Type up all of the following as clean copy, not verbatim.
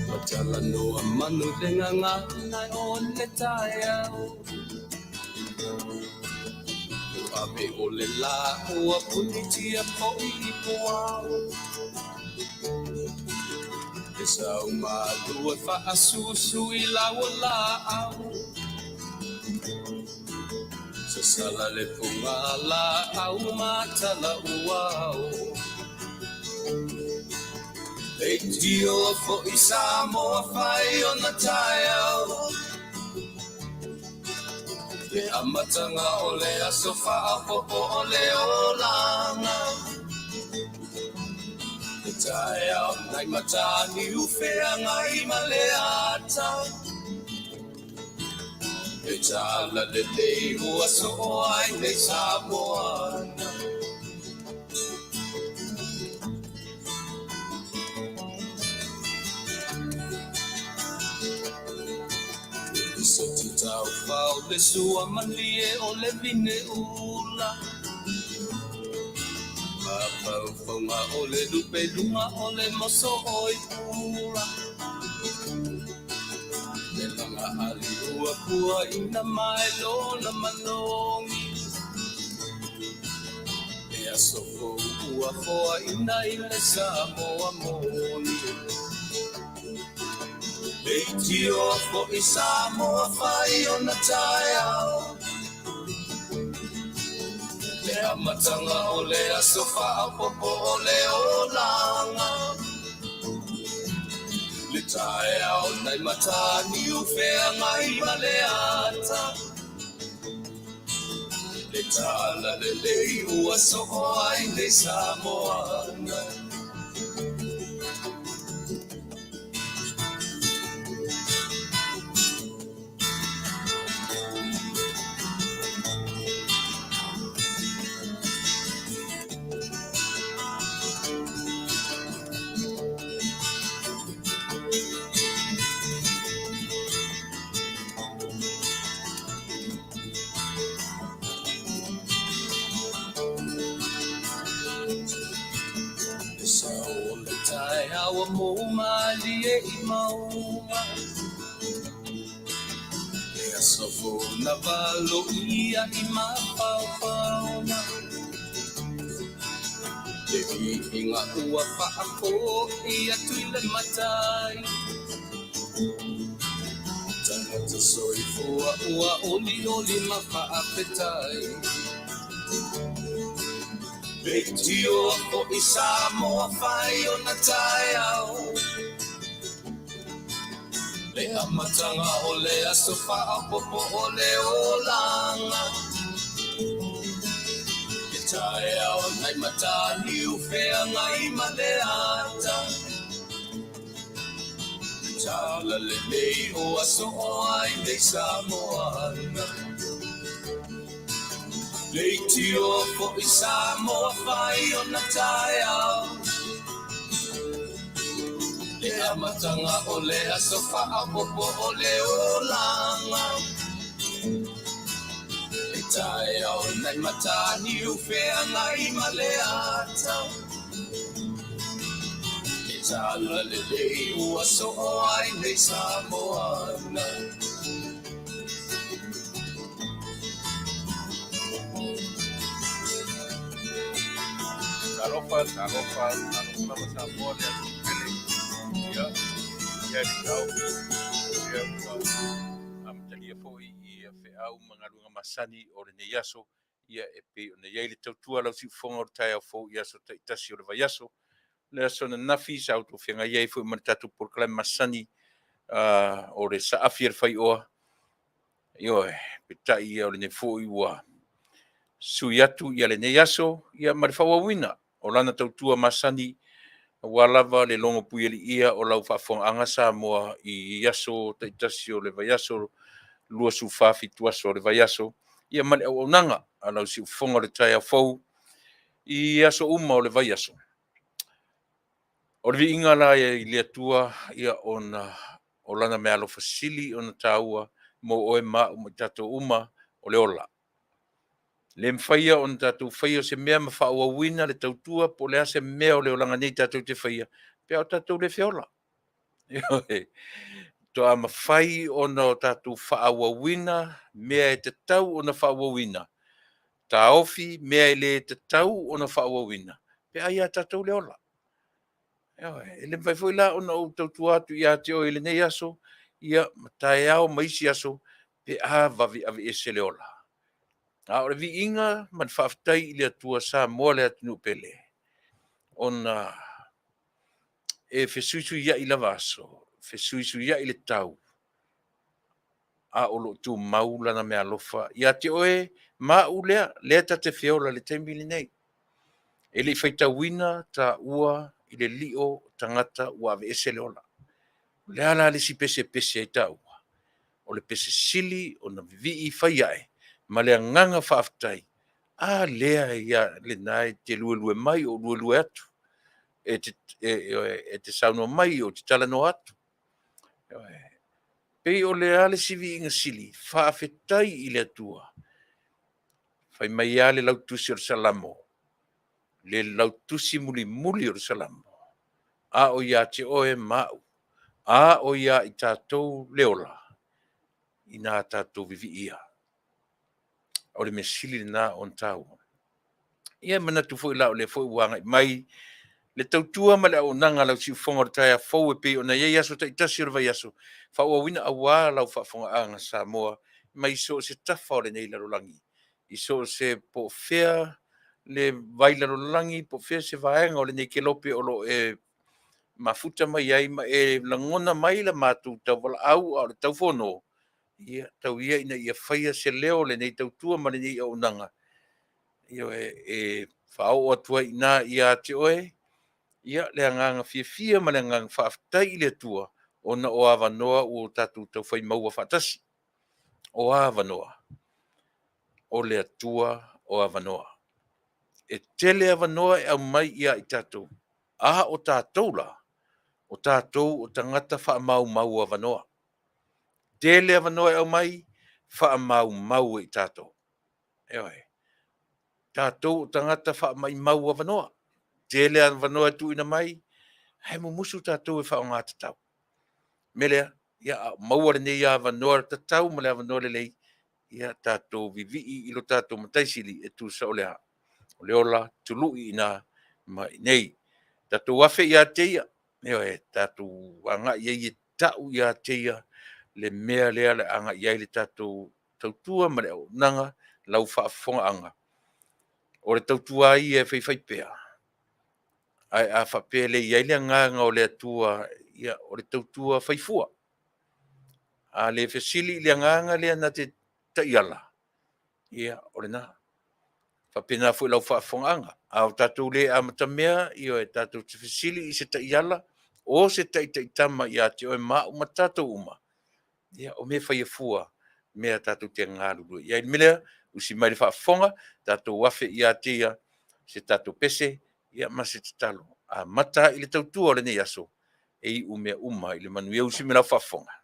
Fatalanoa manu denga ngana on le taiao. Abe ole la ua punitia po I poao. E Saumalua faasusu I lawa au. Sa sala le punga la au matala uao. E tio fo I Samoa fai ona taiao. Le amatanga ole aso Faapopo ole olanga. Le taiao nai matani ufea ngai maleata. Le tala le leihu aso oai le Samoana. Se titau pau le sua malie o le vine ula. Papau fonga o le lupe lunga o le moso oi pula. Le langa ali ua kua ina mai lona manongi. E aso ua foa ina ile Samoa moni. Tio fo I Samoa fai ona taiao. Le amatanga o le aso Faapopo o le olanga. Le taiao nai matani ufea ngai maleata. Le tala le leihu aso oai le Samoana. Awa mo malie I mauma. E asofo na valo ia I mapaupauna. Le inga ua paako ia Tuilaepa. Tangata soifua ua oli oli Faafetai. Tio fo I Samoa fai ona taiao. Le amatanga o le aso Faapopo o le olanga. Le taiao nai matani ufea ngai maleata. Le tala le leiho aso oai le Samoana. Le tio fo I Samoa fai ona taiao. Le amatanga o le aso Faapopo o le olanga. Le taiao nai matani ufea ngai maleata. Le tala le leihu aso oai le Samoana. Tarofa Samoa le pele. Ya di kau. Ya amtalia foi I feau mangalunga masani o le yaso. Ia epe o le yaile tautua lau si fonga o taia fo yaso Tasi o le vaiaso. Le aso na nafi sa auto fenga yai foi matatu proclaim masani o le sa afir fai oa. Yo petai ia o le ne foi wa. Suyatu ia le ne yaso ia marifawa wina. O lana tautua masani walava le longo pueli ia o lau Faafofoga'aga Samoa I yaso Tasi o le vaiaso lua su Faafetai o le vaiaso ia male Auaunaga a lau si ufoga le taia fou I yaso uma o le vaiaso. O le viiga la ia I le atua ia ona o lana me alofa sili ona tāua mo oe ma o tatou uma o le ola. Le mwhaia ona tatou whaia se mea ma whaauawina le tautua po le ase mea o le olanga nei tatou te whaia. Pea o tatou le whiola. Toa ma whai ona o tatou whaauawina mea e te tau ona whaauawina. Ta ofi mea le te tau ona whaauawina. Pea ia tatou le ola. Ele vai foi la ona o tautua atu ia te o ele nei aso, ia matai au maisi aso, pe a vavi avi e se le ola. A ora vi inga man Faafetai i le atua Samoa le atunu pele. Ona e fesuisu ia i lava aso, fesuisu ia i le tau. A olo tu maula na mea lofa. Ia te oe mau lea ta te whiola le teimili nei. E le whaitawina ta ua i le lio tangata ua ave ese le ola. Le ala le si pese pese ai tau. O le pese sili o na vivi i whaiae. Ma le nganga Faafetai. A lea ia le nai te lue mai o lue atu. E te sauno mai o te talano atu. Pei o le ale si vi inga sili. Faafetai i le atua. Fai mai ale lautusi o Salamo. Le lautusi muli o Salamo. A o ia te oe mau. A o ia i tātou leola. I nā tātou vivi ia. O le mesili na on tau. Ia mana tu foi la o le foi wanga mai. Le tautua ma le Auaunaga lau si fonga o taia fau e pe o na iei aso ta itasi o vai aso. Fa ua wina awa lau Faafofoga'aga Samoa. Mai so se tafa o le nei larolangi. I so se po fea le vai larolangi, po fea se vaenga o le nei kelope o lo e mafuta mai ai ma e langona mai la matu tau wala au le tau fono. Ia tau ia ina ia whaia se leo le nei tautua ma le nei Auaunaga. Ia e whao atua ina ia te oe. Ia le anganga fia ma le anganga Faafetai i le atua. Ona o awanoa o tatu tau whai maua whaatasi. O awanoa. O le atua o awanoa. E tele awanoa e au mai ia i tatu. A o tātou la. O tātou o tangata whaamau awanoa. Tele awanoa e au mai whaamau i tātou. Eoi. Tātou o tangata whaamau awanoa. Tele awanoa tu ina mai. Hei mo musu tātou e whaongata tau. Melea, ia maua nei awanoa tatau ma le awanoa le lei. Ia tātou vivi i lo tātou mataisili e tu sa o lea. O leola tului ina mai nei. Tātou wafe ia teia. Eoi, tātou anga ia tau ia teia. Le mea lea le anga ia le tātou tautua ma le Auaunaga lau Faafofoga'aga. O le tautua ai e whaiwhaipea. Ai a whapele i le nganga o le atua, ia o le tautua whaifua. A le fesili le nganga le na te taiala. Ia o le na. Whapena fui lau Faafofoga'aga. A o tātou le a matamea, i o e tātou te fesili i se taiala, o se taitama i a te oe mau ma tātou uma. Ia o me whaiafua, mea tātou te ngāruru. Ia i milea, usi mai le Faafofoga, tātou wafe i a tea, se tātou pese, ia ma se talo. A mata i le tautua o le nei aso, e i umea uma i le Manuia usi me lau Faafofoga.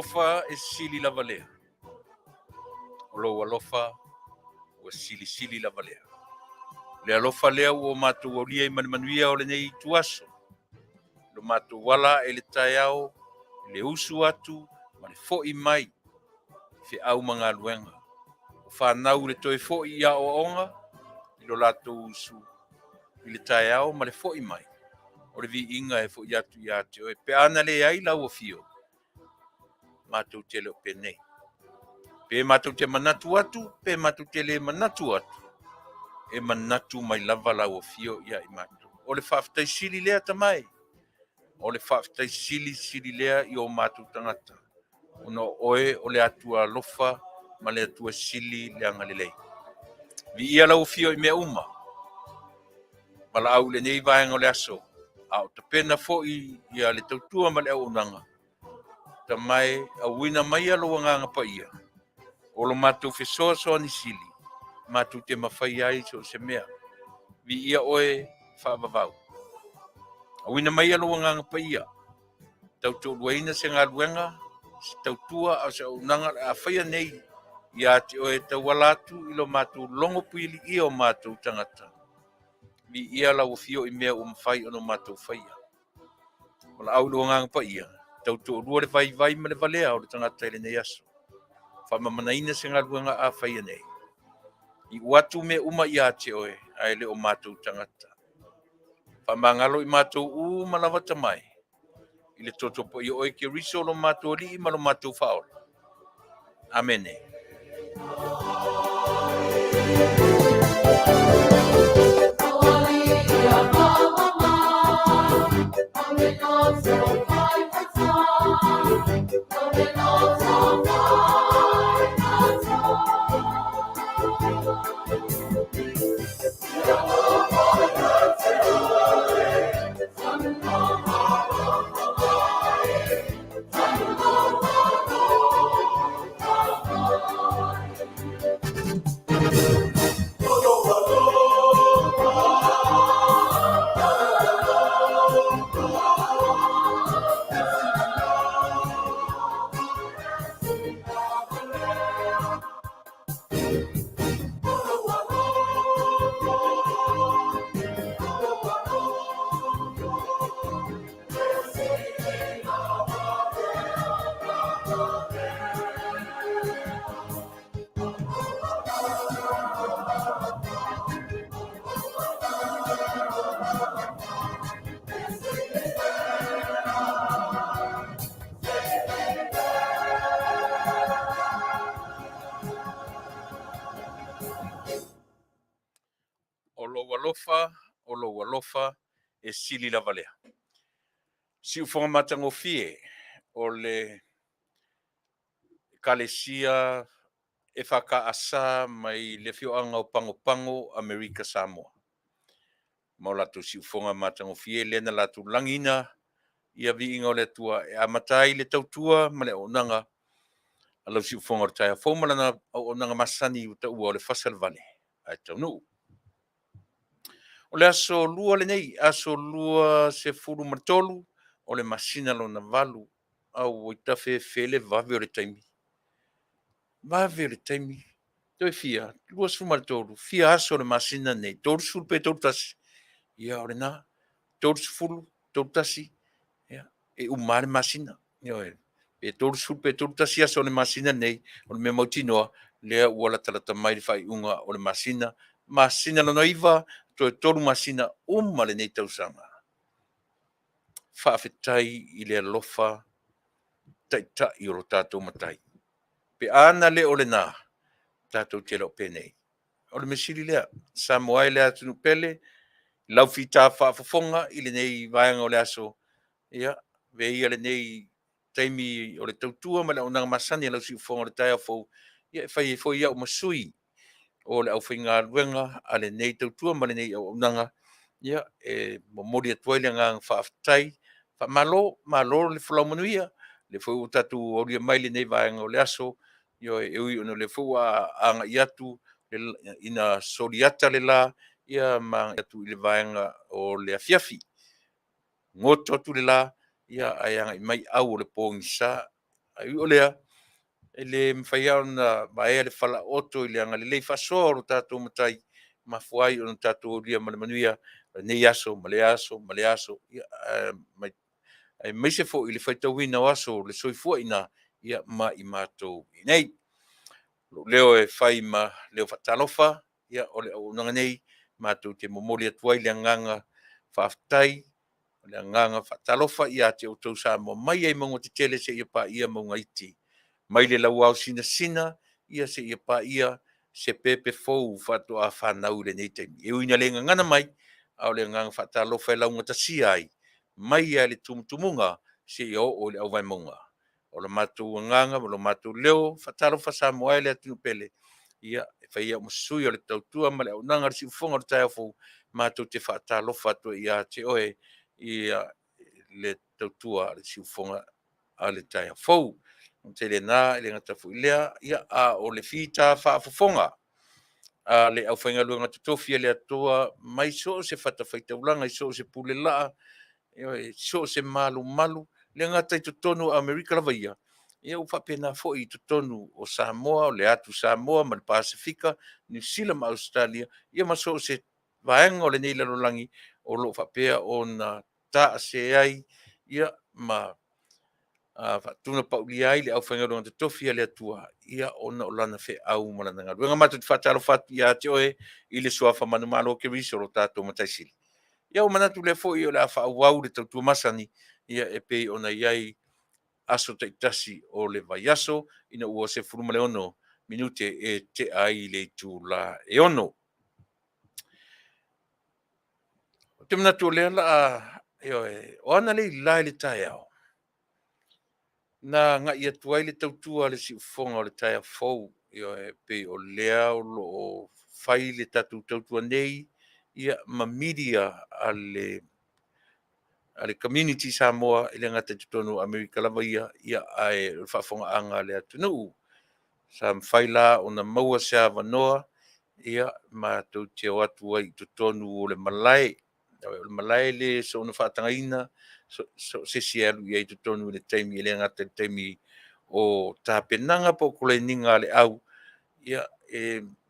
alofa e sili lava lea. O lou alofa ua sili lava lea. Le alofa lea ua matou aulia I manuia o lenei tuaso. Lo matou wala e le taeao, le usu atu, ma le fo'i mai, fe'au magaluega. O whanau le toe fo'i I Auaunaga, I lo latou usu, I le taeao ma le fo'i mai. O le vi'inga e fo'i atu I a te oe. Pe ana le ai lau o fio. Matou te leo penei. Pe matou te manatu atu, pe matou te le manatu atu. E manatu mai lava lau o fio ia I matou. O le Faafetai sili lea tamai. O le Faafetai sili lea I o matou tangata. Ono oe o le atua lofa, ma le atua sili le angalelei. Vi ia lau fio I mea uma. Ma la au le nei vaenga o le aso. Au te pena fo'i ia le tautua ma le Auaunaga. Ta mai a wina mai alo nganga pa ia. O lo matou fesoa soa ni sili. Matou te mawhai ai so se mea. Vi ia oe whaavavau. A wina mai alo nganga pa ia. Tautou luaina se ngā luenga. Se tautua au se Auaunaga a whaia nei. Ia te oe tauala atu ilo matou longo puili I o matou tangata. Vi ia lau fio I mea mawhai ono matou whaia. Wala au lo nganga pa ia. Tautou lua le vai ma le valea o le tangata ele nei aso. Whamamanaina se ngā luenga a whaia nei. I watu me uma ia te oe ai le o matou tangata. Whamangalo I matou malawata mai. I le totopo I oe ke riso lo matou li I malo matou whaola. Amene. O lo alofa e sili lava lea. Si ufonga matangofie o le kalesia e whakaasa mai le whioanga o pango Amerika Samoa. Mau latu si ufonga matangofie le na latu langina ia vi inga o le atua e amatai le tautua ma le Auaunaga. Alau si ufonga o taia fōmala na Auaunaga masani uta ua o le Fasa Vale. Ai Taunuu. O le aso lua le nei, aso lua se furu matolu, o le masina lo na valu, au o tafe fele vave o le taimi. Vave o le taimi. Toi fia, lua se furu matolu, fia aso o le masina nei, tolu sulu pe tolu tasi. Ia o le na, tolu sulu, tolu tasi, e umare masina. E tolu sulu pe tolu tasi aso o le masina nei, o le mea mautinoa, lea ua la talata mai le fai unga o le masina, masina lo noiva, to tolu masina le nei tausanga. Faafetai I le alofa tai o lo tātou matai. Pe ana le o le nā, tātou te lo penei. O le mesiri lea, Samoa lea tunu pele, lau fita Faafofoga I le nei vaenga o le aso. Ia, veia le nei taimi o le tautua ma le Auaunaga masani lau si ufonga o le taia fou. Ia, fai foi ia o masui. O le au whainga luenga a le nei tautua ma le nei Auaunaga. Ia, e momori atua le ngang Faafetai, malo le fulau Manuia, le fu tatu oria mai le nei vaenga o le aso, io e ui ono le fu anga iatu, ina soliata le la, ia ma atu I le vaenga o le Afiafi. Ngoto atu le la, ia ai anga mai au o le pōngisa, ai o lea ele mawhaia ona maea le whala oto i le anga le lei whasoa o tātou matai mafuai o tātou ria Manuia nei aso, male aso, male aso ai meise fo i le whaitauina o aso le soifua ina ia ma i mātou i nei leo e whai ma leo whatalofa ia o le Auaunaga nei mātou te momoli atuai le anganga Faafetai le anganga whatalofa ia te o tau sa mo mai ai mongo te tele se ia pa ia monga iti mai le lau au sina sina ia se ia pa ia se pepe fou fatua whanau le nei taimi. E uina le ngana mai au le nganga whatalofa e launga Tasi ai mai ia le tumutumunga se ia o le au vai monga. O le matu nganga, o le matu leo whatalofa sa moa le atu pele ia e whai ia masui o le tautua ma le Auaunaga si ufonga o le tai fou matu te whatalofa atua ia te oe ia le tautua le si ufonga a le tai fou. Te le nā, le ngata fu ilea, ia a o le fita Faafofoga a le au whainga luanga tutofi le atua, mai so se whata whaitaulanga, so se pule laa, so se malu malu, le ngata i tutonu Amerika lava ia. Ia u whapena fo i tutonu o Samoa, o le atu Samoa, ma le Pasifika, New Zealand ma Australia, ia ma so se vaenga o le nei lalolangi o lo whapea o na taa se ai, ia ma tuna pauli ai le au whainga runga te tofi le atua ia ona o lana fe au malana ngā runga matu te whataro whatu ia te oe i le suafa manu malo ke riso ro tātou mataisili. Ia o manatu le fo i o le a whaauau le tautua masani ia e pei ona iai aso te Tasi o le vai aso ina ua se furuma le ono minute e te ai le tu la e ono. Te manatu le ala o ana le lai le tai au. Na nga ia tuai le tautua le si ufonga o le taia fou e pe o lea o lo o fai le tautua nei ia ma media ale community Samoa i le ngata tutonu Amerika lava ia ai Faafofoga'aga le atunuu sa mawhaila o na maua se avanoa ia ma tau te o atu ai tutonu o le malai o le malai le so ona whaatangaina so se sialu i ai tutonu le taimi le ngata taimi o tapenanga po kule ninga le au ia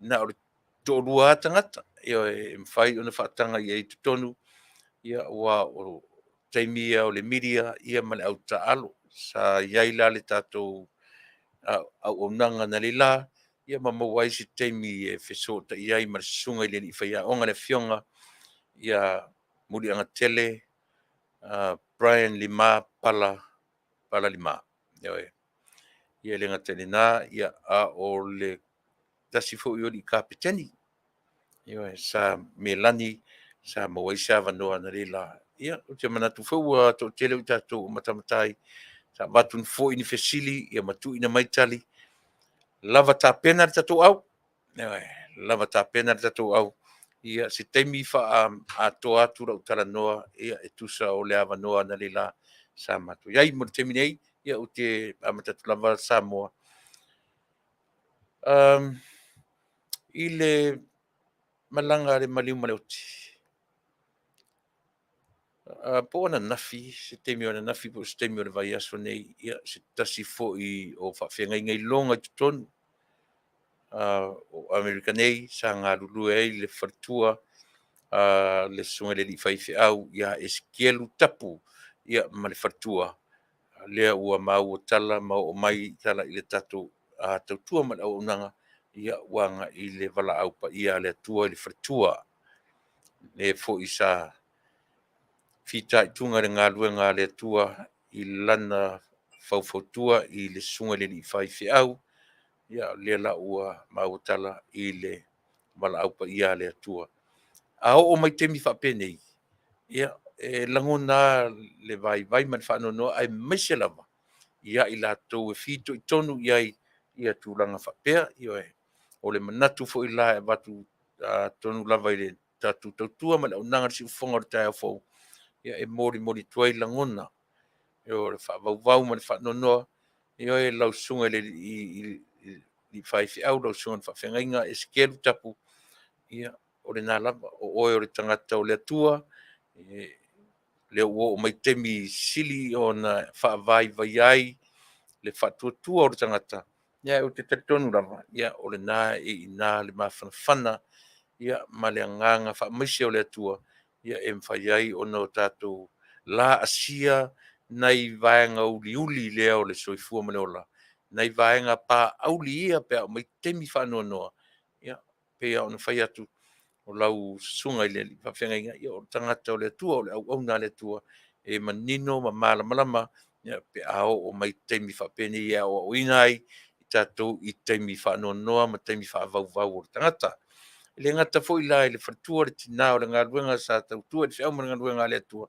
na o tōrua tangata ia mwhai ona whaatanga i ai tutonu ia wa o taimi o le media ia ma le au taalo sa iai la le tātou Auaunaga na le la ia ma mauai se taimi e fesota i ai ma le susunga i le ni whaiaonga le fionga ia muri anga tele Brian Lima pala lima ia le ngatele na ia a o le tasi fo i o li kapiteni ia sa melani sa mawai sa vanoa na le la ia o te manatu fo to tele uta to matamatai sa batun fo ini fesili ia matu ina maitali lava tapena tatu au lava tapena tatu au ia se taimi fa ato atu ra utalanoa ia e tusa o le avanoa na le la sa matu iai mo te minei ia o te amatatu lava Samoa i le malanga le maliu maleuti po ana nafi se taimi ona nafi po se taimi o le vai aso nei ia se tasi fo'i o whawhengai longa tutonu o Amerika nei sa ngā lulu ai le whartua le sunga le li whaiwhi au ia eskielu tapu ia ma le whartua lea ua mau o tala mau o mai tala i le tatu tautua ma le Auaunaga ia wanga i le wala au pa ia le atua i le whartua le fo'i sa fita i tunga le ngā luenga le atua i lana faufautua i le sunga le li whaiwhi au ia le la ua mautala i le wala aupa ia le atua. A o mai temi whapenei, ia langona le vai man whanono ai meise lava. Ia i la tau e fito i tonu ia tūlanga whapea, ia o le manatu fo i la e watu tonu lava i le tatu tautua ma le Auaunaga si ufonga o le tai au ia e mori tuai langona. Ia o le whaavau ma le whanonoa, ia e lau sunga le i whaiwhi au lau sunga whawhengainga e skelu tapu ia o le nā lava o oe o le tangata o le atua le o mai temi sili o na whaavai vai ai le faatuatua o le tangata. Ia o te tatonu lava, ia o le nā e ina le mafanafana, ia ma le agaga faamaisi o le atua, ia e mawhai ai ona o tātou la asia nai vaenga uliuli lea o le soifua ma le ola. Nai vaenga pa auli ia pe au mai temi whanua noa. Ia, pe au na whai atu o lau sunga i le li whawhenga ia o tangata o le atua o le auauna le atua e manino ma malama ia pe ao o mai temi whapene ia o inai i tātou i temi whanua noa ma temi whaavauvau o le tangata. Le ngata fo i lai le whatua le tina o le ngaruenga sa tautua le whiauma le ngaruenga le atua.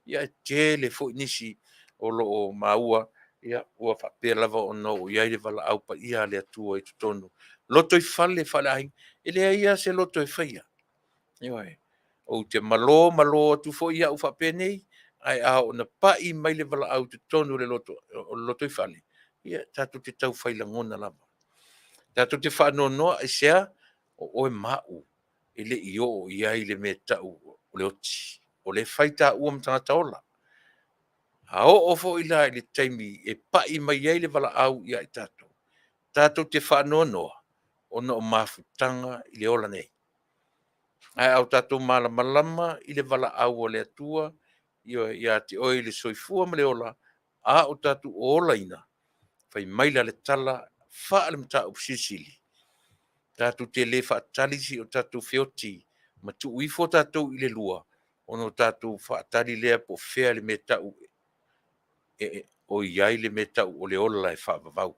Ia te le fo nisi o lo o maua ia ua whapea lava o no o iai le wala au pa ia le atua i tutonu. Loto i whale ai, e lea ia se loto i whaia. Ioi, o te malo atu fo ia u whapea nei, ai a o na pa i mai le wala au tutonu le loto i whale. Ia tatu te tau whaila ngona lava. Tatu te whanua noa i sea o oe mau, e le i o iai le me tau o le oti. O le whaita ua mtangata ola. A o fo i la le taimi e pai mai ai le wala au ia i tātou. Tātou te whanua noa, ona o mafutanga i le ola nei. Ai au tātou malama i le wala au o le atua, ia te oi le soifua ma le ola, a o tātou o ola ina, fai maila le tala, wha le mta upsisili. Tātou te le whaatalisi o tātou whioti, ma tu uifo tātou i le lua, ono tātou whaatali lea po whea le me tau o iai le me tau o le ola e whaavavau.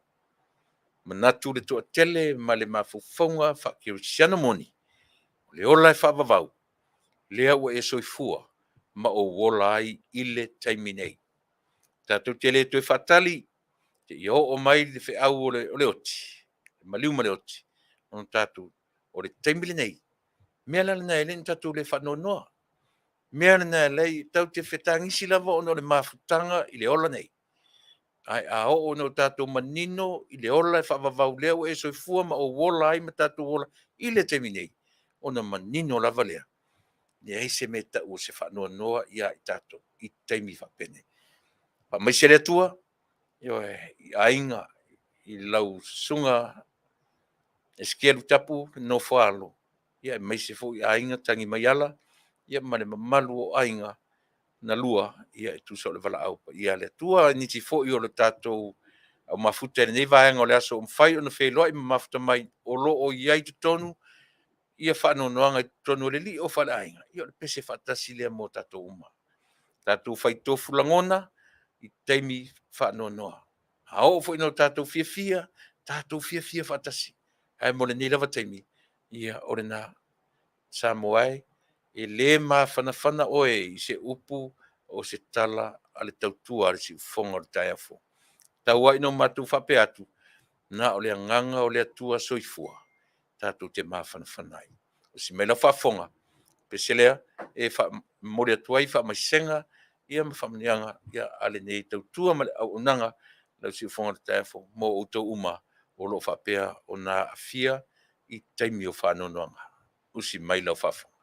Manatu le toa tele ma le mawhauwhaunga whakirusiana moni. O le ola e whaavavau. Lea ua e soifua ma o wola ai ile taimi nei. Tātou te le toi whaatali, te i o mai le whiau o le oti. Maliu ma le oti. Ono tātou o le taimi le nei. Mea lana nei le tātou le whanonoa. Mea lana nei tau te whetangisi lava ono le mawhutanga i le ola nei. Ai a o no tātou manino i le ola e whaavavau leo e soifua ma o wola ai ma tātou wola i le temi nei. Ona manino lava lea. Ne ei se me tau se whanua noa ia i tātou i teimi whapene. Pa mai se le atua, i ainga i lau sunga e skelu tapu no whaalo. Ia mai se fo i ainga tangi mai ala, ia mane mamalu o ainga na lua ia e tusa o le wala au pa ia le atua ni ti fo i o le tātou au mafuta nei vaenga o le aso o mwhai o na wheloi ma mafuta mai o lo o iai tu tonu ia whano noanga i tonu le li o whale ainga. Ia le pese whatasi lea mo tātou uma. Tātou whai tofu langona i teimi whano noa. Hao fo ino tātou fia whatasi. Hai mo le ni lava teimi. Ia o le na Samoa e le mawhanawhana oe i se upu o se tala a le tautua le si ufonga o le taiafo. Tau ai no matu whape atu, na o le anganga o le atua soifua, tātou te mawhanawhanai. O si meila whafonga, peselea e mori atua i whamaisenga, ia mawhamanianga, ia ale nei tautua ma le auaunaga, lau si ufonga le taiafo, mo outou uma o lo whapea o na afia i taimi o whanonoanga. Usi meila whafonga.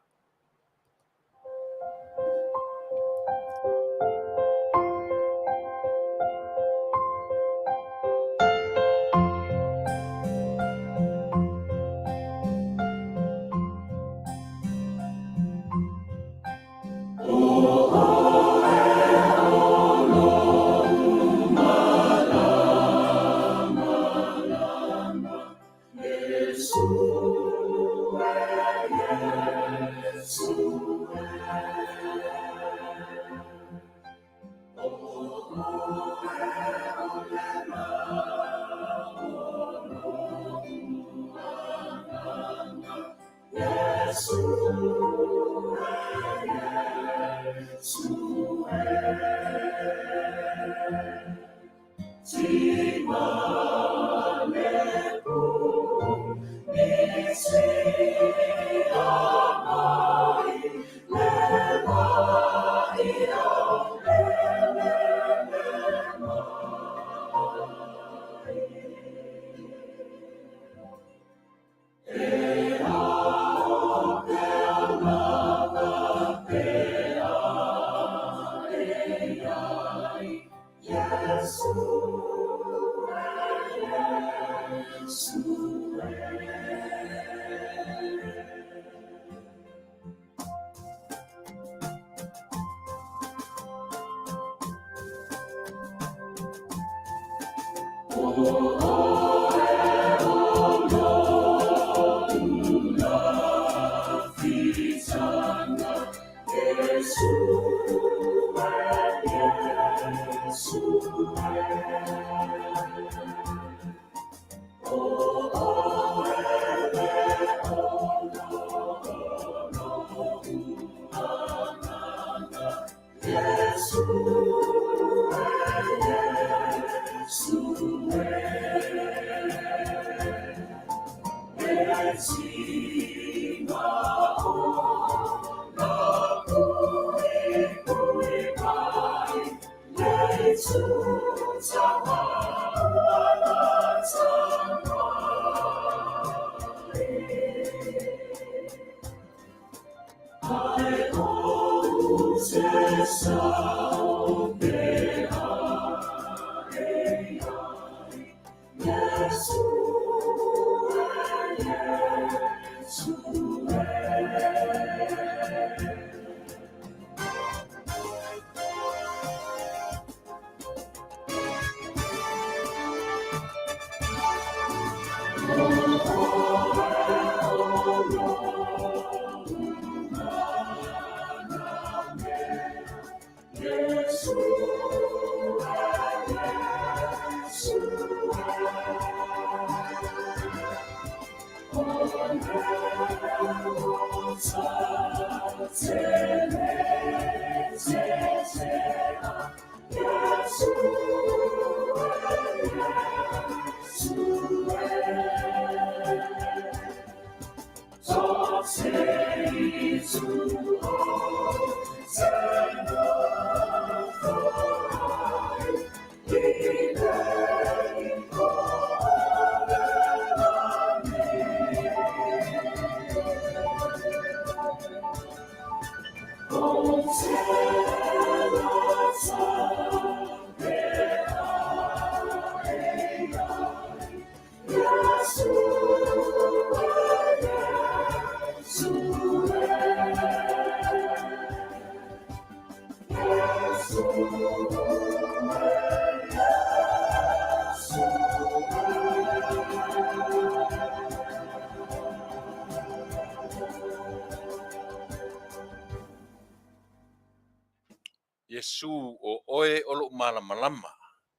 Yesu o oe o lo malama.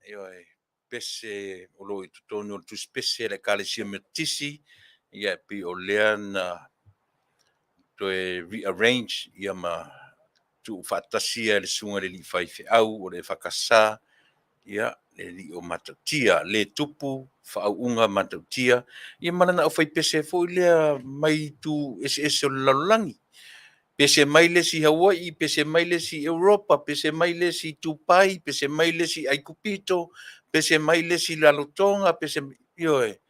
Io e pese o lo i tutonu o tu spese le kalesia me tisi, ia pi o lea na to e rearrange ia ma tu fatasia le sunga le li fai fe au o le fakasa, ia le li o matautia, le tupu whaaunga matautia, ia manana o fai pese fo lea mai tu ese o lalangi. Pese maile si Hawaii, pese maile si Europa, pese maile si Tupai, pese maile si Aikupito, pese maile si Lalotonga, pese ioe.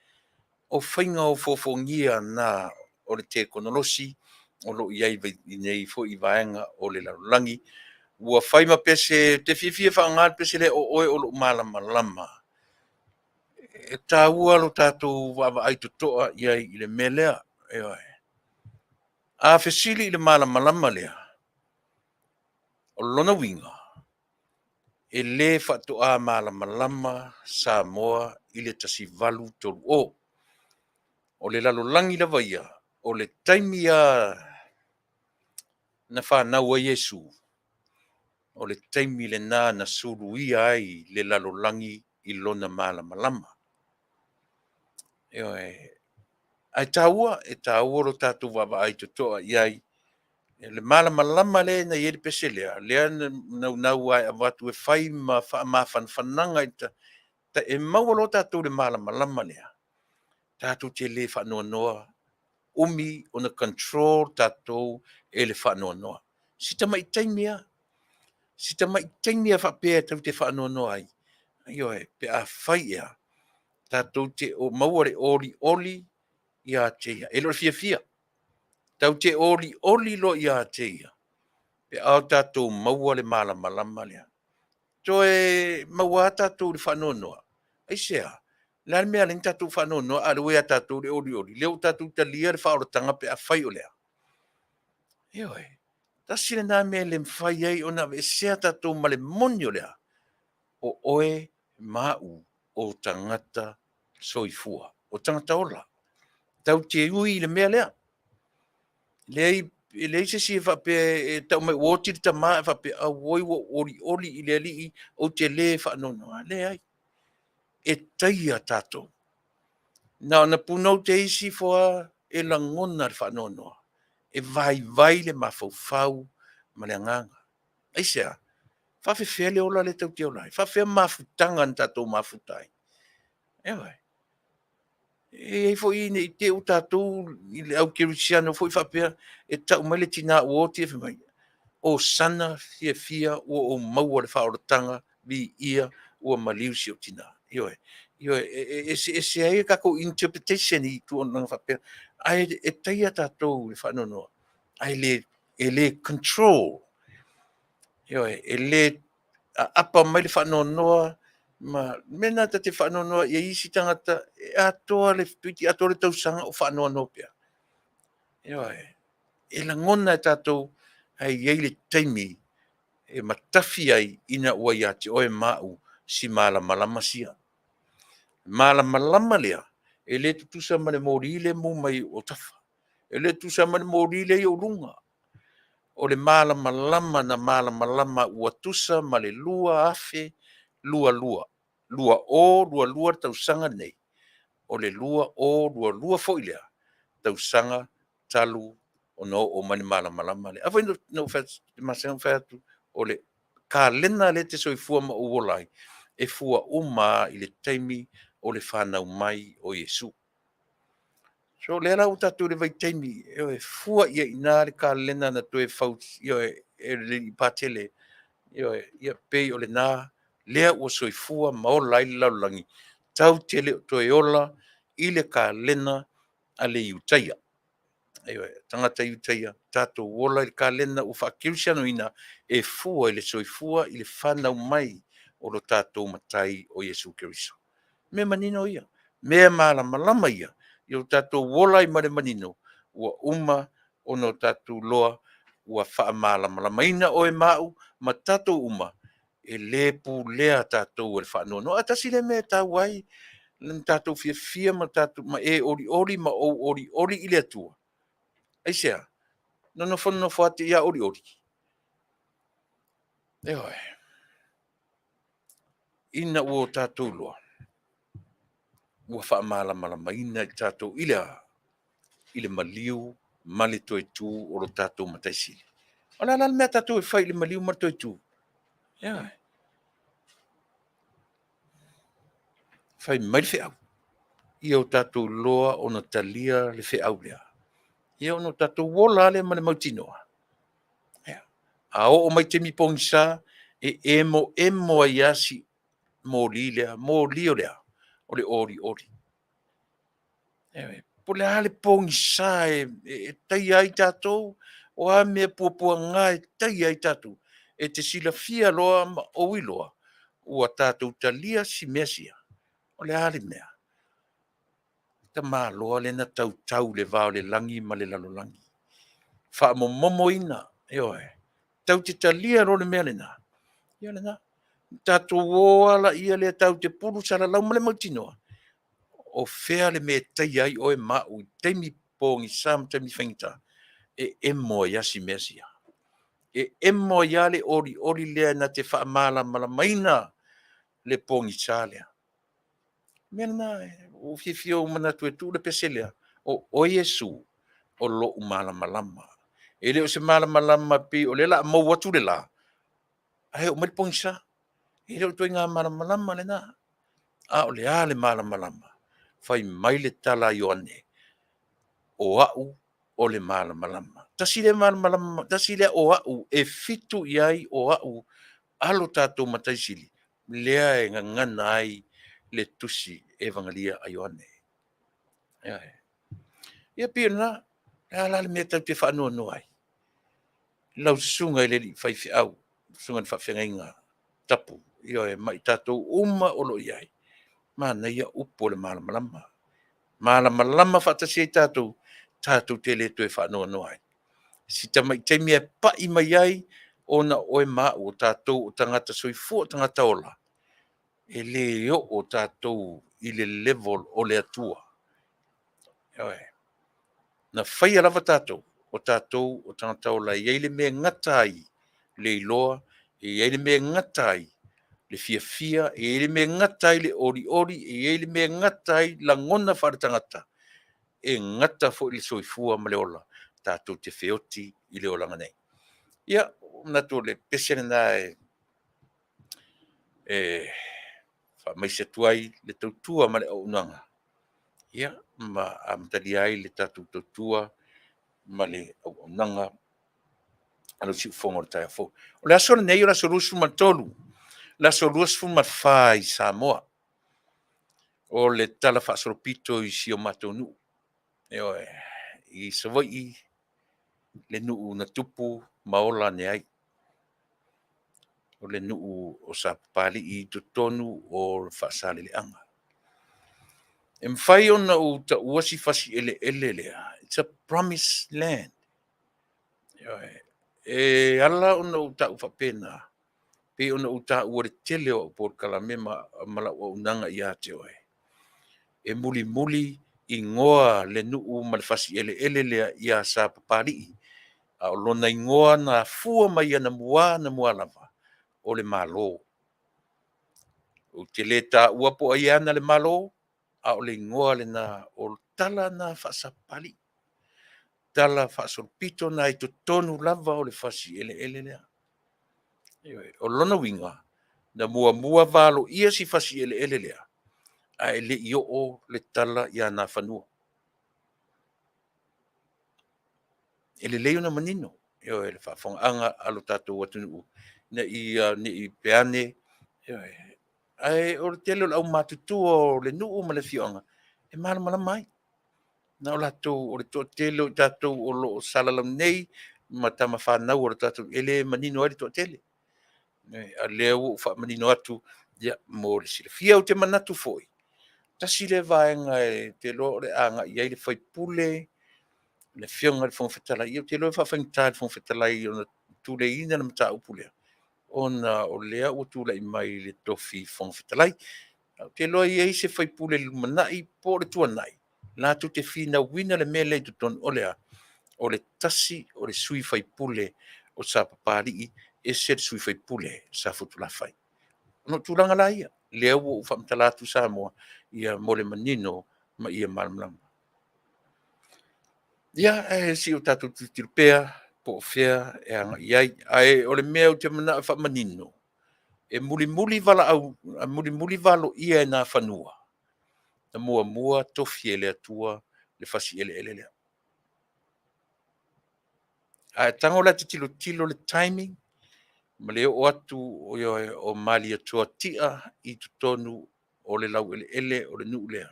O whainga o fofongia na o le te konolosi, o lo iai nei fo i vaenga o le lalangi. Ua whaima pese te fifia whaangat pese le o oe o lo malama lama. E tā ua lo tātou wawa aitutoa iai i le melea, ioe. A fesili i le malama lama lea. O lona winga, e le whatoa malama Samoa i le tasi valu tolu o. O le lalolangi la vaia, o le taimia na whanau a Yesu. O le taimi le na suru ia ai le lalolangi i lona malama. Ai tāua, e tāua ro tātou wawa ai totoa iai, le malama le na yeri pese lea nau ai avatu e fai ma fananga ta e maua tātou le malama lea tātou te le whanoanoa umi ona control tātou e le whanoanoa sita mai taimia whapea tau te whanoanoa ai ioe pe a whai ea tātou te o maua le oli ia teia e lo fia tau te oli lo ia teia pe au tātou maua le malama lea. Toe maua tātou le whanonoa. Ai sea, la mea ling tātou whanonoa, a rewea tātou le oli. Leo tātou ta lia le whaorotanga pe a whai o lea. Eoi, tasi le nā mea le mwhai ei o na e sea tātou ma le moni o lea. O oe mau o tangata soifua, o tangata ola. Tau te ui le mea lea. Lei se si fa pe tau mai woti ta ma fa pe a woi wo ori i le li o te le fa no le ai. E taia tato. Na puno te isi foa e langona fa no. E vai le mafau ma le nganga. Ai sea. Fa fe fele ola le tau te ola. Fa fe mafutanga tato mafutai. Ewa. E fo i ne te o tatou i le au kirisiano fo i whapea e tau mai le tina uoti e whamai. O sana fia o maua le whaoratanga vi ia o maliusi o tina. Ioe, e se ai kako interpretation i tu on nanga whapea. Ai e taia tatou le whanonoa. Ai le control. Ioe, e le apa mai le whanonoa ma mena te whanonoa ia isi tangata e atoa le tuiti atoa le tausanga o whanonoa pia. Ioe, e la ngona e tatou ai iei le taimi e matafi ai ina ua iati o e mau si malama sia. Malama lea, e le tutusa ma le morile mu mai o tafa. E le tutusa ma le morile i o runga. O le malama na malama ua tusa ma le lua afe, lua. Lua tausanga nei. O le lua foilea. Tausanga talu o no o mani malama le. Afa no fat masang fatu o le ka lena le te soifua ma uolai. E fua uma i le taimi o le whanau mai o Yesu. So le ala utatu le vai taimi e fua ia ina le ka lena na toe faut e le patele ia pei o le nā lea ua soifua ma o lai laulangi. Tau te le toe ola i le ka lena a le iutaia. Tangata iutaia, tātou wola i ka lena u whakirisiano ina e fua i le soifua i le whanau mai o lo tātou matai o Yesu Keriso. Me manino ia, me malama ia, i o tātou wola i mare manino, ua uma o no tātou loa, ua wha malama ina o e mau, ma tātou uma, e le pu lea tātou e whanau. No, a tasi le me tā wai, le tātou fia ma tātou, ma e ori ma o ori i le atua. Ai sea, no fono fuate ia ori. Eoe. Ina ua tātou loa. Ua wha malama ina i tātou ile maliu, mali toi tū o lo tātou mataisili. Ola ala mea tātou e whai ile maliu mali toi tū. Eoe. Whai mai le whiau. Ia o tātou loa o na talia le whiau lea. Ia o no tātou wola le male mautinoa. A o mai te mi pongsa e emo ai asi mo lio lea, o le ori. Ewe, po le ale pongsa e tai ai tātou, o a mea puapua ngā e tai ai tātou, e te sila fia loa ma o iloa, ua tātou talia si mesia, o le ale mea. Ta mā loa le na tau le vao le langi ma le lalolangi. Wha momo ina, eoe, tau te talia ro le mea le na. Ia le na. Tātou oala ia le tau te puru sara lau male mautinoa. O fea le me tai ai o e mau, teimi pōngi sam teimi whengita, e moa yasi mesia. E moa ia le ori lea na te wha mala maina le pōngi sālea. Mea na, o fifio mana tue tū le peselea, o Yesu, o lo malama. E le o se malama pi, o le la mau watu le la. Ai o mai pōngi sa. E le o tue ngā malama le na. A o le ale malama. Fai mai le tala Ioane. O au o le malama. Tasi le malama, tasi le o au e fitu iai o au alo tātou mataisili. Lea e ngana ai le tusi evangelia a Ioane. Ia pia na, la le mea tau te whanua noai. Lau sunga i le li fai au, sunga ni whawhenga inga tapu. Ia e mai tātou uma o lo iai. Mana ia upo le malama. Malama whatasi e tātou te le tue whanua noai. Si tamai teimi e pai mai ai, ona oe maa o tātou o tangata soifua tangata ola. e le o tātou i le level o le atua. Na whaia lava tātou, o tātou o tātou la iei le mea ngatai le iloa, e iei le mea ngatai le fia, e iei le mea ngatai le ori, e iei le mea ngatai la ngona wharatangata. E ngata fo i le soifua ma le ola, tātou te whioti i le olanga nei. Ia, nato le pesene nā whamaise tuai le tautua ma le Auaunaga. Ia, ma amatali ai le tātou tautua ma le Auaunaga alo si fonga o taia fo. O le aso nei o la sorusu ma tolu. La sorusu ma fai Samoa. O le tala whaasoropito i si o Taunuu. I savoi le nuu na tupu maola ne ai. O le nuu o sa pali i tonu o whaasale le anga. E mwhai ona o ta uasi fasi ele lea. It's a promised land. E ala ona o ta uwhapena. Pe ona o ta ua le tele o por kalame mala o unanga i ate oe. E muli i ngoa le nuu ma le fasi ele lea i a sa papari. A o lona i ngoa na fua mai ana mua lava. O le malo. O te le ta ua po ai ana le malo. A o le ngoa le na o tala na whaasapali. Tala whaasorpito na i to tonu lava o le fasi ele lea. O lona winga, na mua valo ia si fasi ele lea. A ele i o le tala ia na whanua. Ele leo na manino. Le whaafonga'aga alo tātou atunu. Na i peane. Ai o le tele au matutua o le nuu ma le fioanga. E mala mai. Na o latou o le to tele o tātou o lo salalam nei. Ma tama whanau o le tātou. Ele manino ai le to tele. A leo o wha manino atu. Ia mo le sila. Fia o te manatu foi. Tasi le vaenga e te lo le anga. Iai le whaipule. Le fionga le fonga Fetalaiga. Te lo whawhaingai le fonga Fetalaiga. O na tule ina na mata upulea. Ona o lea o tula i mai le tofi fonga Fetalai. Te loa i eise whaipule le manai po le tuanai. La tu te fina wina le mele tu ton o lea. O le tasi o le sui whaipule o sa papari e se sui whaipule sa futula whai. No tulanga la ia. Lea o whamtalatu Samoa ia mole manino ma ia malamlama. Ia si o tatu tirpea po fea e anga iai. Ai o le mea o te mana whamanino. E muli valo ia e nā whanua. Na mua tofi ele atua le fasi ele lea. A tango la te tilo le timing, ma leo o atu o mali atua tia i tutonu o le lau ele o le nuu lea.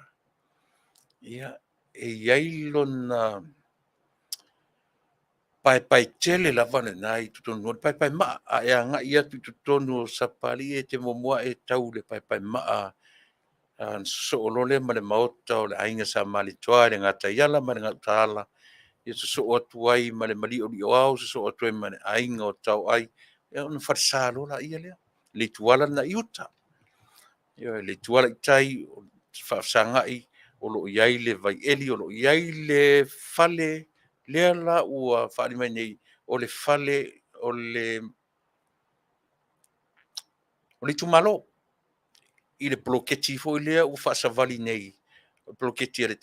Ia, e iailo na pai tele la vane nai tutonu, pai maa, a e anga ia tutonu o sapali e te momua e tau le pai maa, so o lole ma le maota o le ainga sa mali toa le ngata iala ma le ngata ala ia so o atu ai ma le mali o li o au so o atu ai ma le ainga o tau ai ia ona farsalo la ia lea le tuala na iuta ia le tuala i tai o whaasangai o lo iai le vai eli o lo iai le fale lea la ua whaari mai nei o le fale o le tumalo i le bloketi fo lea u whaasavali nei bloketi ale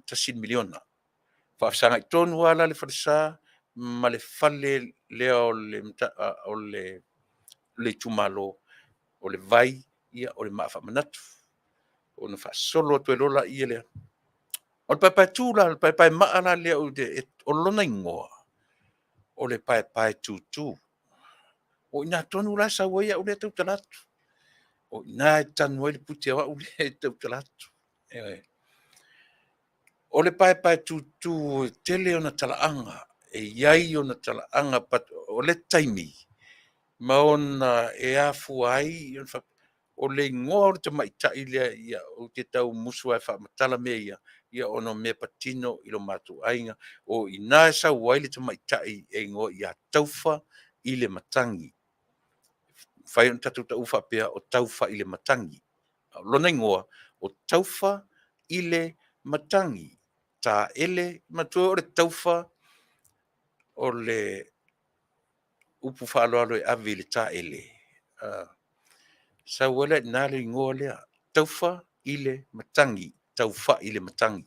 tasin miliona. Whaasanga i tonu ala le wharisa ma le fale lea o le tumalo o le vai ia o le maafa manatu. O na whaasolo atu e lola ia lea. O le pai tūla, le pai maala lea o lona ingoa. O le pai tūtū. O ina tonu la sa waia o le tau talatu. O ina e tanu ai le puti awa o le tau talatu. O le pai tūtū tele o na talaanga. E iai o na talaanga o le taimi. Ma ona e afu ai o le ingoa o te maitai lea ia o te tau musu ai whaamatala mea ia ono me patino i lo matu ainga o ina e sa uai le te maitai e ingoa ia taufa i le matangi. Whai on tatu ta ufa pea o taufa i le matangi. lona ingoa o taufa ile matangi ta ele matua o le taufa o le upu whaaloalo e avi le ta ele. Sa wale nā le ingoa lea taufa ile matangi, taufa ile matangi.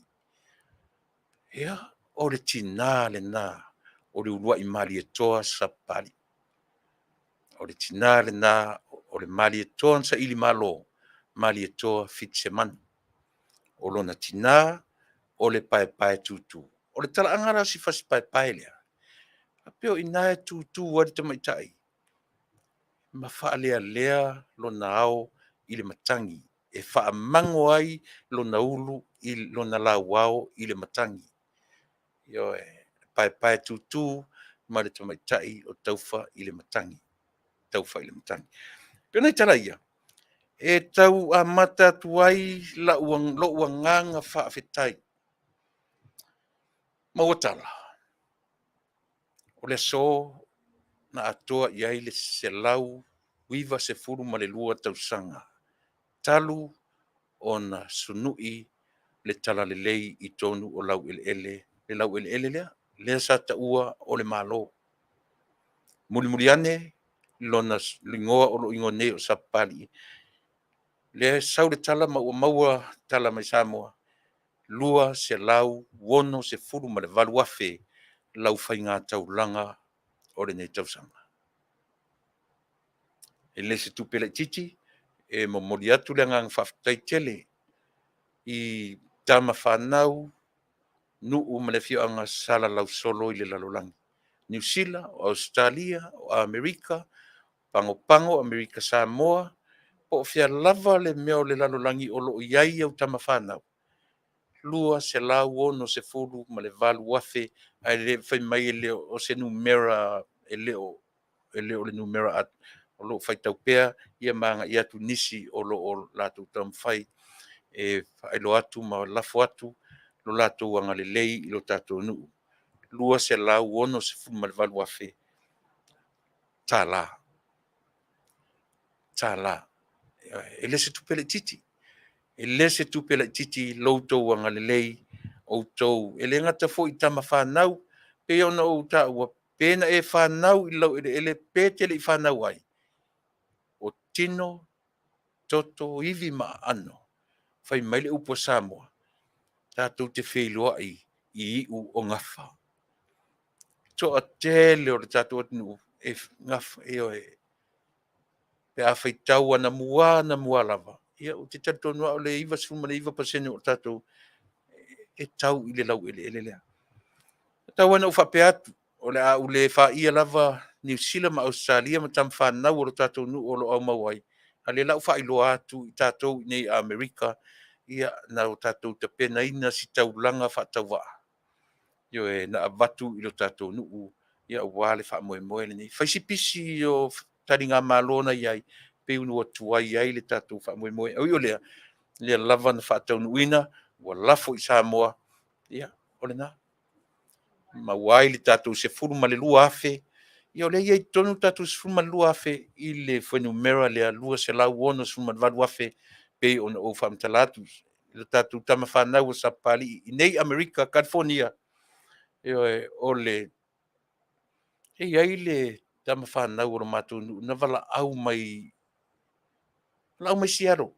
Ia, o le tina le nā, o le urua I mali e toa sa pali. O le tina le nā, o le mali e toa sa ili malo, mali e toa fit semana. O lona tina, o le pae tutu. O le tala angara si fasi pae lea. Apeo ina e tutu wadi tamaitai. Ma faa lea lona ao I le matangi. E faa mango ai lona ulu I lona la wao I le matangi. Yo pae tutu ma le tamaitai o taufa I le matangi. Taufa I le matangi. Pena I tala ia. E tau a mata tuai lo uanganga faafetai. Mawatala. O le so na atoa iai le se lau wiva se furu ma le lua tausanga. Talu o na sunui le tala le lei I tonu o lau ele. Le lau ele lea. Lea sa taua o le malo. Mulimuli ane lona lingoa o lo ingone o sapali. Le sau le tala maua tala mai Samoa. Lua se lau wono se furu ma le valu afe lau whainga taulanga o le nei tausanga. E le se tupele titi e momoli atu le ngang Faafetai tele I tama whanau nuu ma le fio anga sala lau solo I le lalolangi. New Zealand, Australia, Amerika, pango Amerika Samoa, po fia lava le meo le lalolangi o lo iai au tama whanau. Lua se lau ono se furu ma le valu wafe ai le whai mai le o se numera e leo le numera at o lo whai tau pea ia manga ia tu nisi o lo latu tam whai e lo atu ma lafo atu lo latu wanga le lei I lo tatou nuu. Lua se lau ono se furu ma le valu wafe. Tala. E le se tupele titi. E le se tupele titi loutou wanga le lei o tou. E le ngata fo I tama whanau pe ona o taua pena e whanau I lau ele petele I whanau ai. O tino, toto, iwi ma ano. Whai maile upo Samoa. Tātou te wheilua I iu o ngafa. So a tele o le tātou atinu e ngafa e o e. Pe a whai tau ana mua lava. Ia o te tatou o le iwa sifuma le iwa pasene o tātou e tau I le lau ele lea. Tau ana uwha pe atu. O le a ule wha ia lava New Zealand ma Australia ma tam whanau o lo tātou nu o lo au mawai. A le lau wha ilo atu I tātou nei Amerika ia na o tātou te pena ina si tau langa wha tau waa. Io e na avatu I lo tātou nu ia wale wha moe le nei. Whaisi pisi o taringa malona iai pe unu atua iai le tātou wha moe. Au io lea lava na wha tau nuina wa lafo I Samoa. Ia, ole na. Ma wai le tātou se furu ma le lua afe. Ia le iai tonu tātou se furu ma le lua afe I le whenumera le lua se lau ono se furu ma le valu afe pe ona o whamtalatus. Le tātou tama whanau o sapali I nei Amerika, California. Ia ole. E iai le tama whanau o mātou na wala au mai siaro.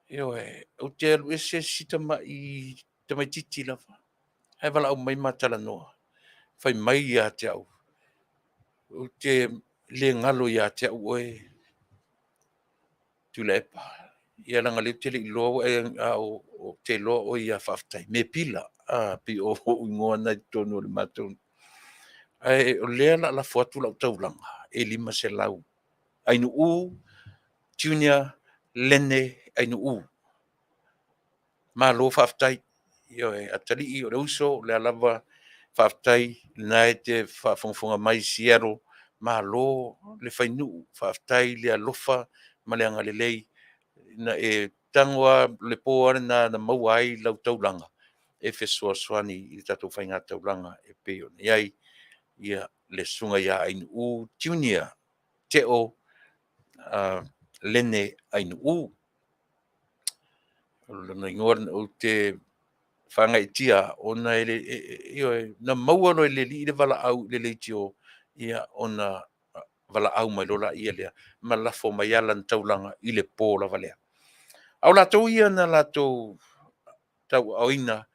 Ia o te alu e se sitama I tamai titi lava. Hai wala au mai matala noa. Whai mai ia te au. O te le ngalo ia te au oe. Tuilaepa. Ia langa leo te le iloa o te loa o ia Faafetai. Me pila. Pi o ingoa nai tonu o le mātou. O lea la fuatu lau taulanga. E lima se lau. Ainu junior, lene, ainu Ma lo Faafetai. Io e atali I o le uso le alava Faafetai na te whaafonga mai siero ma lo le whainu Faafetai le alofa ma le angalelei na e tangoa le poare na mauai lau taulanga e fesua swani I tatou whainga taulanga e peo ni ai ia le sunga ia ainu junior te o lene ainu Lana ingor o te whangaitia ona na maua no le li le Vaaaoao le tio ia ona Vaaaoao mai lola ia lea ma lafo mai ala na taulanga i le pō lava lea. Au latou ia na latou tau auina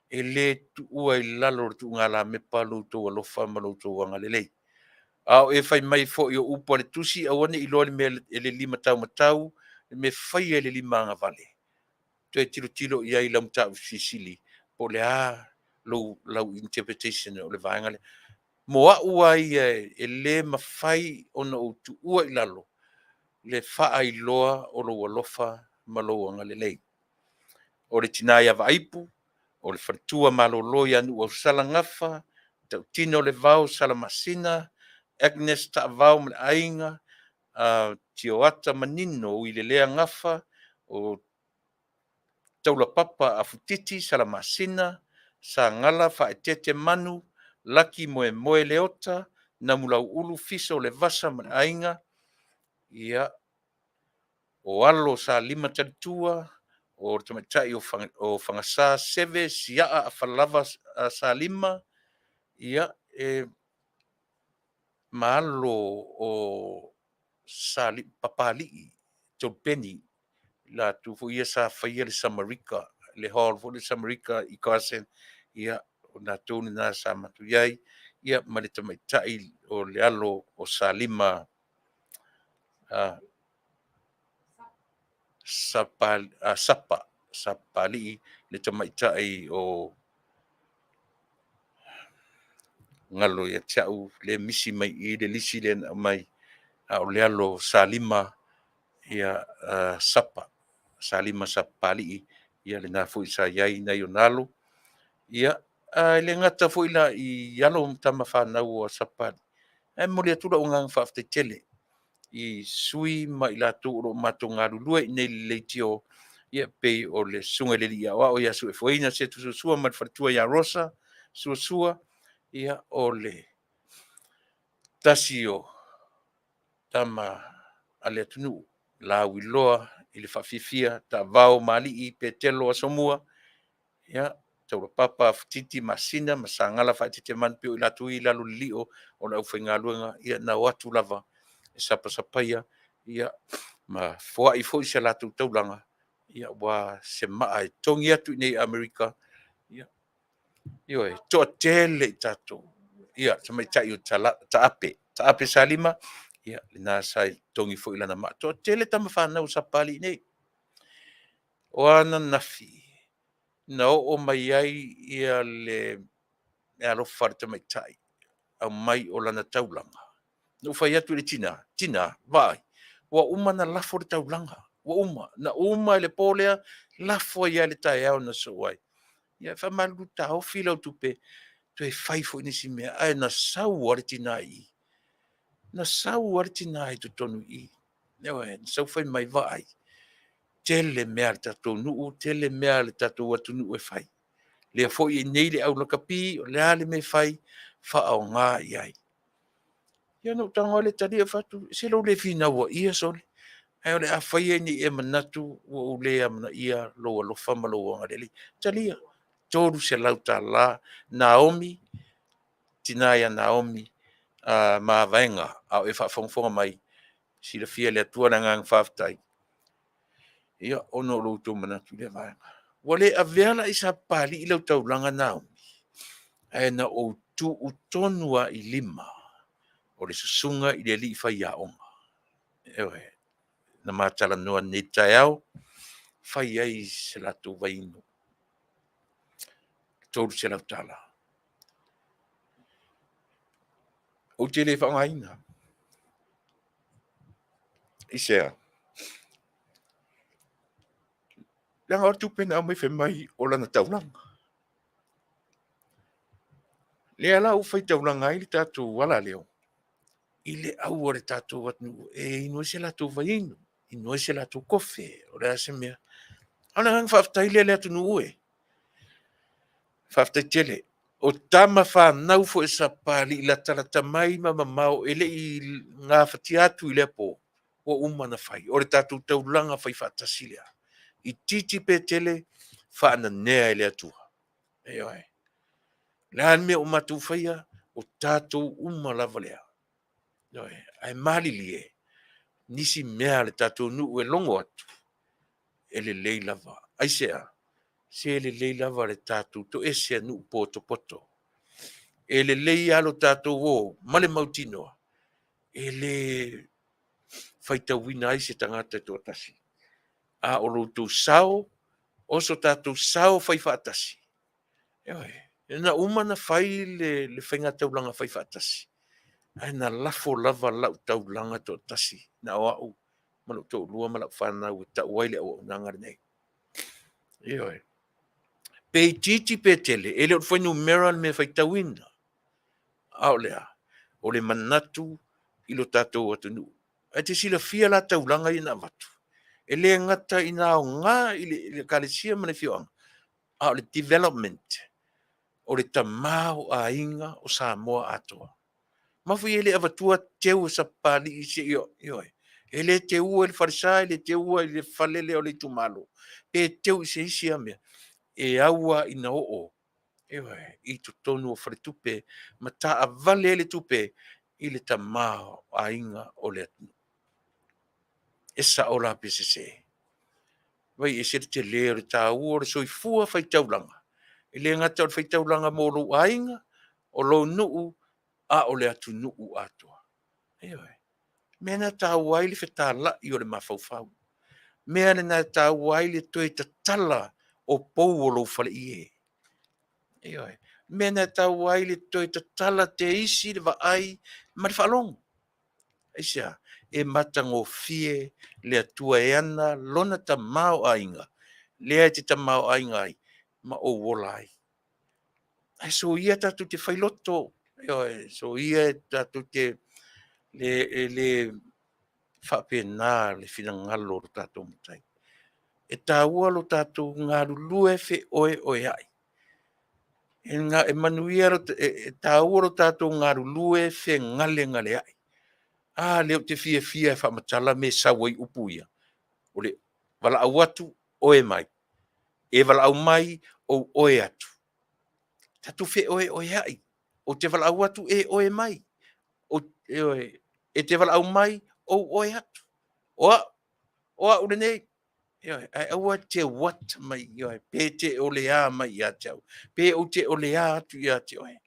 e le tuua i lalo tu ngala me palu to alofa ma lo to anga lelei. Au e fai mai fo i o upo le tusi au ane i loa me le 5 matau me fai le 5 anga vale. Te tilo ia i lam tau sisili po le lau interpretation o le vaenga le. Mo ua i e le mafai ona o tuua i lalo le faa i loa o lo alofa ma lo anga lelei. O le tina ia vaipu, o le whatua malolo ia nu o salangafa, tau tino le vau salamasina, Agnes ta vau me ainga, tioata manino i le lea ngafa, o taulapapa a futiti salamasina, sa ngala whaetete manu, laki moe leota, na mulau ulu fiso le vasa me ainga, ia o alo sa 5 talitua, o tamatai o whangasa 7 siaa a whalava sa 5, ia malo o sali papali topeni la tu fu ia sa faia le Samarika le hall fu le Samarika i kasen ia na tonu na sa matuyai ia male tamatai o le alo o sa 5 sapali le tamatai o ngalo ia tau le misi mai i le lisi le mai o le alo sa 5 ia salima sapali ia le na fu sa yai na yonalo ia le ngata fu ila i yalo tama fa na o sapali e mo le tula ungang fa te tele i sui mai la tu ro matonga lu nei le tio ia pe o le sunga le ia o ia su foi na se tu su ma fatua ya rosa su ia o le tasio tama ale tunu la wiloa i le faafifia taavao mali'i pe telo a Samoa ia taulapapa futiti masina ma sagala faatite manu pe o i latu i lalo lili'o o le ʻaufaigaluega ia na o atu lava e sapasapaia ia ma foa'i fo'i se latou taulaga ia ua se ma'a e togi atu i nei Amerika ia ioe to'atele i tatou ia tamaita'i o ta'ape salima ia lenā sa togi fo'i lana ma'a to'atele tama fanau sapali nei o ana nafi na o'o mai ai ia le alofa le tamaita'i au mai o lana taulaga no fai atu le tina vai ua uma na lafo le taulaga ua uma na uma i le polea lafo ia le taeao na so'u ai ia faamalu taofi lau tupe toe fai fo'i nisi mea ae na sau a le tinai na sau a le tinai totonu i eoe na sau fai mai va'ai tele mea le tatou nu'u tele mea le tatou atunu'u e fai lea fo'i e nei le aulakapi o le a le me fai fa'aogā i ai ia no taga o le talia fatu se lou le finaua ia sole ae o le a faia ni e manatu ua o lea manaia lou alofa ma lou agalelei talia tolu se lau tālā Naomi tina ia Naomi mavaenga au e fa'afogafoga mai silafia le atua na gaga Faafetai ia ono o loutou manatu le vaega ua le aveala i sa pali'i lau taulaga Naomi ae na ou tu'u tonu a i 5 o le susuga i le ali'i faiaʻoga eoe na matalanoa nei taeao fai ai se latou vainu tolu se lau tālā ou te lē fa'aogāina i sea le aga o tupena au mai femai o lana taulaga le ala ou fai taulaga ai le tatou ala leo i le au o le tatou atunuu e inoa se latou vaiinu inoa se latou kofe o le a se mea ona gaga Faafetai lea le atunuu e Faafetai tele o tama fanau fo e sapali'i la talata mai ma mamao e le'i gafatia atu i le apo ua uma na fai o le tatou taulaga fai fa'atasi lea I titi pe tele whaananea e le atua. E oi. Lehan me o matu whaia o tātou uma lava lea. E oi. Ai malili e. Nisi mea le tātou nu e longo atu. E le lei lava. Ai sea. Se le lei lava le tātou to e sea nu poto poto. E le lei alo tātou o male mautinoa. E le whaitawina ai se tangata to Tasi. A o loutou sao, oso tātou sao whai whaatasi. Eoi, e na umana whai le whainga taulanga whai whaatasi. Ai na lafo lava lau taulanga to Tasi. Na o au, malu tau lua malau whanau e tau waile o nangare nei. Eoi. Pei titi pe tele, ele o whainu mera me whaitawina. Ao lea, o le manatu ilo tātou atu nu. Ai te sila fia la taulanga i na watu. E le ngata i nā o ngā i le kalesia mane whioanga. A o le development. O le tamau a inga o Samoa Atua. Mafu i ele avatua teu sa pali i se io. E le teu e le farisai, le teu e le falele o le tumalo. E teu i se isi a mea. E aua i na oo. I tu tonu o faritupe. Ma ta a vale le tupe i le tamau a inga o le atu. E sa o la PCC. Vai e se te le re tā ua re soifua whai taulanga. E le ngata o whai taulanga mō lo ainga, o lo nuu, a o le atu nuu atua. Eoi. Mena tā wai le whetala i o le mawhauwhau. Mea le nā tā wai le toi ta tala o pou o lo whale i e. Eoi. Mena tā wai le toi ta tala te isi le wa ai, ma le whalongo. Eisia, e matango fie le atua e ana lona ta mau ainga. Lea te ta mau ainga ai, ma o wola ai. Ai so ia tatu te whailoto, so ia tatu te le whapena le whina lo tatu mutai. E tā ua lo tatu ngā lulue whe oe ai. E Manuia tā ua lo tatu ngā lulue whe ngale ai. Leo te fia whamatala me sawai upuia. O le wala au atu oe mai. E wala au mai o oe atu. Tatu whe oe ai. O te wala au atu e oe mai. E te wala au mai o oe atu. Oa ule nei. Ai aua te wat mai. Pe te o le a mai ia te au. Pe o te o le a atu ia te oe.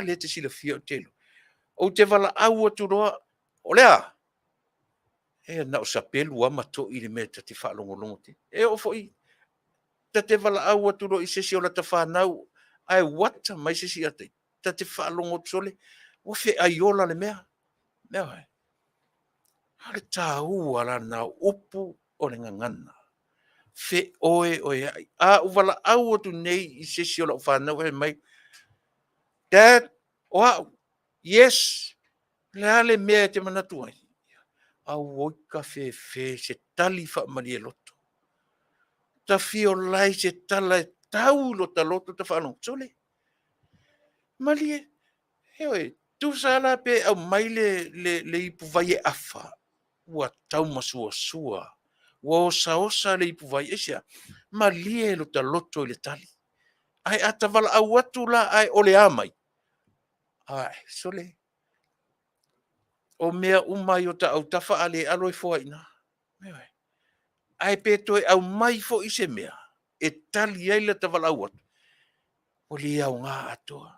Le te sila fia o telo. O te wala au atu roa. O lea. Na o sa pelu ama to i le mea te whaalongolongo te. O foi. Ta te wala au atu roa i sesi o la ta whanau. Ai wata mai sesi ate. Ta te whaalongo sole. O fe aiola le mea. Mea hai. Hale tā ua la nā upu o le ngangana. Fe oe ai. Uwala au atu nei i sesi o la whanau e mai. Dad, wow, yes. Le ale mea te manatu ai. Au oika fe se tali wha mani e loto. Ta fio lai se tala e tau lo ta loto ta whanau. Sole. Malie. Heoi. Tu sala pe au mai le ipu vai e afa. Ua tau masua sua. Ua osa le ipu vai esia. Malie lo ta loto i le tali. Ai ata wala au atu la ai ole amai. Ai, sole. O mea umai o ta au tafa ale alo e fua ina. Mewe. Ai pe toi au mai fo i se mea. E tali ai la ta wala au atu. O li au ngā atua.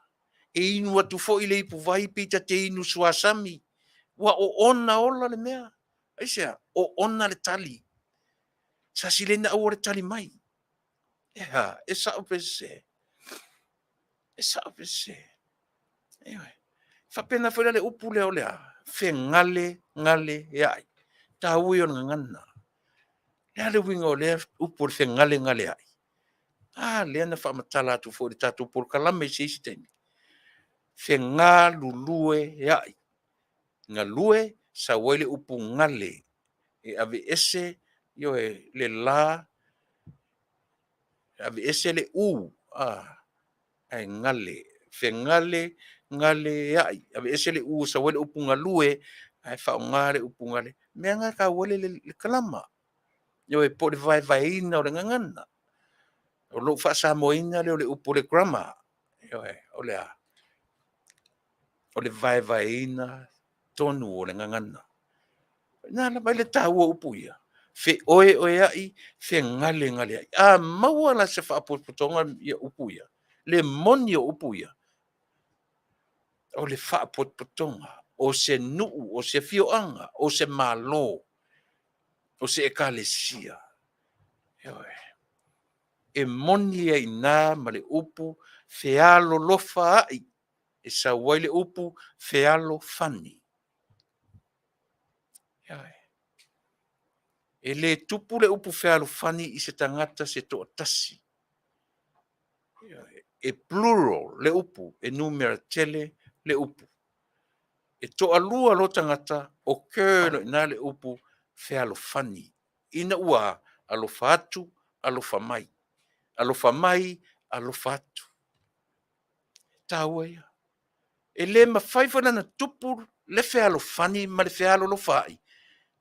E inu atu fo i le ipu vai pita te inu suasami. Wa o ona ola le mea. Aisea, o ona le tali. Sa silena au le tali mai. E sa o pese. E sa o pese. Ewe. Whapena whaile le upu leo lea. Fe ngale e ai. Ta ui o ngana. Lea le winga o lea upu le fe ngale ai. Lea na whamatala atu fo le tatu por kalame se isi temi. Fe ngā lulue e ai. Ngā lue sa waile upu ngale. E ave ese yo le la. Ave ese le u. Ai ngale. Fe ngale e ai. Ave ese le u sa waile upu ngalue. Ai whao ngare upu ngale. Mea ngā ka wale le kalama. Yo e po le vai ina o le ngangana. O lo fasa moina le o le upo le grama. Yo e, o le a. O le vai ina tonu o le ngangana. Na la mai le tau o upu ia. Fe oe ai, fe ngale ai. A maua la se whaapotonga ia upu ia. Le moni o upu ia. O le whaapotonga. O se nuu, o se fioanga, o se malo. O se ekalesia. Ioe. E moni ai nā ma le upu fealo lofa ai. E sa wai le upu fealo fani. Ioe. E le tupu le upu fealo fani i se tangata se toa tasi. Ioe. E plural le upu, e numera tele le upu. E toa lua lo tangata o kēno i nā le upu fealo fani. Ina ua alofa atu, alofa mai. Alofa mai, alofa atu. Tāua ia. E le mawhaiwhana na tupu le fealo fani ma le fealo lo fai.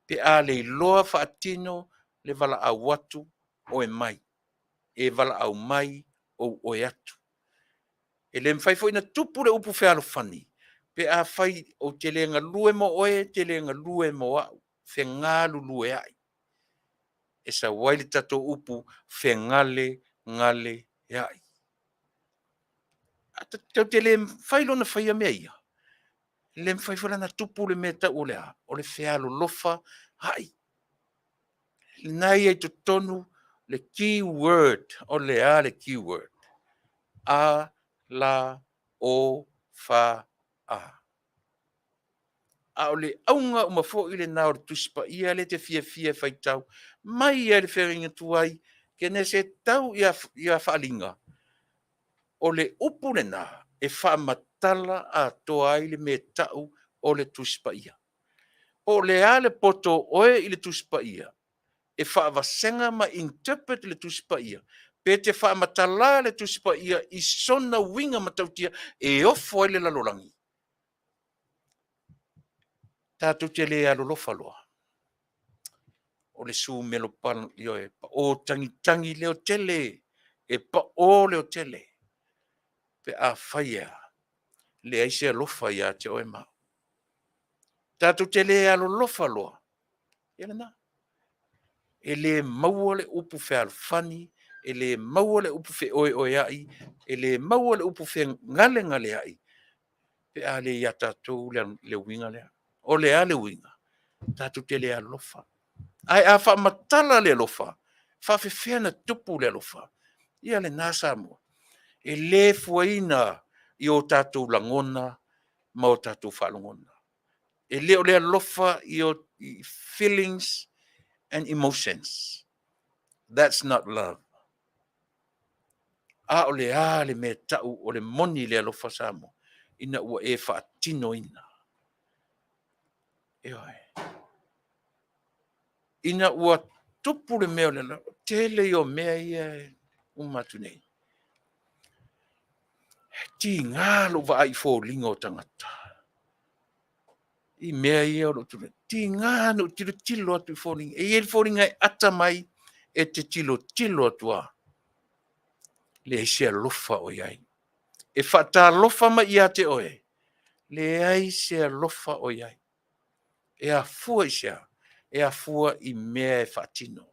Pe a le loa whaatino le vala au atu o e mai. E vala au mai o e atu. E le mwhaiwhoi na tupu le upu fealo fani. Pe a whai o te lenga lue mo oe, te lenga lue mo au. Fe ngalu lue ai. E sa waili tato upu fe ngale ai. Ata tau te le whailo na whaia mea ia. Le mwhaiwhana na tupu le meta o le a. O le fealo lofa hai. Nai e tonu le key word. O le a le key word. A, la, o, fa, a. A o le aunga o mafo i le nao le tuspa ia le te fia whaitau. Mai ia le wheringa tuai. Ke ne se tau ia whaalinga. O le upu le nā. E whaamatala a toa ai le me tau o le tuspa ia. O le a le poto oe i le tuspa ia. E whaavasenga ma interpret le tuspa ia. Pe te whaamatala le tuspa ia i sona winga matautia e ofo ai le lalorangi. Tātou te le alolofa loa. O le su melo pan ioe. O tangi leo tele. E pa o leo tele. Pe a whaia. Le aise alofa ia te oe mau. Tātou te le alolofa loa. Ia na. E le maua le upu fe alfani. E le maua le upu fe oe ai. E le maua le upu fe ngale ai. Pe a le ia tātou le winga lea. O le a le winga. Tātou te le alofa. Ai a wha matala le alofa. Wha fe na tupu le alofa. Ia le nasa mo. E le fuaina i o tātou langona ma o tātou whalongona. E le o le alofa i o feelings and emotions. That's not love. A o le me tau o le moni le alofa samo. Ina ua e whaatino ina. Eoi. Ina ua tupu le mea le tele i o mea ia umatu nei. Ti ngā lo wa ai fō lingo tangata. I mea ia o lo tūne. Ti ngā no tilo atu fō linga. E ele fō linga e ata mai e te tilo atua. Le se lofa o iai. E whata lofa ma ia te oe. Le ai se lofa o iai. E a fua i sea. E a fua i mea e whatino.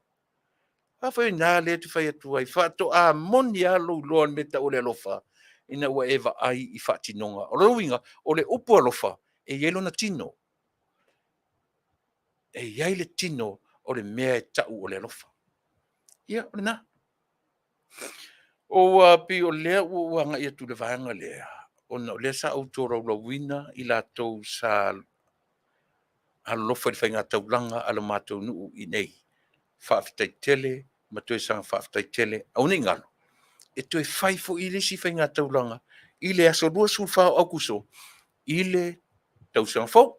A whai nā le tu whai atua. I whato a moni a lo loan meta o le lofa. Ina ua ewa ai i whatinonga. O rauinga, o le upu alofa. E yelo na tino. E iai le tino o le mea e tau o le alofa. Ia, o le nā. O pi o lea ua nga ia tu le vanga lea. O na o lea sa autora ula wina i la tau sa alofa i whainga taulanga ala mātou nuu i nei. Faafetai tele, ma toe sanga faafetai tele. Au ni ngalo. E toe whaifo i le si whainga taulanga. I le aso lua sulwhao au kuso. I le tau sanga fau.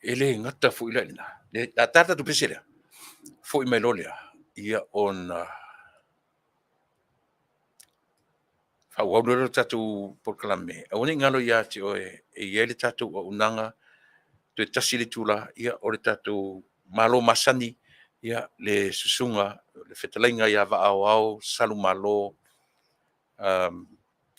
Ele ngata fu ila ina. La tata tu pesele. Fu i melolea. Ia on fa waulo tatu por kalame. Oni ngalo ia te oe e yele tatu o unanga Te tasi le tula ia o le tatou malo masani ia le susunga le Fetalaiga ia Vaaaoao Salumalo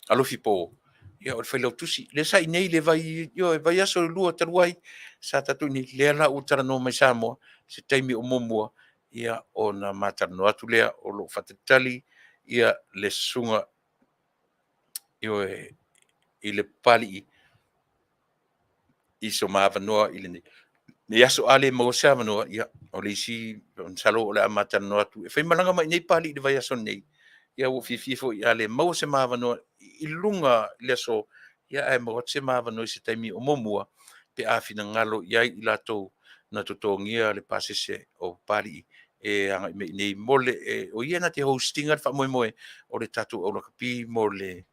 Alofipo ia o le Failautusi le sai nei le vai e vai aso le lua taluai sa tatou ni le ala o tarano mai Samoa se taimi o momua ia ona matarano atu lea o lo fatatali ia le susunga i le pali i so mavanoa i le ne aso ale mo sa mano ia o le si on salo o le amata no atu e fai malanga mai nei pali de vai aso nei ia o fifo ia le mo se mavano i lunga le so ia e mo se mavano i se taimi o momua pe afina ngalo ia i lato na totongia le pasese o pali e anga me nei mole e o ia na te hostinga fa moi moi o le tatu o la kapi mole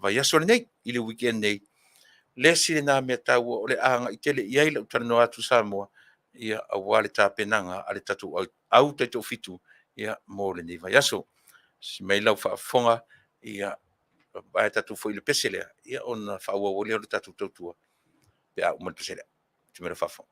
vai aso nei i le weekend nei le sile na me tau o le anga i tele i aile utara no atu Samoa ia a wale tā penanga a le tatu au te tō fitu ia mō le nei vai aso. Si mai lau whaafonga ia vai tatu fo i le peselea ia ona whaua o le tatu tautua pe a umal peselea. Tumera whaafonga.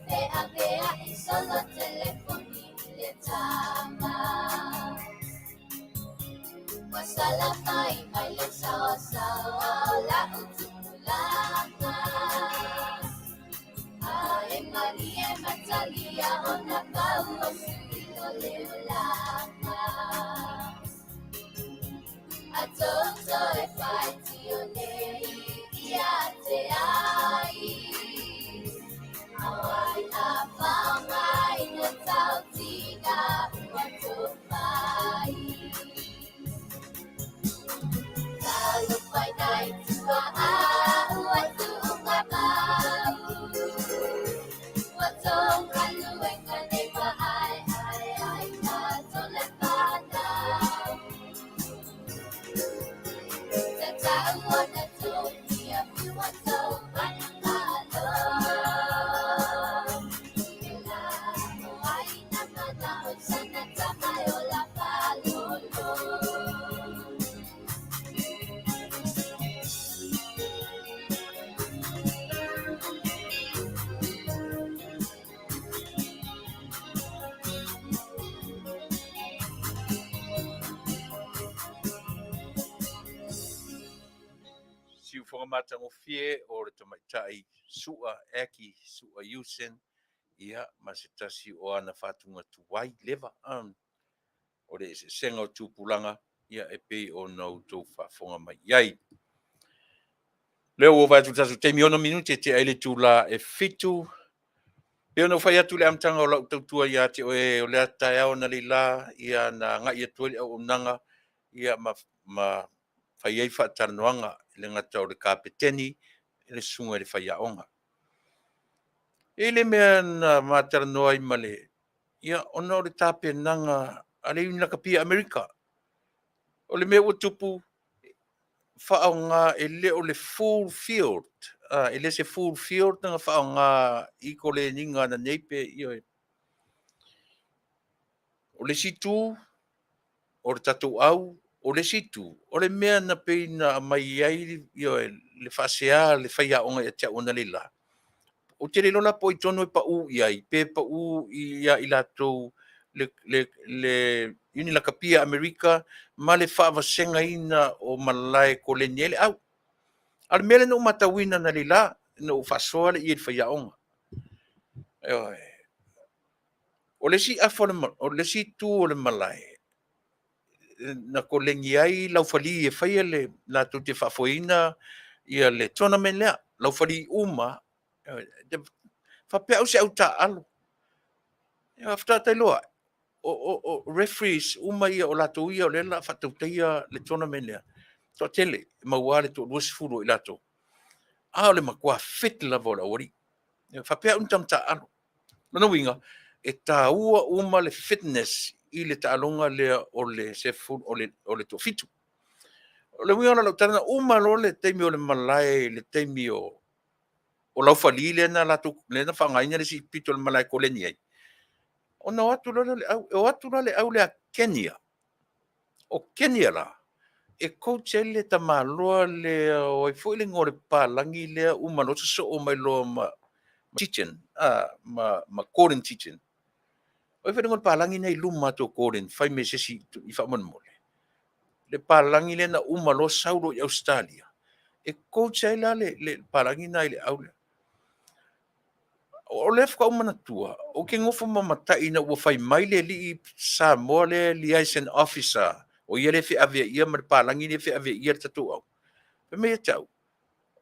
te avea y solo telefoni le tama. Wasala mai le sawa sawa la utulanga. Ai Maria Matalia ona kaua silo le ulanga. Atoto e fai o nei ia te ai. Awai a whaongai na tautina ua tōwhai. Talo whai nai tua a ua tūnga mau. Ua tōnga luenga nei wa ai na tole whanau. Te tau o na tōpia piwa tō whanangalo. Siu whakamātangofie o re tamaitai sua eki, sua yusen, ia ma se tasi o ana whatunga tuwai lewa an. O re se senga o tūpulanga, ia e pei o nau tō whafonga mai iai. Leo o vatu tasu teimi ono minute te aile tūla e fitu. Leo no whai atu le amtanga o lau tautua ia te o le atai au na lila, ia na ngai e tuali au unanga, ia ma whai ei Faataloanoaga le ngata o le kapeteni, le sunga le whai aonga. E le mea na Faataloanoa i male, ia ona o le tape nanga a le uni kapia Amerika. O le mea ua tupu whaonga e le o le full field, e le se full field nga whaonga i ko le ninga na neipe i o le situ, o le tatou au, o le situ, o le mea na peina mai ai le whasea, le whaia onga e tia ona le la. O te lola po i tono e pa u iai, pe pa u i latou le uni la kapia Amerika, ma le whaavasenga ina o malai ko le niele au. Al mele no matawina na le la, no whasoa le i le whaia onga. O le si afo o le si tu o le malai, na ko lengi ai lau whali e whaia le la tu te whafoina ia le tournament lea, lau whali uma, whapea au se au ta alo. Ia whata loa, o referees uma ia o lato ia o le la whatauteia le tournament lea. So tele, mauale to luas furu i lato. A le makua fit la vola ori. Whapea untam ta alo. Mana winga, e ta ua uma le fitness i le taalonga lea o le sefu o le to fitu. O le winga la tana uma lo le teimi o le malai le teimi o lau whali le na latu le na whangaina le si pito le malai ko le ni ai. O na watu le au le a Kenya. O Kenya la. E coach le ta maloa le o i foi le ngore palangi le uma no so o mai lo ma teaching ma coding teaching. O i foi ngore palangi nei luma to coding fai me se si i fa mon mole. Le palangi le na uma lo sauro i Australia. E coach le palangi nei le au le. O le fka umana tua, o ke ngofo mamatai na ua fai mai le li Samoa le liaison officer, o ia le fi ave ia ma palangi le fi ave ia tatu au. Pe me tau,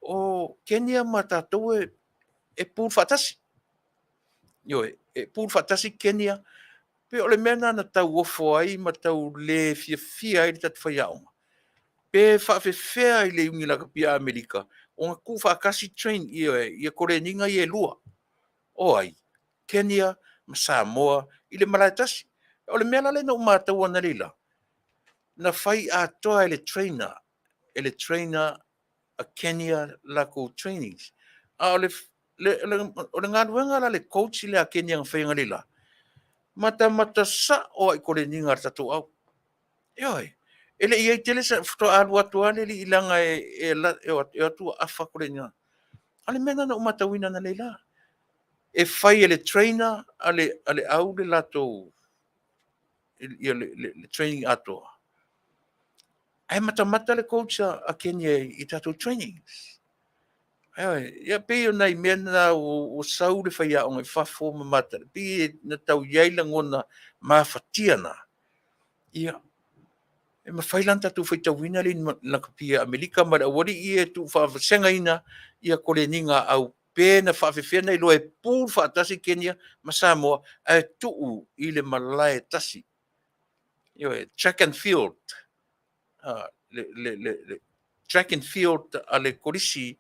o Kenya ma tatou e pūr fatasi. Yo, e pūr fatasi Kenya, pe o le mena na tau ofo ai ma tau le fia ai tatu fai aonga. Pe faafefea i le ungi la kapia Amerika, o ngā ku whakasi train ia kore ninga i e lua. O ai, Kenya, Samoa, i le malaitasi. O le mea le no mātou ana lila. Na whai a toa ele trainer a Kenya lako trainings. A o le ngā ruenga la le coach le a Kenya ng whainga lila. Mata sa o ai kore ninga tatu au. Ioi, ele i tele sa fto alu atua le li ilanga e atua afa kore ninga. Ale mena na umatawina na leila. e fai le trainer ale au le lato le training ato. Ai mata le coach a Kenya I tatou trainings. Ia pe o nai mena o sau le fai a o fafo mata. Pe na tau iai la ngona mafatia na. Ia e mawhailan tatu whai tauina le na kapia Amerika ma wari I e tu whaafasenga ina ia kore ninga au pēna whaafewhena I loe pūl whaatasi Kenya ma Samoa e tuu I le malai tasi. Ia track and field. Le track and field ale korisi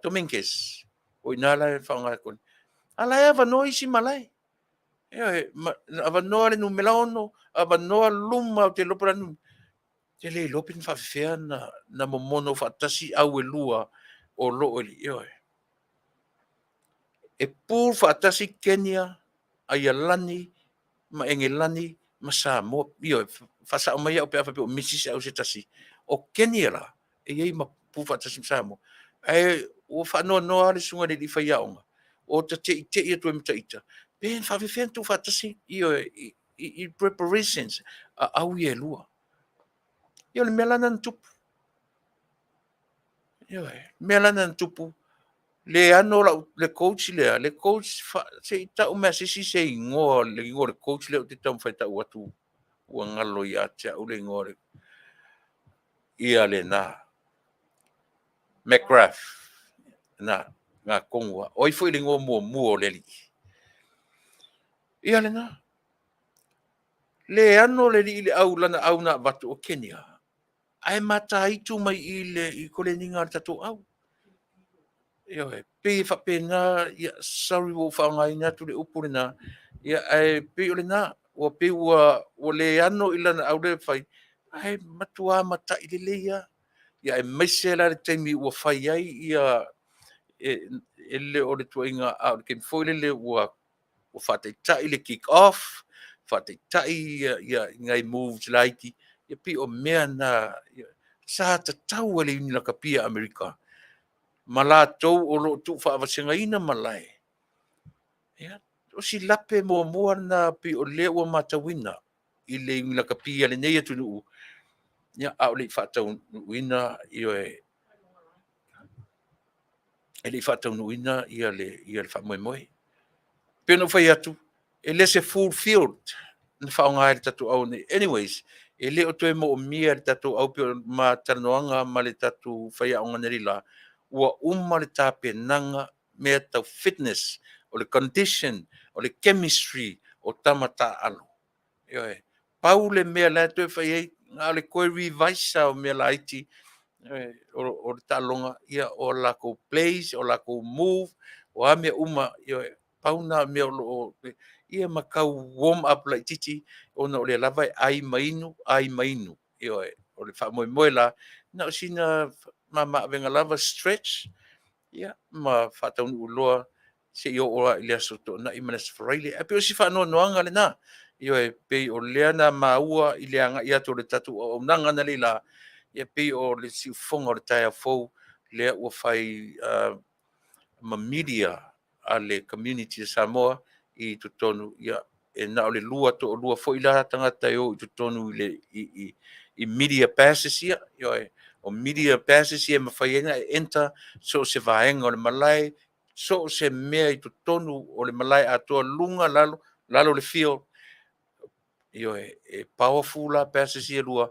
Dominguez. O inala e whaonga koni. Ala e avanoa isi malai. Ia avanoa le numelaono, avanoa luma o te lopranu. Te le lopin whawhewhea na momono whaatasi au e lua o loo ili. E pūr whaatasi Kenya ai alani, ma engelani, ma Samoa. Fasa o mai au pe awhape o misisi au se tasi. O Kenya la, e iei ma pūr whaatasi ma Samoa. E o whanoa noa le sunga le li whaiaonga. O te te ia tu e mta ita. Pen whawhewhea tu whaatasi I preparations a au e lua. Le melana tupu. Melana tupu. Le ano le coach le coach se ta o mesisi se le coach le te tam fai ta watu o ngalo ia te o le ngore ia le na McGrath na nga kongwa oi foi le ngo mo le li ia le na le ano le li au lana au na batu o Kenya ai mata itu mai I ko le ninga tatu au pe fa pena ia sorry wo fa ngai na tu le upure na ia ai pe ole na o pe o le ano ilana au le fai ai matua mata I le ia e maisela le taimi o fai ai ia ele o le tuinga au ke foi le o fatai le kick off fatai ia ngai moves like ia pe o mea na sa ta tau le ni la kapia Amerika mala tou o lo tu whaawasenga ina malai. Ia, o si lape mua na pi o lea ua matawina I le inga kapia le neia tunu. Ia, au le whaatau nuina I le whaatau nuina ia le whaamoe moe. Peno whai atu, e le se full field na whaonga le tatu au ne. Anyways, e le o toe mo o mia le tatu au pio ma taranoanga ma le tatu whai aonga neri la. Ua le tape nanga mea tau fitness, o le condition, o le chemistry, o tamata alo. Pau le mea la toi whai ei, ngā le koe revisa o mea la iti, o le talonga, ia o lako plays, o lako move, o a mea uma, pau na mea o ia makau warm up la titi, o na o le lava ai mainu, o le wha moe la, na o sina ma venga lava stretch ia ma fatau nu loa se yo ora ile soto na imana sfraile e pe si fa no anga le na yo e pe o le na maua ile anga ia to le tatu o nanga na le la e pe o le si fonga o tai fo le o fai ma media ale community Samoa I tutonu ia e na o le lua fo ila tanga tai o tutonu ile I media passes ia yo o media passes ia mawhaienga e enta so se vaenga o le malai, so se mea I tutonu o le malai atua lunga lalo le fio. Io e powerful la passes ia lua,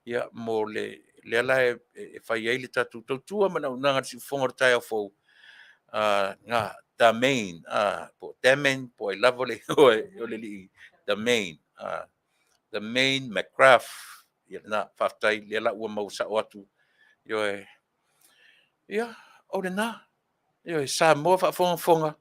ia mo le ala e whaiei le tatu tautua mana unanga si fonga tai a fau. Ngā, the main, po temen, po I lavo le o le li, the main McGrath, ia na Faafetai, le ala ua mausa o atu. Ia, o le nā. Ia, Samoa whaafonga.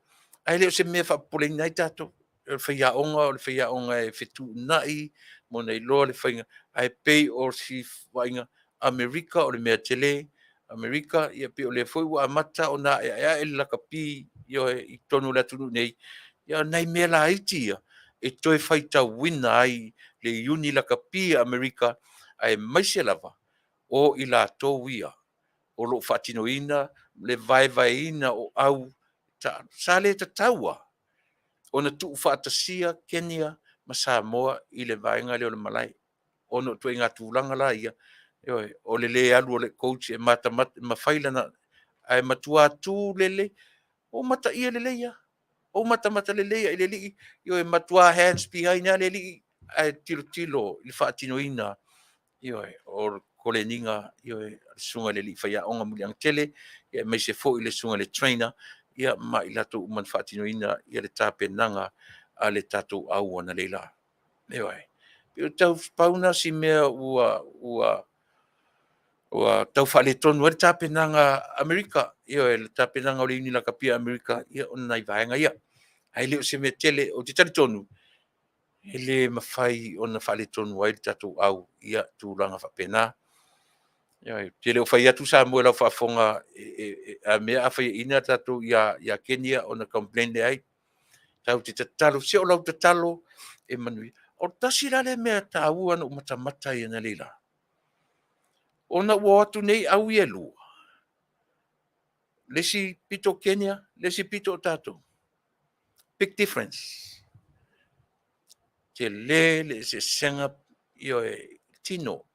Ai leo se mea whaapulei nai tātou. O le whaiaonga e whetu nai, mo nei loa le whainga. Ai pei o si whainga Amerika o le mea tele. Amerika, ia pe o le fwoi wa amata o nā e laka pi, I tonu la tunu nei. Ia, nei mea la haiti ia. E toi whaita wina ai le uni laka pi Amerika. Ai maise lava. O I la tō wia. O lo whaatinoina, le vai ina o au, sa le tataua ona tu faatasia Kenya ma Samoa i le vaenga le o le malai ono tu inga tūlanga la ia o le alu o le coach e mata ma failana ai matua tu lele o mata ia lele ia o mata lele ia lele e matua hands behind lele ai tilo i faatinoina o koleninga sunga le faia onga muliang tele mai se fo i le sunga le trainer ma i lato man faatinoina le tapenanga a le tatou au ana leila Pio tau pauna si mea ua tau whale tonu e tapenanga Amerika. Le tapenanga o le uni la kapia Amerika. Ona nai vaenga ia. Hai leo se me tele o te tari tonu. Ele mawhai ona whale tonu ai le tatou au ia tūranga whapena. Te leo whai atu sa mua lau whafonga a mea a whai ina tatou ia Kenya ona complain le ai. Tau te tatalo, se o lau tatalo e Manuia. O tasi la le mea tāua na umatamata i na leila. Ona ua atu nei au i elu. Lesi pito Kenya, lesi pito tatou. Big difference. Te le se senga tino.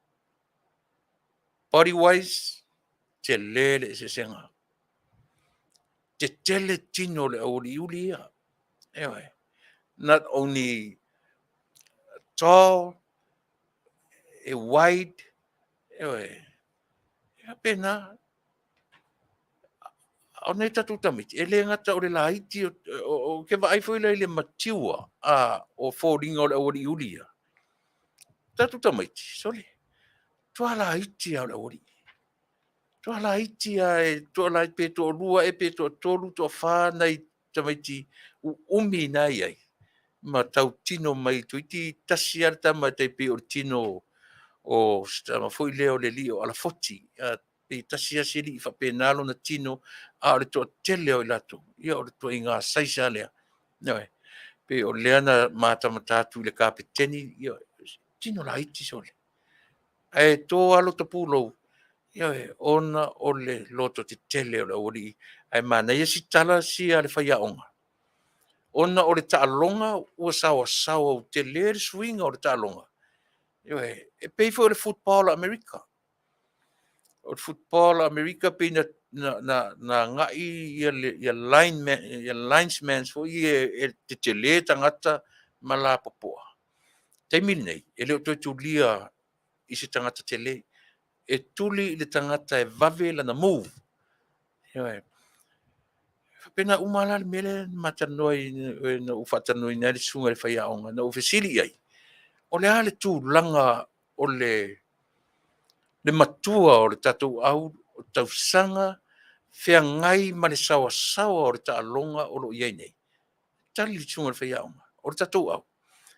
Body wise, te le se senga. Te tele tino le auri uli ia. Not only tall, wide, pena, o nei tatu tamiti, e le ngata o le laiti, o ke vai foi le matiua, o fōringa o le auri ulia. Tatu tamiti, soli. Tua laiti au le auri. Tua laiti tua laiti pe to lua, pe to tolu, to whānai tamiti, umi nai ai. Ma tau tino mai, tuiti tasi arta ma te pe o tino, o stama foi leo le li o ala foti, pe tasi asi li fa pe nalo na tino a le to tele o lato ia o to inga saisa lea pe o leana mata matatu le kapiteni ia tino la iti sole ai to alo to pulo ia ona o le loto te tele o le ori ai mana ia si tala si ale faia onga ona o le taalonga ua sawa o te le swing o le taalonga e pei for le football America o football America pe na ngai ia linesman so ia te le tangata mala popoa. Te nei, e leo tu lia i se tangata te le. E tuli le tangata e vave la na move. Pena umala le mele matanoi na ufatanoi na le sunga le whaia onga na ufesili ai. O le ale tu langa o le matua o le tatou au o tau sanga fea ngai ma le sawa o le taalonga o lo iai nei. Tali li tunga le whaia onga, o le tatou au.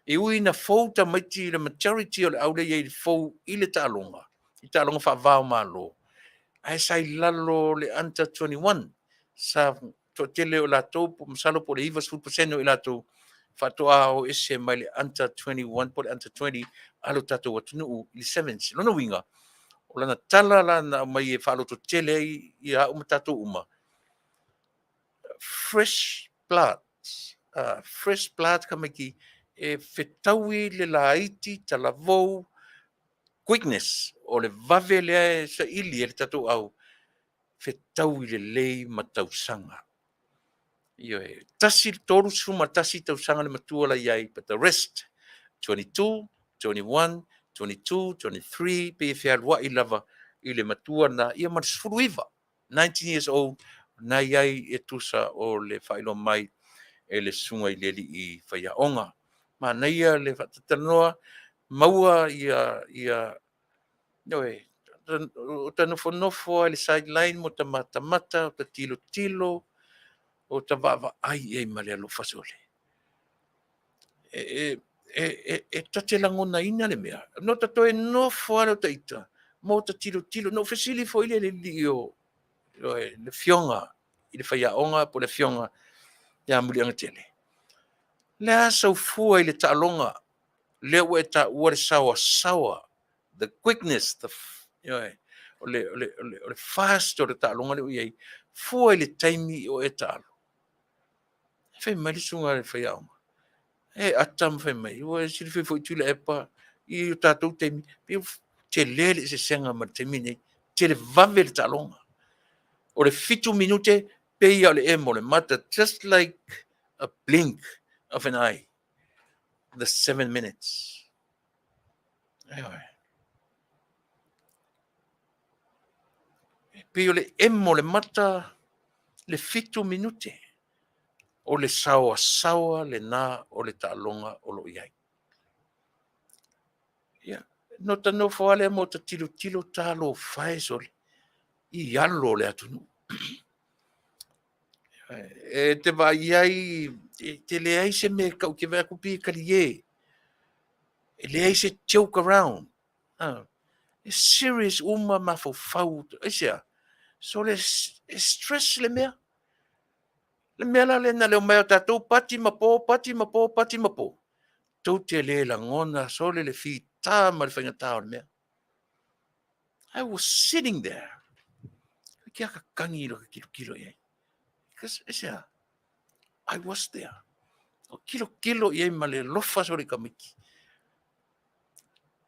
E ui na fau ta maiti le majority o le au le iai le fau i le taalonga. I taalonga wha malo. Ai sai lalo le under 21. Sa to tele o latou po masalo po le iwa 2% o i latou Faatuatua ese mai le under 21 po le under 20 alo tatou atunuu i le 7s. Lono winga. O lana tala lana mai e whaaloto tele i a umatatou uma. Fresh blood. Fresh blood kamaki e fetaui le laiti talavou quickness o le vave lea sa ili e le tatou au fetaui le lei matausanga. Tasi toru suma tasi tausanga le matua la iai, but the rest 22, 21, 22, 23, pe fea lua i lava i le matua na ia matasfuruiva. 19 years old, na iai e tusa o le whailo mai e le sunga i leli i whaiaonga. Ma na ia le whatatanoa, maua ia o tanu whanofo le sideline mo ta mata, o ta tilo, o ta vava ai e male alo fasole. E tate langona ina le mea. No ta toe no fuaro ta ita. Mo ta tilo, no fesili fo ile le lio. Le fionga, i le whaiaonga po le fionga ia muri anga tele. Le asa ufua i le taalonga, le ue ta ua le sawa, the quickness, o le fast o le taalonga le ui ei, fua i le taimi o e taalo. Fai mai le sunga le Failautusi. Atam fai mai. Ua sili fai fo Tuilaepa. I o tātou teimi. Te lele se senga ma teimi nei. Te le vave le talonga. O le 5 minute pe ia le e mo le mata. Just like a blink of an eye. The 7 minutes. Pe o le e mo le mata le 5 minute. O le sawa le nā o le talonga o lo iai. No tano fale mo ta tilo talo fai sole. I alo le atunu. Te va iai te le ai se me kau ke va kupi kalie. Le ai se joke around. Serious uma mafofau. Isia. So le stress le mea. Le mea la le na le o mea tatou pati mapo. Tau te le la ngona sole le fi tā ma le whaingatā o le mea. I was sitting there. Kia ka kangi lo ka kilo iai. Because I was there. O kilo iai ma le lofa sore ka miki.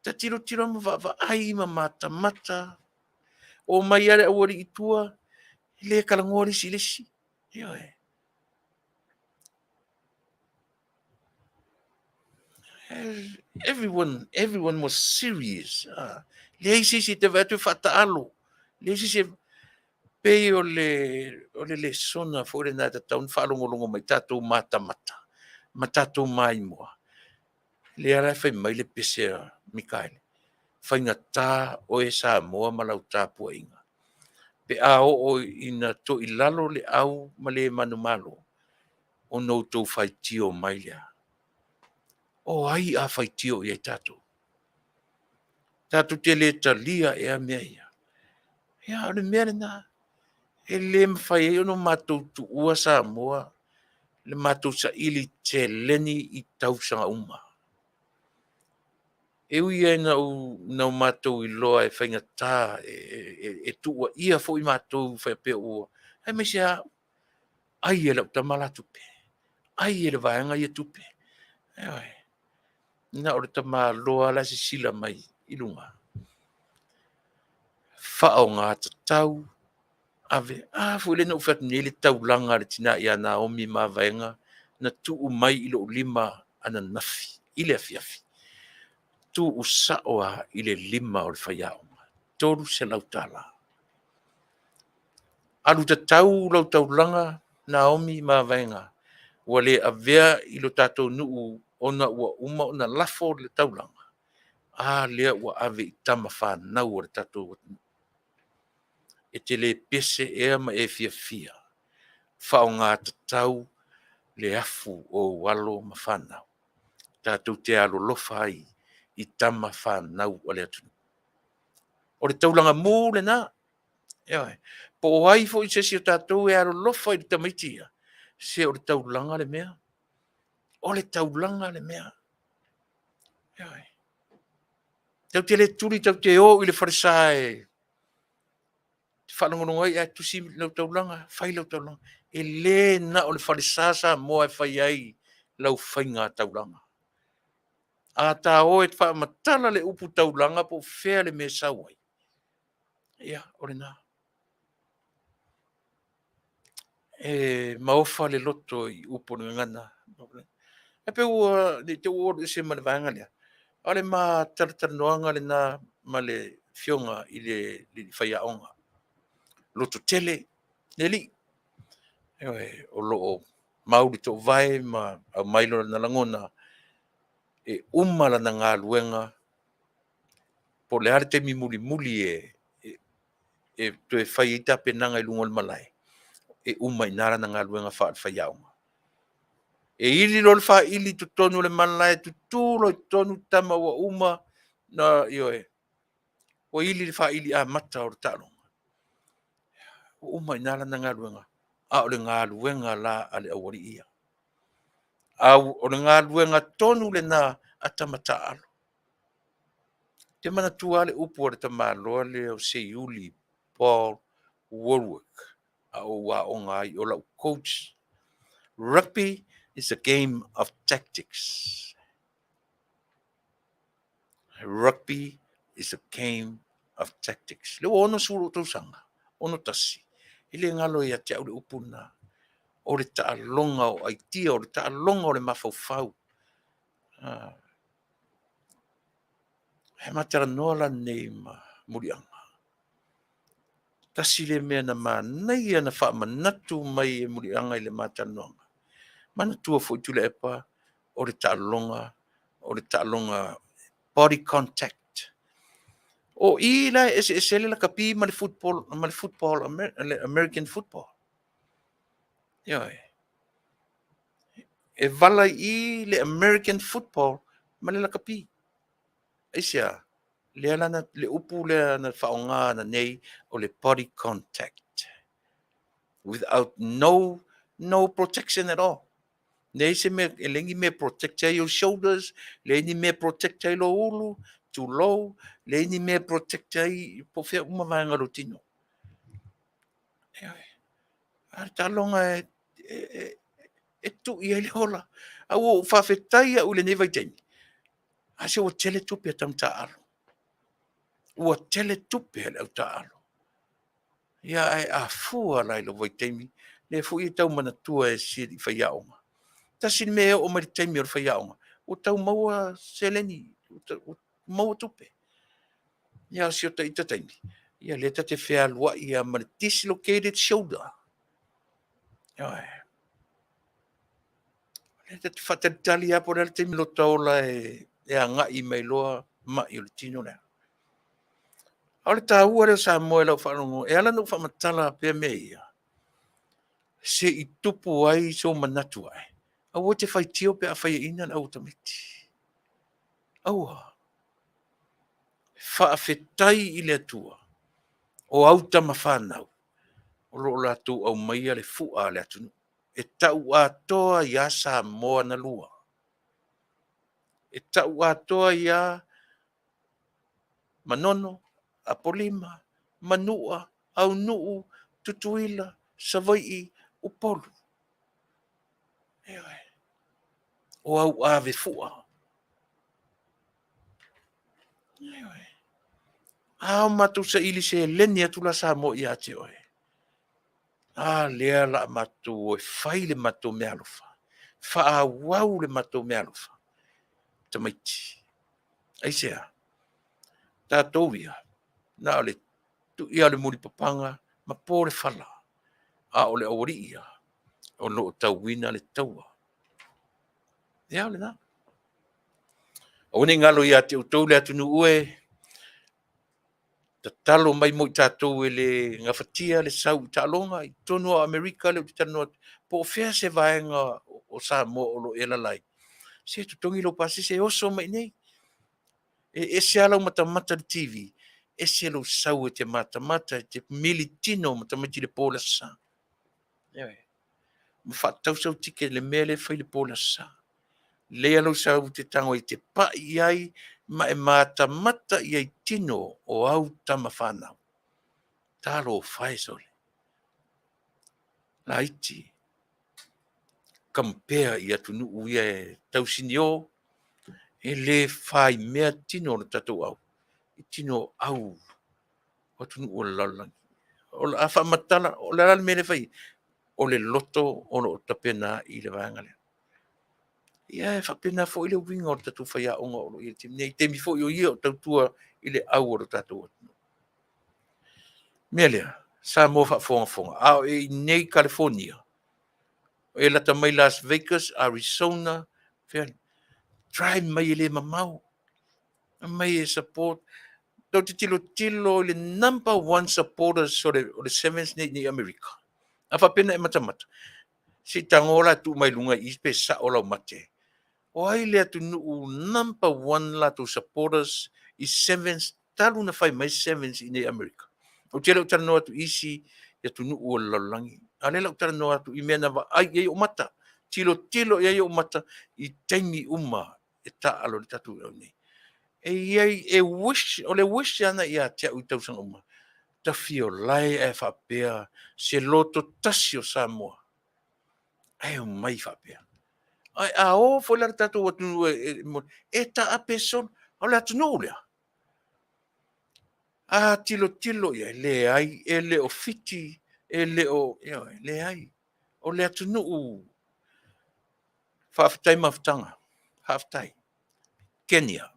Ta tiro ma va ai ma mata. O mai are awari itua. Le kalangori silesi. Yo Everyone was serious. Le isi si te vatu fataalo. Le isi se pe o le sona fore na ta taun whalongolongo mai tātou mata. Ma tātou mai moa. Le ara fai mai le pesea Mikaele. Whainga tā o e Samoa malau tāpua inga. Pe a o ina to i lalo le au ma le manumalo. O no tau whai tio mai lea. O ai a whai tio i e tātou. Tātou te le talia e a mea ia. Ia, o le mea le nā. E le mwhai e ono mātou tu ua Samoa. Le mātou sa ili te leni i tausanga uma. E ui e nau mātou i loa e whainga tā e tua ia fo i mātou whai pe ua. Hei me se ai e lau tamala tupe. Ai e le vaenga i tupe. Eoi. Na ore tama loa la si sila mai i lunga. Whao ngā tatau. Ave, fo le no fat ni le tau langa le tina ia na omi ma vaenga. Na tu mai i lo lima ana nafi. Ile afiafi. Tu usaoa i le lima o le whaiao. Toru se lautala. Alu tatau lautau langa na omi ma vaenga. Wale avea i lo tatou nuu ona ua uma ona lafo le taulanga. Lea ua ave i tama whanau o le tatou. E te le pese ea ma e fia. Whao ngā tatau le afu o walo ma whanau. Tatou te alo lofa ai i tama whanau o le atunu. O le taulanga mō le nā. Po o ai fo i sesi o tatou e alo lofa i tamaitia. Se o le taulanga le mea. O le taulanga le mea. Tau te le turi tau te o i le wharesae. Whanongono ai a tusi lau taulanga, Failautusi. E le na o le wharesasa moa e whai ai lau whainga taulanga. A ta o e wha matala le upu taulanga po whea le me sawai. Ia, o le nā. E maofa le loto i upo ni ngana. E pe ua, te ua se ma le vanga lea. Ale ma Faafofoga'aga le na ma le fionga i le whaiaonga. Loto tele, neli. O loo mauri to vai ma au mailo na langona. E umala na ngā luenga. Po le arte mi muli e to e whai ita penanga i lungol malai. E inara na ngā luenga whaiaonga. E ili lo le wha ili tu tonu le malai tu tūlo i tonu tama wa uma na ioe. O ili le wha ili a mata o le tālonga. O inara na ngā luenga. A o le ngā luenga la ale awari ia. O le ngā luenga tonu le nā atamata alo. Te mana tua le upu o le tamaloa le o se iuli Paul Warwick. A o wa o ngā i o lau coach. Rugby is a game of tactics. Rugby is a game of tactics. Le ono suru tu sanga, ono tasi. Ile ngalo ia te au le upuna. O le taalonga o aitia, o le taalonga o le mafaufau. He matara noa la nei murianga. Tasi le mea na nei ana wha manatu mai e murianga i le matara noa. Manatua fo Tuilaepa o le taalonga body contact. O ila e la kapi ma le football, American football. Ia e vala i le American football ma le la kapi. Isia, le upu le na whaonga na nei o le body contact. Without no protection at all. Nei se me elengi me protect your shoulders, le ni me protect lo ulu, too low, le ni me protect po fea uma vanga rotino. Ar talonga e tu i ele hola. Au o Faafetai u le nei vai teni. Ase o tele tupe tam taalo. Ua tele tupe le au taalo. Ia ai a fua lai lo vai temi. Le fu i tau manatua e siri whaiaonga. Tasi me o mai temi o whaiaonga. O tau maua seleni. O maua tupe. Ia si o ta ita temi. Ia le te whea lua ia ma dislocated shoulder. Ia le te whatatali apo le temi lo taola e a ngai mai loa ma i o le tino lea. O le tāua le Samoa lau whanongo, e ala no whamatala pia mea ia. Se i tupu ai so manatu ai. Au o te whai tio pe a whai ina na au tamiti. Aua. Faafetai i le atua. O au tama whanau. O lo la tu au maia le fua le atunu. E tau atoa ia Samoa na lua. E tau atoa ia Manono, Apolima, Manua, Auaunaga, Tutuila, Savai'i, Upolu. O au ave fua. Au matu sa ili se leni atu la Samoa ia te oe. Lea la matu o fai le matu me alofa. Whaawau le matu me alofa. Tamaiti. Aisea. Tātou ia. Na ole tu ia le muri papanga ma pore fala. A ole ori ia. O no tau wina le taua. Ia ole na. O ni ngalo ia te utou le atunu ue. Ta talo mai mo tātou e le ngawhatia le sau talonga i tono a Amerika le utitano po fea se vaenga o Samoa o lo ela lai. Se tutongi lo pasi se oso mai nei. E se ala matamata le TV. E se lo sau e te matamata te militino matamati le pola sa. Mawhatau sau tike le mele fai le pola sa. Le alo sau te tango i te pa iai ma e matamata iai tino o au tama whanau. Talo fai sole. La iti. Compare i atu nuu ia e tausini o. E le fai mea tino na tatou au. I tino au. O atu nuu o lalang. O la afa matala. O la lal mele fai. O le loto o no tapena i le vangale. Ia e whapena fo i le winga o tatou whai a onga o i le timi. Nei temi fo i o ia o tautua i le au o tatou atu. Mea lea. Samoa whafonga. Ao e nei California. E lata mai Las Vegas, Arizona. Try mai le mamau. Mai e support. Tau te tilo le number one supporters o le Seventh ni America. A whapena e matamata. Si tangola tu mai lunga i pe sa o lau mate. O ai lea tu nuu number one la tu supporters i Seventh. Talu na whai mai Seventh ni America. O te lau tana noa tu isi ia tu nuu o lalangi. A le lau tana noa tu i mea na wa ai e o mata. Tilo e o mata i taimi uma e ta alo le tatu au nei. E iai e wish, o le wish ana ia te au tau sang uma. Ta fio lai e whapea se loto tasi o Samoa. ai o mai whapea. Ai a o foi la tatu o tunu e ta a person o la tunu lea. A tilo ia le ai e le o fiti e le o le ai o le tunu u Faafetai mafutanga. Faafetai. Kenya.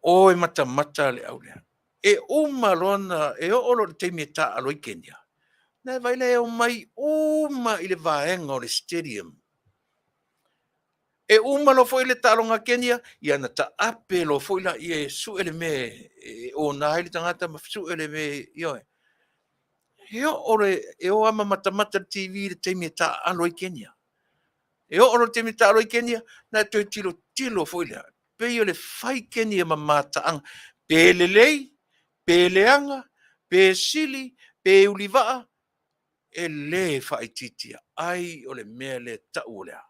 O e mata le au lea. E uma lona e o olo te me ta alo i Kenya. Na vai le o mai uma i le vaenga o le stadium. E uma lo foi le talonga Kenya, ia na ta ape lo foi la i su ele me o na ile tangata ma su ele me io. Io ore e o ama mata TV le te me ta alo i Kenya. E o oro te me ta alo i Kenya, na to tilo foi la. Pe io le fai Kenya ma mata ang pe lelei, pe leanga, pe sili, pe ulivaa, e le fai titia. Ai o le mea le ta ulea.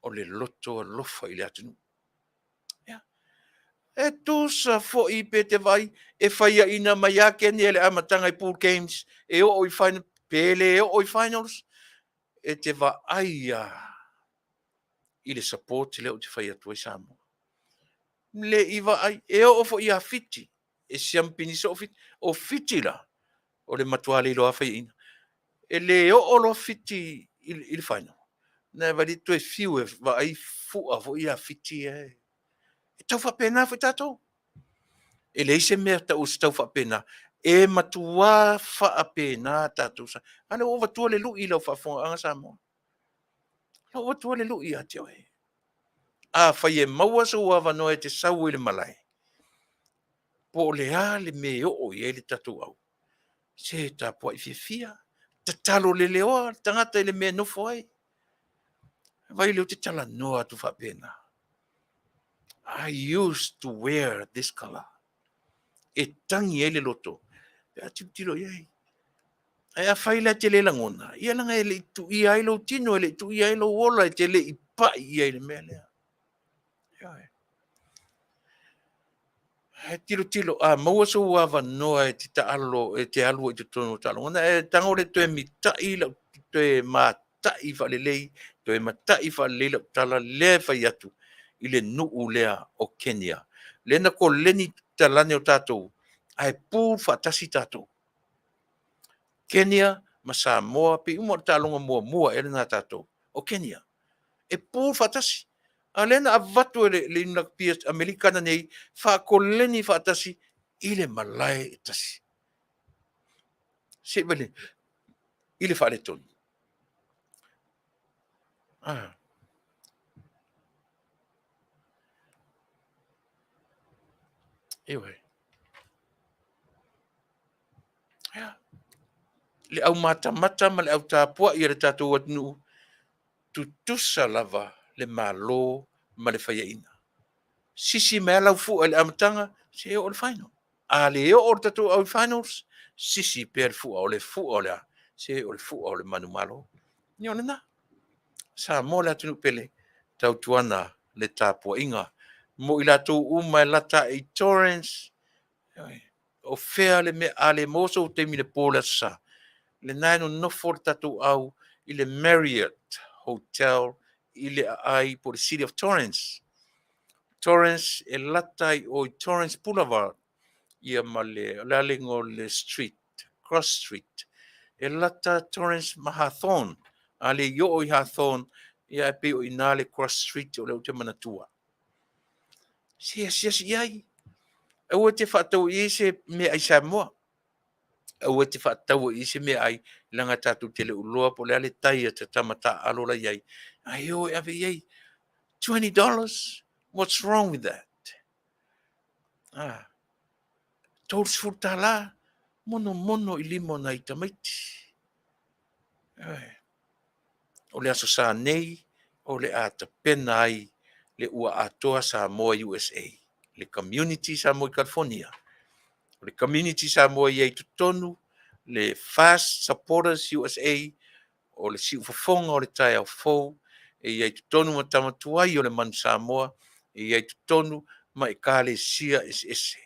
O le loto lofa i le atunu. E tu sa fo i pe te vai, e whaia ina mai a Kenya le amatanga i pool games, e o i final, pele e o i finals, e te va aia i le support le o te whaia tu i Samoa. Le i va ai, e o fo i a fiti, e siampini so o fiti la, o le matuale i loa whaia ina. E le o lo fiti i le final. Na vali tu e fiu e va ai fua fo i a fiti e. E tau fa pena fo tatou. E le ise mea ta ustau fa pena. E matua fa pena tatou sa. Ana o vatua le lui lau fa fonga anga Samoa. Lau vatua le lui ati o e. A fai e maua sa ua vanoa e te sau i le malai. Po le a le me o i e le tatou au. Se ta po i fia. Ta talo le leoa, tangata i le mea nofo ai. Vai leo te tala noa tu fa pena. I used to wear this color. E tangi e le loto. E ati tilo iei. E a whaila te le langona. Ia langa e le tu i ailo tino, e le tu i ailo wola, e te le i pa i aile mea lea. E tilo, a maua so uava noa e te taalo, e te alu e te tono talo. Ona e tango le toe mi tai la, toe ma tai fa le lei, toe ma tai fa le lei la tala le fai atu, i le nuu lea o Kenya. Lena ko leni talane o tatou, ai pū fa tasi tatou. Kenya, ma Samoa, pe umor talonga mua e na tatou. O Kenya. E pū fatasi. A lena a vatu le ina pia Amerikana nei, fa koleni fatasi, ile malai e tasi. Se vele, ile fa le tonu. Ah. Ewe. Ya. Le au mata ma le au tāpua i re tātou atnu, tutusa lava le malo ma le whaiaina. Sisi mea lau fu le amatanga, se o le final. A le o tatou au finals, sisi per fu o le se o le fu o le manumalo. Ni ona na. Sa mo la tunu pele, tau tuana le tāpua inga. Mo i lātou uma e lata i Torrance, o fea le me ale moso te mi le pola sa. Le naino nofo tatou au i le Marriott Hotel i le ai po le City of Torrance. Torrance e lata i o Torrance Boulevard ia ma le lalingo le street, cross street. E lata Torrance Mahathon, a le yo o i Hathon, ia e pe o inale cross street o le o te manatua. Si ai. E ua te whatau i se me ai Samoa. E ua te whatau i se me ai langa tatu te le uloa po le ale taia te tamata alola iai. Ai o e ave iai, $20? What's wrong with that? Ah. Tōs furtala, mono i limo na i tamaiti. O le aso sa nei, o le ata pena ai, le ua atoa Samoa USA. Le community Samoa California. O le community Samoa iai tutonu, le Fast Supporters USA, o le siufofonga o le tai au fou, e iai tutonu ma tamatuai o le manu Samoa, e iai tutonu ma e kale sia ese.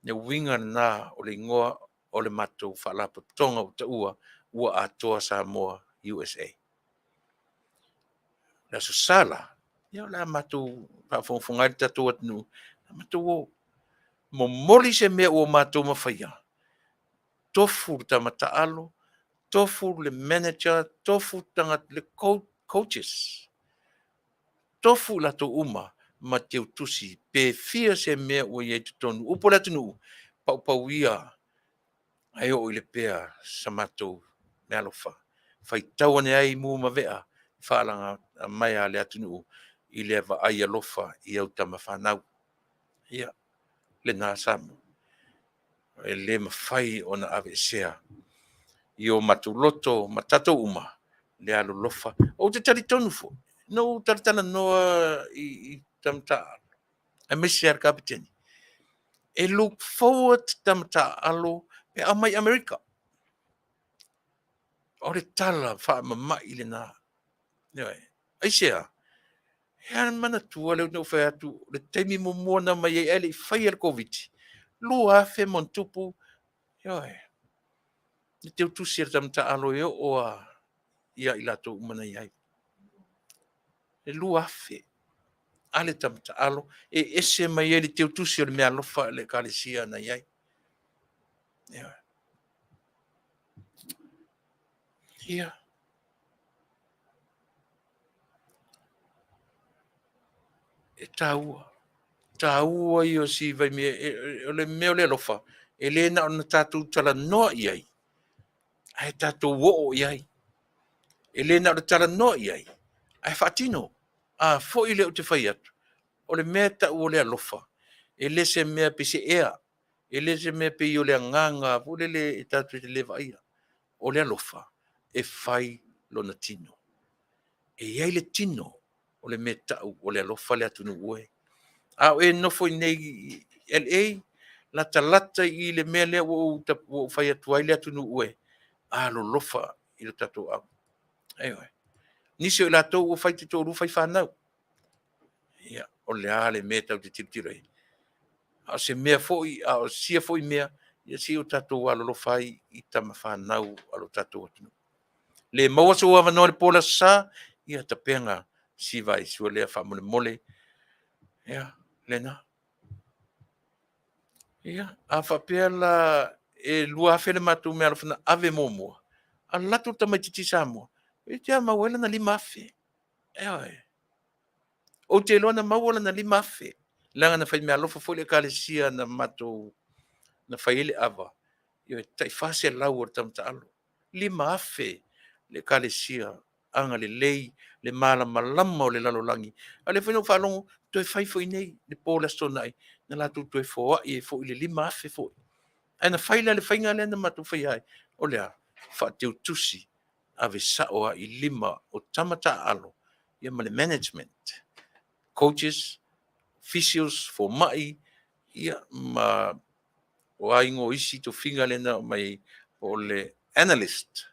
Ne winga na o le ingoa o le matou whalapo tonga o ta ua ua atoa Samoa USA. La so sala, ia la matou Faafofoga'aga tatou atunuu, la matou mo moli se mea ua matou mawhaia. Tofu le tamata'alo, tofu le manager, tofu tanga le coaches. Tofu la to uma ma te utusi, pe fia se mea ua iei tutonu. Upo la tunu, pau ia, ai o ile pea sa matou me alofa. Fai tau ane ai mu ma vea, whaalanga mai a le atunu, i le va ai alofa i au tama whanau. Ia, le nā samu. E le mawhai o na ave sea. I o matuloto, matato uma, le alo lofa. O te tari tonu fo. No taritana noa i tamta. I miss you, kapiteni. E look forward tamta alo pe amai Amerika. O le tala wha mama i le nā. Ai sea. Hea mana tua leo no whai atu. Le teimi mo mona mai e ele i whai al COVID. Lua fe mon tupu. Ni te utusi ar tamta alo e o a ia i lato umana iai. E lua fe. Ale tamta alo. E ese mai e li te utusi ar mea lofa le kalesia na iai. Ia. E taua. Taua i o si vai me o le meo le lofa. E le na ona tātou tala noa iai. Ai tātou wo iai. E le na ona tala noa iai. Ai whaatino. A fo i le o te whai atu. O le mea ta o le alofa. E le se mea pe se ea. E le se mea pe i o le nganga. O le e tātou te lewa ia. O le alofa. E whai lona tino. E iai le tino. O le mea ta o le alofa le atunu ue. A e nofo i nei LA. Lata i le mea lea o whai atu ai le atunu ue. A lo lofa i le tatou au. Ewe. Nisi o latou o whai te tōru whai whanau. Ia, o le ale mea tau te tiritira i. A se mea foi, a o sia foi mea, ia si o tatou alolo whai i tama whanau alo tatou atunu. Le maua so awa noa le pola sa, ia ta penga si vai sua lea whamole mole. Ia, lena. Ia, a whapea la e lua awhele matu mea alofana ave mōmua. A lato tamaititi Samoa. E te a mawela na lima afe. Ewa. O te loa na mawela na lima afe. Langa na whai mea alofa foi le kalesia na mato na whai ele awa. Ia tai whase lau o tamta alo. Lima afe le kalesia anga le lei, le mala malama o le lalolangi. A le whaino whalongo, toi whai foi nei, le pōla stonai, na latu toi fōa i e foi le lima afe foi. Ana whaila le whainga le na matu whai ai. O lea, whaateu tusi, ave saoa i lima o tamata alo. Ia ma le management, coaches, officials, for mai, ia ma o aingo isi to finga le na mai o le analyst.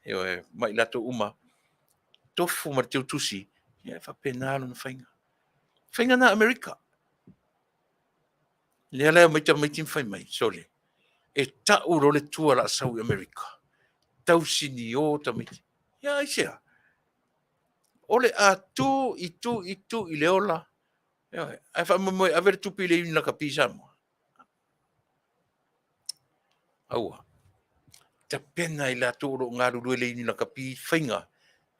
Ia mai lato uma, tofu ma teu tusi, ia whapenalo na whainga. Whainga na Amerika. Lea lea mai ta mai tim whai mai, sole. E tau ro le tua la sau Amerika. Tau sini o ta mai. Ia isea. Ole a tu i le ola. Ia, ai wha moe avere tupi le ina ka pisa mo. Aua. Ta pena i la tōro ngā ruru le ina ka pi whainga.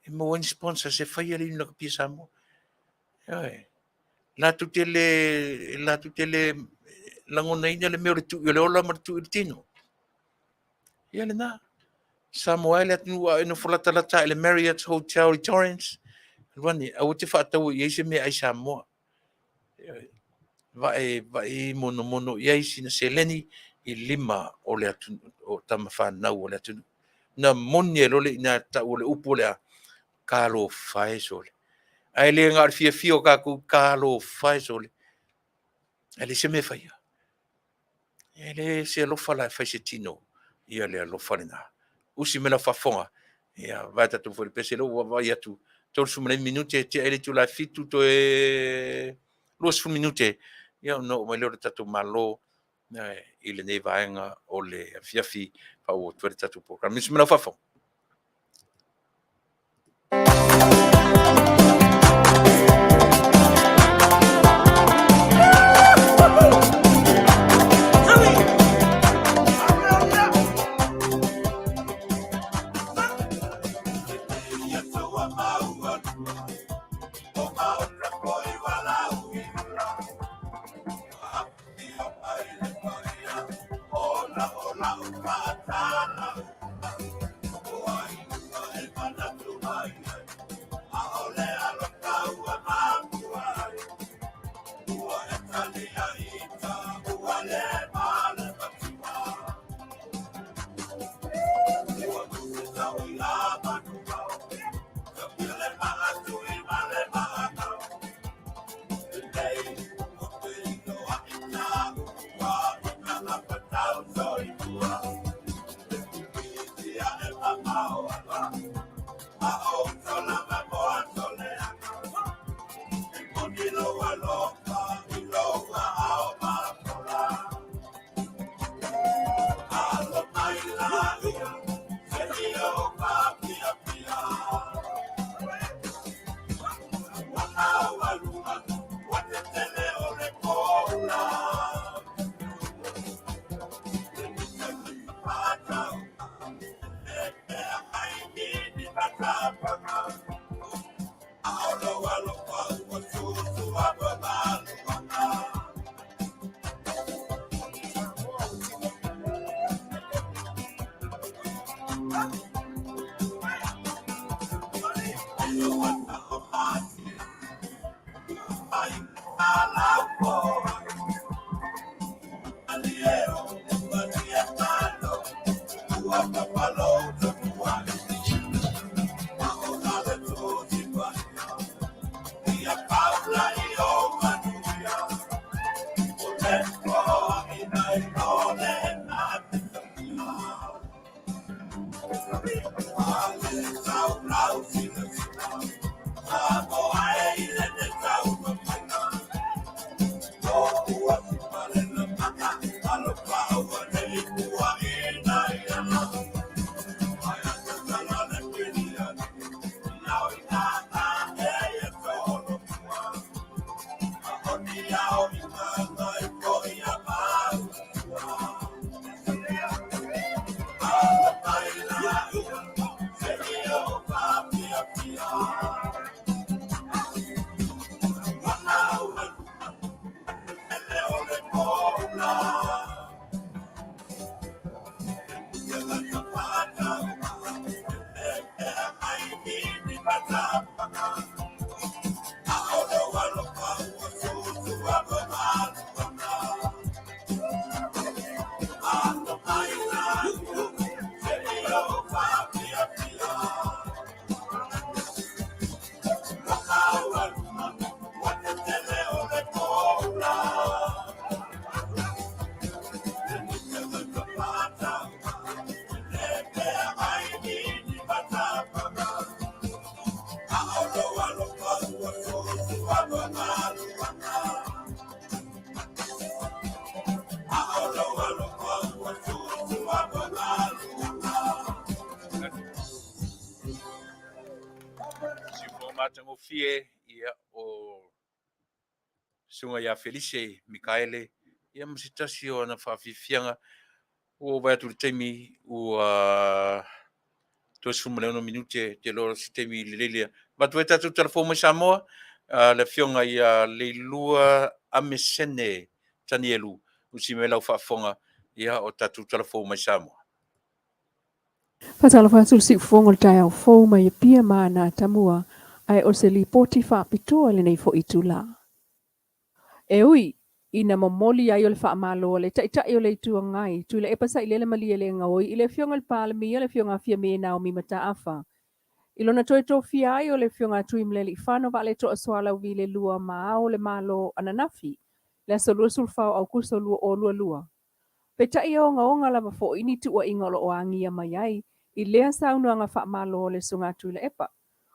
E mo wani sponsor se whaia le ina ka pisa mo. Ia, la tu tele langona ina le meo le tu i le ola ma tu i tino. Ia le nā. Samoa le atu a ino fulata lata le Marriott Hotel i Torrance. Rwani, au te whaatau i eise mea ai Samoa. Vai mono i eisi na seleni i lima o le atu o tama whanau o le atu. Na moni e lole ina ta o le upo le a kālo whae sole. Ai le ngā fia fio kāku kālo whae sole. Ai le se me whaia. Ai le se alofa la whae se tino. Ia le alofa le nā. Usi mena whafonga. Ia, vai tatu fwere pese lo, vai atu. Tolu sumane minute, te ele tu la fitu to e... Luas fu minute. Ia, no, mai leo tatu malo. I le nei vaenga o le Afiafi Faatuatua le tatu program. Misi mana Faafo. Fie ia o sunga ia Felice Mikaele ia masitasi o na whaafifianga o vai atu teimi o tuas fumaleuno minute te loro si teimi lilelia ma tu tatu telefon Samoa le fionga ia le lua amesene tanielu usi me lau whaafonga ia o tatu telefon Samoa. Fatalafa sul fongo tai au fo mai pia mana tamua ai o se li poti fa pitoa le nei fo itula. E ui, ina momoli ai o le wha amalo le tai o le tua ngai, Tuilaepa sa ile le malia le ngawoi, ile fionga le pala mi le fionga fia me na o mi mata afa. Ilona toe to fia ai o le fionga tui mlele ifano va le to aswala uvi le lua maao le malo ananafi, le asolua sulfao au kuso lua o lua. Petai o ngaonga lava fo ini tua ingolo o angia mai ai, i lea saunu anga wha malo le sunga Tuilaepa.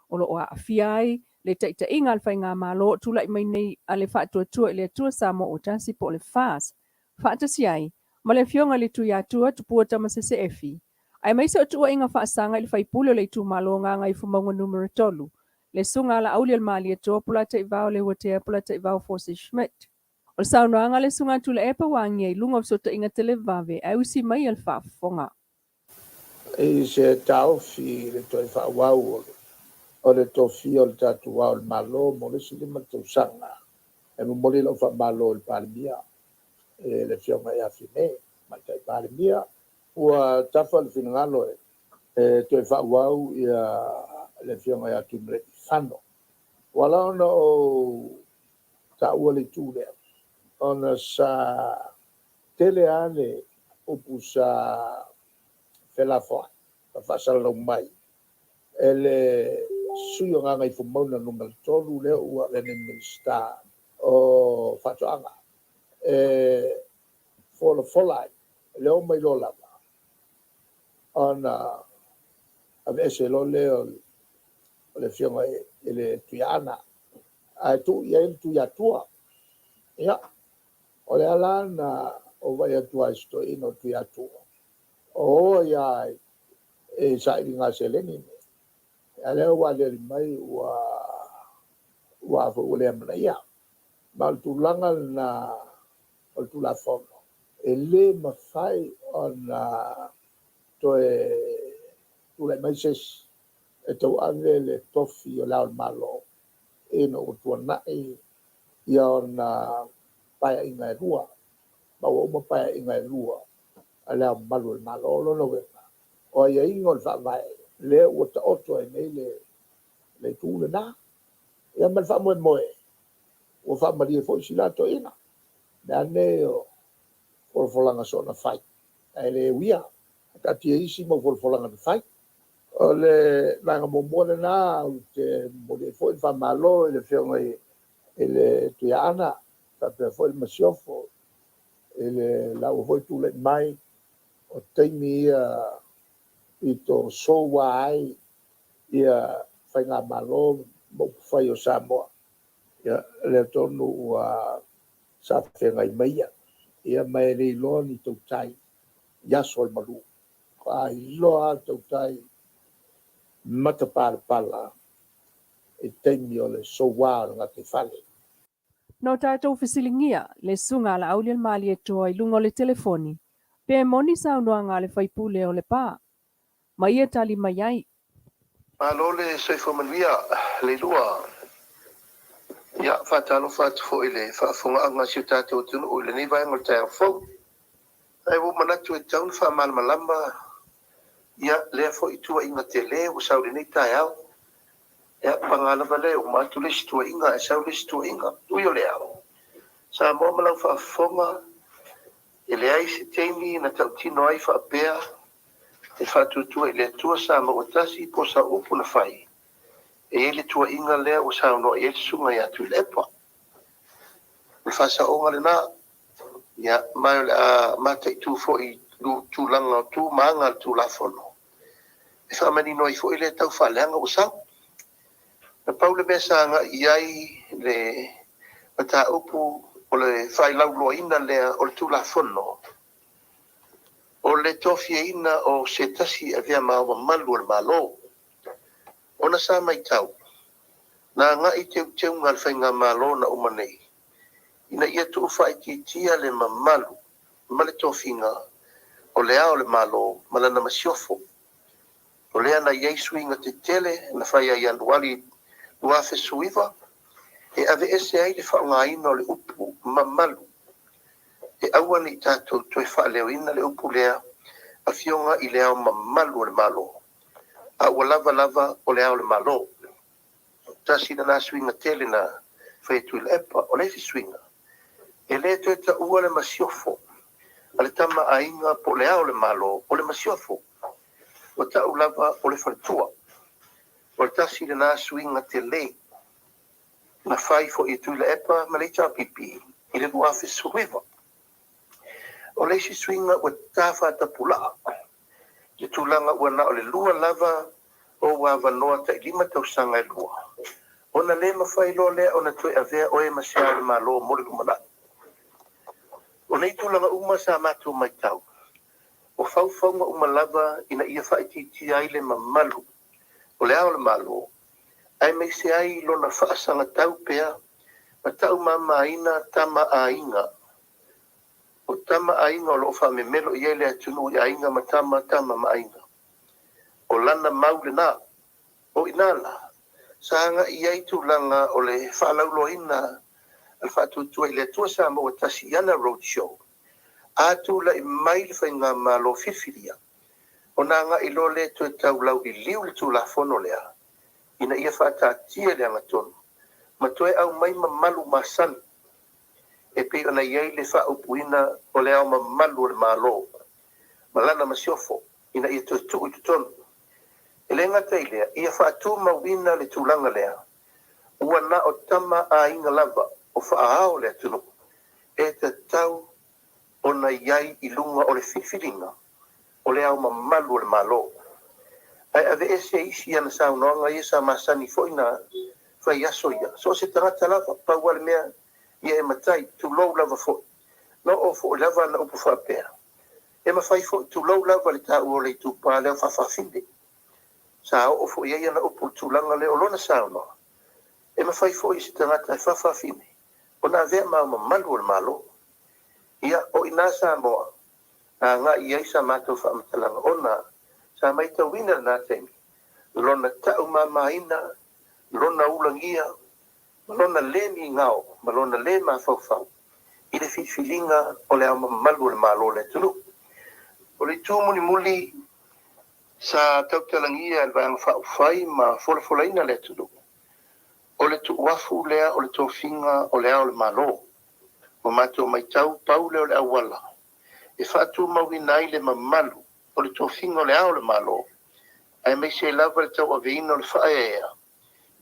O lo o Afiai, le taita inga alfa ngā malo, tula i mai nei a le Faatuatua i le atua Samoa o Tasi po le Fasa. Faatasi ai, ma le fionga le tui atua tupua tamasese efi. Ai maisa o tua inga faasanga ili faipule o le tu malonga ngai fumaunga numero tolu. Le sunga ala auli al mali e toa pula te ivao le watea pula te ivao Forse Schmidt. O le saunoanga le sunga Tuilaepa wangi ai lunga sota inga tele vave ai usi mai al Faafofonga. E se tau fi le toi Faaaoao o le tofi o le tatu o le malo mo le sili matausanga. E mo moli lo Faamalo le palimia. E le fionga e afine, ma tai palimia. Ua tafa le finangalo e toi Faaaoao ia le fionga e atumre fano. Wala ona o taua le tūlea. Ona sa tele ale upu sa Fetalaiga, Fasalano mai. Ele suyo nga ngai fumauna numero tolu le ua le minista o Faatuatua. Folai, le o mai lola. Ona avese lo le fionga ele tuiana. Ai tu ia il Tuiatua. Ya. O le ala na o vai atua isto ino Tuiatua. O ia e sa inga seleni. Ale wa le mai wa fo le Manuia. Mal tu langa na o tu la fono. Ele mafai ona tu le mai ses e to ave le tofi o la malo e no tu na ia ona pai inga rua. Ma o mo pai inga rua. Ala malo malo no ve. O ia ingo fa vai le o ta oto e nei le tūle nā. Ia man wha moe. O wha maria fo sila to ina. Nea ne o folfolanga so na whai. E le wia. Ta tia isi mo folfolanga na whai. O le langa mo mone nā. O te mone fo i wha malo. E le whionga e le tuia ana. Ta pia fo i masiofo. E le lau hoi tūle mai. O teimi ia i to soa ai. Ia whai ngā malo mo whai o Samoa. Ia le tonu ua sa whengai maia. Ia mai rei loa ni tau tai. Ia sol malu. Ai loa tau tai. Mata pala. E teimi o le soa ngā te whale. No tātou fisilingia, le sunga la auli al mali e toa i lunga o le telefoni. Pe moni saunoanga le faipule o le pā. Ma ia tali mai ai. Malo le soifo Manuia le lua. Ia whatalo whatu fo ile Faafofoga'aga si o tātou Taunuu le nei vai ngol tai fo. Ai wo manatu e taun fa malmalama. Ia le fo i tua inga te le o sauri nei tai au. Ia pangala vale o matu le si tua inga e sauri si tua inga. Ui o le au. Sa mo malau Faafofoga e le ai se teimi na tau tino ai whaapea e Faatuatua i le tua sa mo o Tasi po sa upu na whai. E ele tua inga lea o sa no e sunga ia Tuilaepa. Le Fasa o ngale na ia mai le mata i tu fo i tu langa tu manga tu la fono. E fa mani no i fo ile tau fa langa o sa. Na paule besa nga iai le mata upu o le Failautusi lea o le tu la fono. O le tofia ina o se Tasi a vea maua malu al malo. Ona sa mai tau. Na nga i teu ngal whainga malo na umanei. Ina ia tu ufa i tia le mamalu. Male tofinga. O lea o le malo. Malana masiofo. O lea na Yesu inga te tele. Na whaia i anuali. Uafe suiva. E ave ese ai le whaunga ina o le upu. Mamalu. E aua ni tātou toi wha leo ina le upu lea. A fionga i lea o mamalu o le malo. A ua lava o lea o le malo. Tasi na nā swinga tele na whai Tuilaepa o le fi swinga. E le toi ta ua le masiofo. A le tama a inga po lea o le malo o le masiofo. O ta ulava o le Faatuatua. O le tasi na nā swinga tele. Na whai fo i Tuilaepa ma le pipi. I le uafe suiva. O le si swinga o tafa tapulaa. Le tūlanga ua na o le lua lava o wawa noa ta lima tausanga e lua. Ona le mawhai lo lea ona toi avea o e masea le malo mori kumana. O O nei tūlanga uma sa mātou mai tau. O whauwhaunga uma lava ina ia whaititi ai le mamalu. O le ao le malo. Ai mei se ai lona whaasanga tau pea. Ma tau mama ina tama a inga. O tama a inga o lo wha me melo i ele atunu i a inga ma tama ma inga. O lana maule na. O inala. Sanga i ai tūlanga o le whaalaulo ina. Al Faatuatua i le atua Samoa Tasi ana roadshow. Atu la i mai le whainga malo whiwhiria. O nā ngā i lo le tue tau lau i liu le tū la whono lea. Ina ia whātātia le anga tonu. Ma toe au mai ma malu masani. E pe ona iei le whaupuina o le au ma malu o le malo. Malana masiofo. Ina ia tue tuu i tutonu. E le ngata i lea, ia whaatu mawina le tūlanga lea. Ua na o tama a inga lava. O whaahao le atunu. E te tau ona iai i lunga o le whiwhiringa. O le au ma malu o le malo. Ai ave ese isi ana saunoanga ia sa masani foina whai aso ia. So se tangata lava, pau ale mea ia e matai, tu lou lava fo. No o fo lava na upu whapea. E ma whai fo tu lou lava le tau o le tu pā leo whawhawhinde. Sa o fo ia na upu tu langa leo lona saunoa. E ma whai fo isi tangata e whawhawhinde. O nā vea ma malu o le malo. Ia o ina Samoa. A ngā iai sa mātou whaamatalanga. O nā, sa mai tau wina nā temi. Lona tau mamaina, lona ulangia, malona le mi ngao, malona le ma fau. I le whiwhilinga o le au malu o le malo le tulu. O le tū muli sa tau talangia e vang whai ma folafolaina le tulu. O le tu wafu lea o le tofinga o le au le malo. O mātou mai tau pau leo le awala. E whātu mawinai le mamalu o le tofinga o le au le malo. Ai mei se lava le tau aveina o le whaea.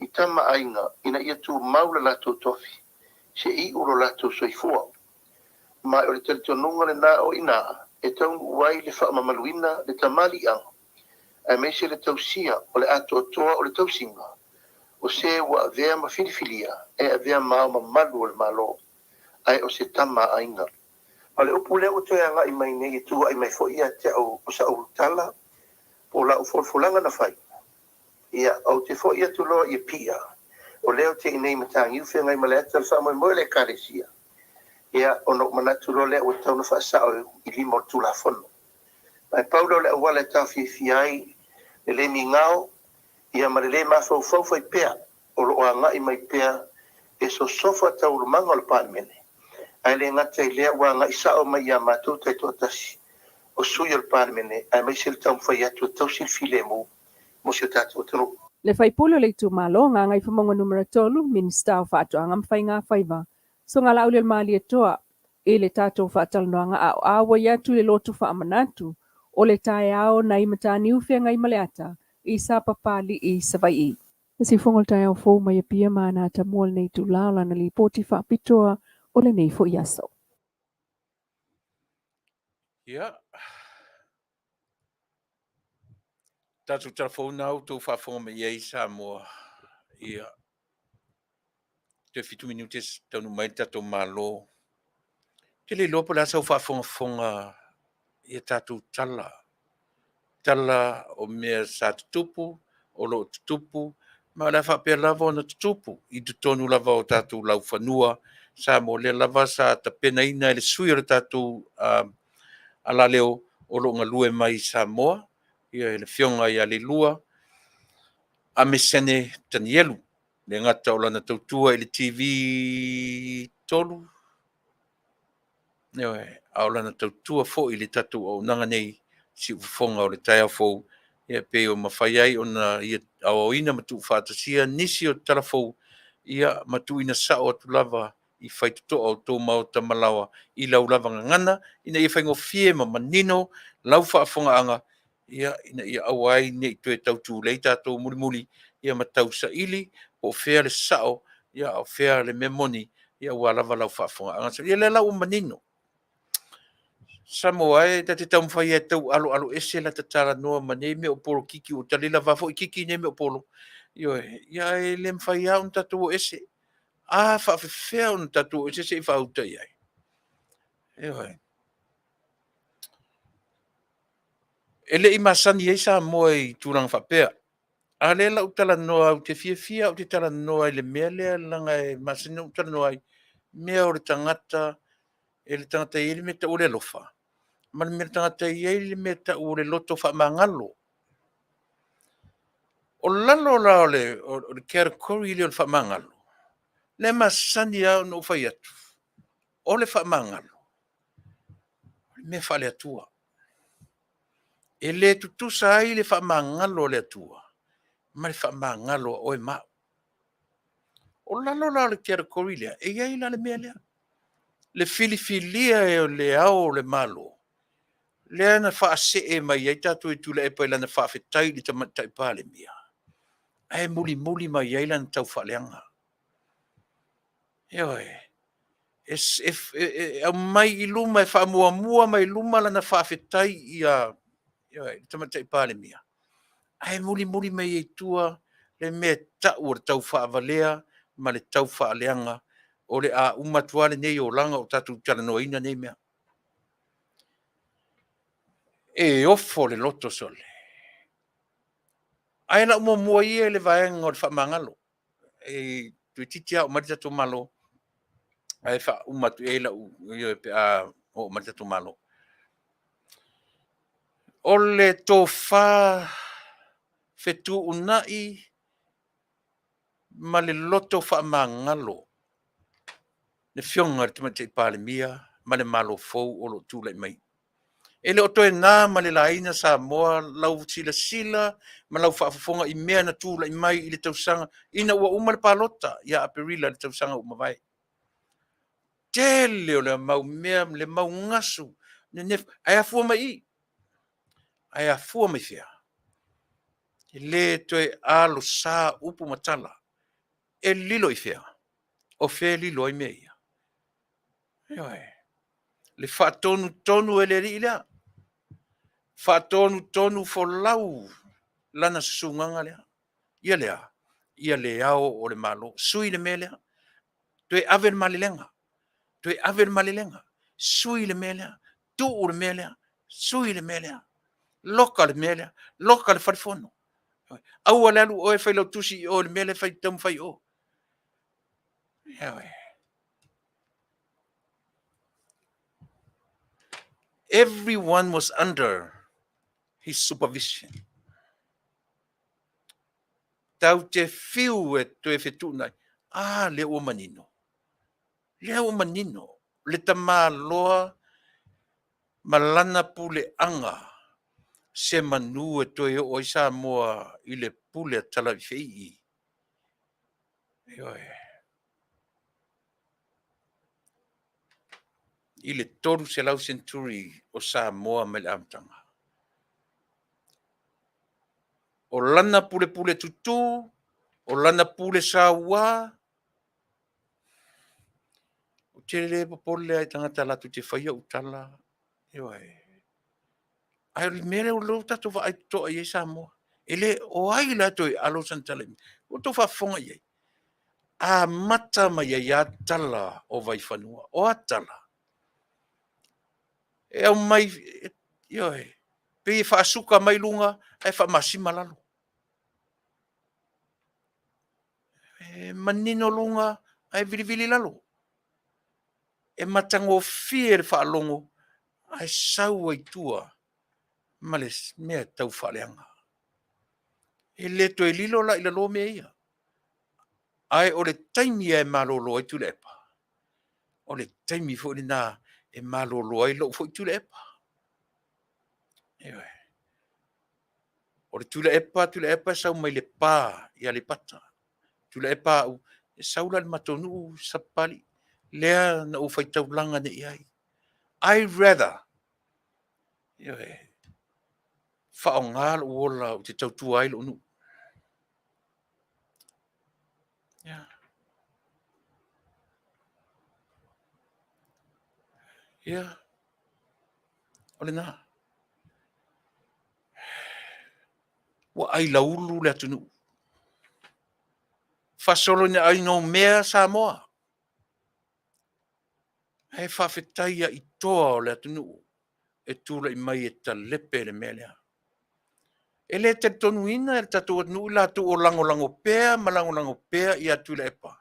I tama ainga ina ia tu maula lato tofi. Se I uro lato soifua. Mai o le teletonunga le na o ina. E tau uai le whaamamaluina le tamali anga. Ai mei se le tausia o le atoa o le tausinga. O se wa avea ma filifilia e avea maa mamalu o le malo. Ai o se tama ainga. Ma le upu leo te anga I mai nei tu ai mai fo ia te au o sa au tala o la u folanga na fai. Ia au te fo ia tu loa I pia. O leo te inei matangi uwhia ngai maleta le wha mo le karesia. Ia ono manatu lo leo o tau na wha sao I limo tu la fono. Mai paulo le awale tau fiai le mi ngao. Ia ma le mafau fai pea. O lo a ngai mai pea. E so sofa tau lumanga o le pāmene. Ai le ngata I lea wa ngai sao mai ia mātou tai tō tasi. O sui o le pāmene. Ai mai sila tau mwhai atu tau silfile mu. Mo si o tātou tanu. Le whaipule o le tu malo ngā ngai whamonga numera tolu, Minista o Faatuaga mwhai ngā whaiva. So ngā laule le maali toa, e le tātou Faatalanoaga Auaunaga i atu le lotu whaamanatu, o le tae ao na I matani uwhia ngai maleata, I sa papali I savai I. Si whongol tae au fōu mai pia mana tamual nei tu laula na li poti whaapitoa o le nei fo iaso. Ia. Tātou telefona au tō whaafonga me iei Samoa. Ia. Te 7 minutes taunu mai tātou malo. Te le lopa la sau whaafonga ia tātou tala. Tala o mea sa tutupu, o lo tutupu, ma la whapea lava o na tutupu. I tutonu lava o tātou lau whanua. Samoa le lava sa ta pena ina le sui o tātou ala leo o lo ngā lue mai Samoa. Ia le fionga ia le lua. A me sene tanielu. Le ngata o lana tautua I le TV tolu. Ia o lana tautua fo I le tatu o nanga nei si ufonga o le taia fo. Ia pe o mawhai ai o na ia aoina matu whātasia nisi o talafo. Ia matu ina sao atu lava I whaituto o tō mau tamalawa I lau lava ngana. Ina ia whaingo fie ma manino lau whaafonga ia ina ia awai nei tue tautu lei tātou muli ia matau sa ili o fea le sao ia o fea le memoni ia ua lava lau whaafonga anga ia le lau manino Samoa e te tau mwhai e tau alo ese la tatara noa mane me o polo kiki o talila wafo I kiki ne me o polo ia e le mwhai au tatou ese a whaafefea o tatou ese se I whautai ai Eoi. Ele I masani ei Samoa I turanga whapea. A le lau tala noa au te fia au te tala noa I le mea lea langa e masani au tala noa I mea o le tangata e le tangata I le me ta ure lofa. Ma le mea tangata I le me ta ure loto wha mangalo. O lalo la o le kera kori le o le wha mangalo. Le masani au no whai atu. O le wha mangalo. Me wha le atua. E le tutusa ai le wha mangalo le atua. Ma le wha mangalo o e mao. O lalo la o le kera kori lea. E iai la le mea lea. Le filifilia e o le ao le malo. Le ana whaase e mai ai tatu e Tuilaepa I lana Faafetai li tamatai pale mia. Ai muli mai ai lana tau whaleanga. Eoi. Au mai I luma e whaamua mai luma lana Faafetai ia tamatai pale mia. Ai muli mai e tua le mea tau o tau whaavalea ma le tau whaaleanga o le a umatuale nei o langa o tatu talanoina nei mea. E ofo le loto sole. Ai na mua ia le vaenga o le whamangalo. E tui titia o marita to malo. Ai wha umatu e la o marita to malo. O le tō wha fetu unai ma le loto whamangalo. Le fionga te mate pale mia ma le malo fou o lo tūlai mai. E le oto e nā ma le laina Samoa lau sila ma lau Faafofoga I mea na tūlai mai I le tausanga ina ua uma le palota ia aperila le tausanga uma vai. Tele o le mau mea le mau ngasu ai afua mai I. Ai afua mai fia. E le toe alo sa upu matala. E lilo I fia. O fe lilo I mea ia. Le whaatonu e le ri lea. Whaatonu fo lau lana sunganga lea. Ia lea. Ia le ao o le malo. Sui le mea lea. Toe ave le malilenga. Toe ave le malilenga. Sui le mea lea. Tu le mea lea. Sui le mea lea. Loka le mea lea. Loka le wharifono. Aua le alu o e Failautusi o le mea le whai tamu whai o. Everyone was under his supervision. Tau te fiu e toe whetu nai. Le o manino. Le o manino. Le tama loa malana pule anga. Se manu e toe o I Samoa I le pule tala fei. I le toru se lau centuri o Samoa me le amtanga. O lana pule tutu, o lana pule saua, o te le popole ai tangata latu te whaia utala. Ai le mere o lo tato wa ai toa I Samoa. Ele o ai la toi alo santale. O to whafonga I. A mata mai ai atala o vai whanua. O atala. E au mai, pe whaasuka mai lunga, ai whamasima lalo. Manino lunga, ai vili lalo. E matango fie le whaalongo, ai sau ai tua, male mea tau whaaleanga. E le to e lilo la ila lo mea ia. Ai o le taimi e malolo ai Tuilaepa. O le taimi fo na e malolo ai lo fo Tuilaepa. O le Tuilaepa sau mai le pā ia le pata. Tuilaepa au e saula le matonu sapali lea na o fai taulanga ne iai. I rather whaonga lo ola o te tautua ai lo nu. O le nā. Wa ai laulu le atunu. Fasolo ne ai no mea Samoa. He Faafetai ia i toa o le atunuu. E tūla i mai e talepe le mea lea. E le te tonuina e le tatou atunuu la tu o lango pea, ma lango pea i a Tuilaepa.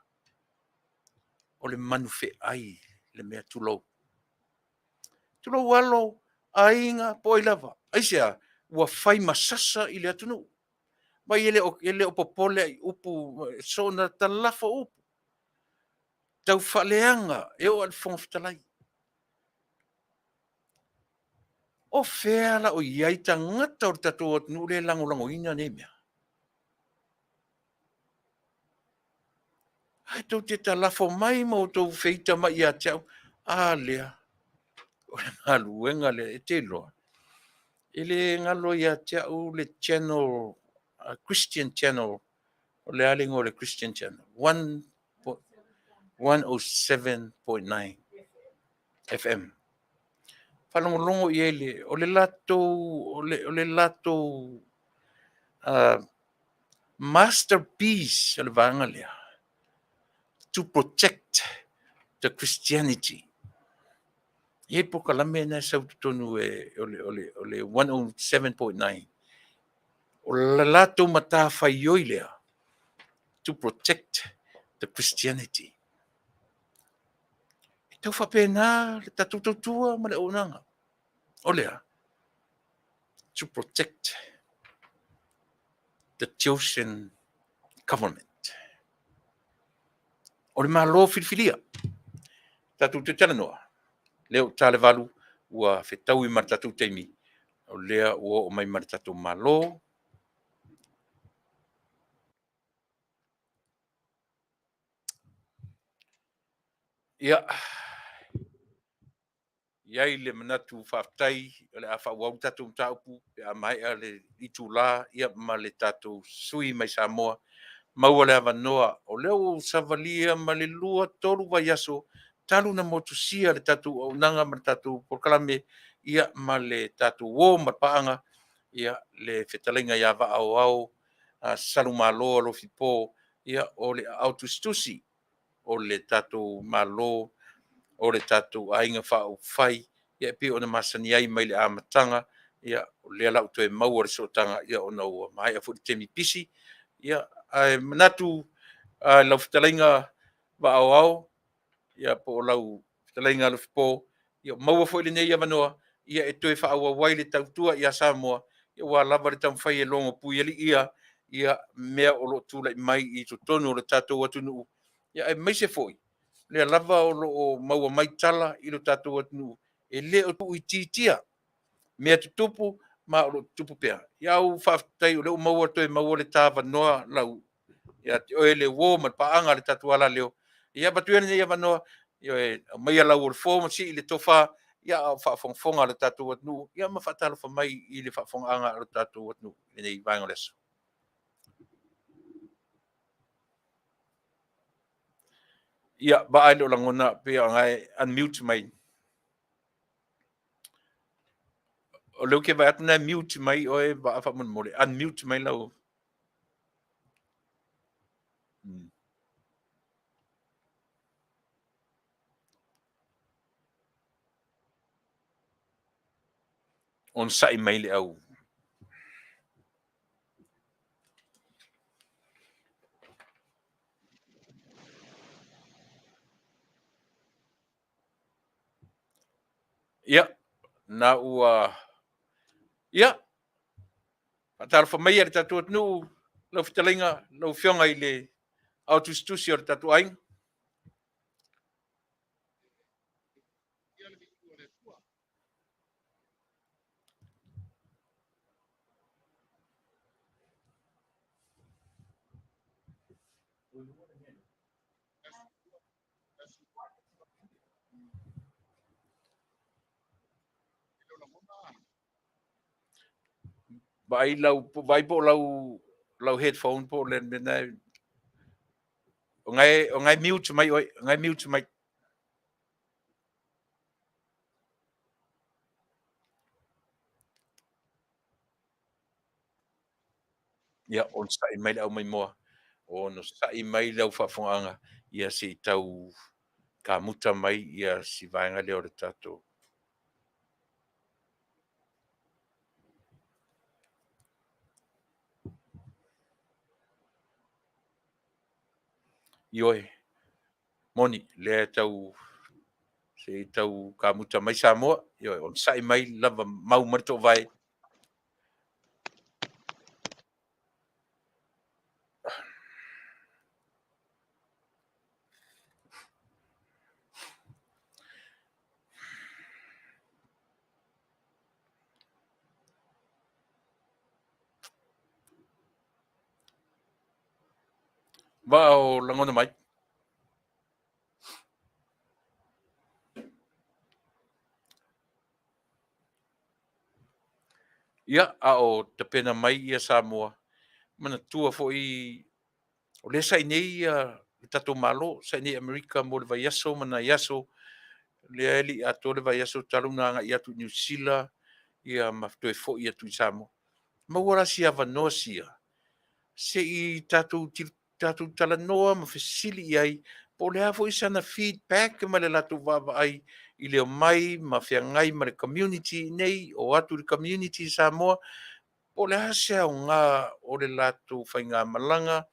O le manu ai le mea tulou. Tulou alo, ainga, po i lava. Aisea, ua fai masasa i le atunuu. Mai ele o popole ai upu, so na talafa upu. Tau faleanga, e o al Fetalaiga. O fea la o iai tangata o tatou atunuu le lango ina ne mea. Ai tau te talafo mai mo tau feita mai ia tau. Lea. O le ngaluenga le e te loa. Ele ngalo ia tau le channel, Christian channel. O le alingo le Christian channel. 107.9 FM. Whalongolongo i ele. O le lato masterpiece o le vanga lea. To protect the Christianity. Ye po kalame na sa tonu ole 107.9. O la lato mata fai lea to protect the Christianity. E tau whapena le tatu tua ma le Auaunaga. O lea, to protect the chosen government. O le malo filifilia. Tatu te talanoa. Leo tale valu ua fetau i martatu teimi. O lea ua o mai martatu malo. Ia. Iai le manatu Faafetai, le a whauau tatu mtaupu, a mai a le itula, ia ma le tatu sui mai Samoa, maua le avanoa, o leo savalia ma le lua toru vai aso, talu na motusia le tatu Auaunaga ma le tatu Porkalame, ia ma le tatu wo ma paanga, ia le Fetalaiga ia Vaaaoao, Salumalo, Alofipo, ia o le Auaunaga, o le tatu malo, o le tatu ainga whaau ia pi ona masani ai mai le amatanga, ia le lau toe mau o le sotanga, ia ona ua mai a futi temi pisi, ia manatu lau Fetalaiga Vaaaoao, ia po lau Fetalaiga Alofipo, ia maua fo le nei ia manoa, ia e toe whaauawai le tautua ia Samoa, ia wa lava le tamwhai e longo pui ali ia mea o lo tūlai mai i tonu o le tatou atunuu, ia e maise foi. Le lava o maua mai tala i lo tatou atunuu. E le o tu i titia. Mea tutupu, ma o tupu pea. Ia au Faafetai o le o maua toe maua le tāwa noa lau. Ia te oe le wō ma paanga le tatu ala leo. Ia batuene ia vanoa, ia e mai ala o le fōma si i le tofa, ia au whaafonga le tatu atunuu. Ia ma whaatalo wha mai i le whaafonga le tatu atunuu. Nei vaenga leso. Ia, ba ai lo langona pia ngai unmute mai. O leo ke vai atu na mute mai oe ba afa mon mole. Unmute mai lau. On sai mai le au. Ia, na ua... Ia, atara fa mai ar tatu atnu, lau Fetalaiga, lau fionga i le Auaunaga ar tatu ainga. Vai vai po lau headphone po len mena. O ngai mute mai oi, ngai mute mai. Ia, on sai mai au mai moa. O no sai mai lau whaafonga ia si tau ka muta mai ia si vaenga leo le tātou. Ioe, moni, le tau, se tau ka muta mai Samoa, ioe, on sai mai lava mau marito vai. Vaaaoao langona mai. Ia, o te pena mai ia Samoa. Mana tua foi o le sai nei tato malo, sai nei Amerika mo le vai aso, mana yaso, le eli ato le vai aso talunanga ia tu New Zealand, ia maftoe fo ia tu Samoa. Ma wara si avanoa sia. Se i tatu talanoa ma fesili iai, po le hafo isana feedback ma le latu vava ai i leo mai ma whiangai ma le community nei o atu le community Samoa, po le hasea o ngā o le latu whainga malanga,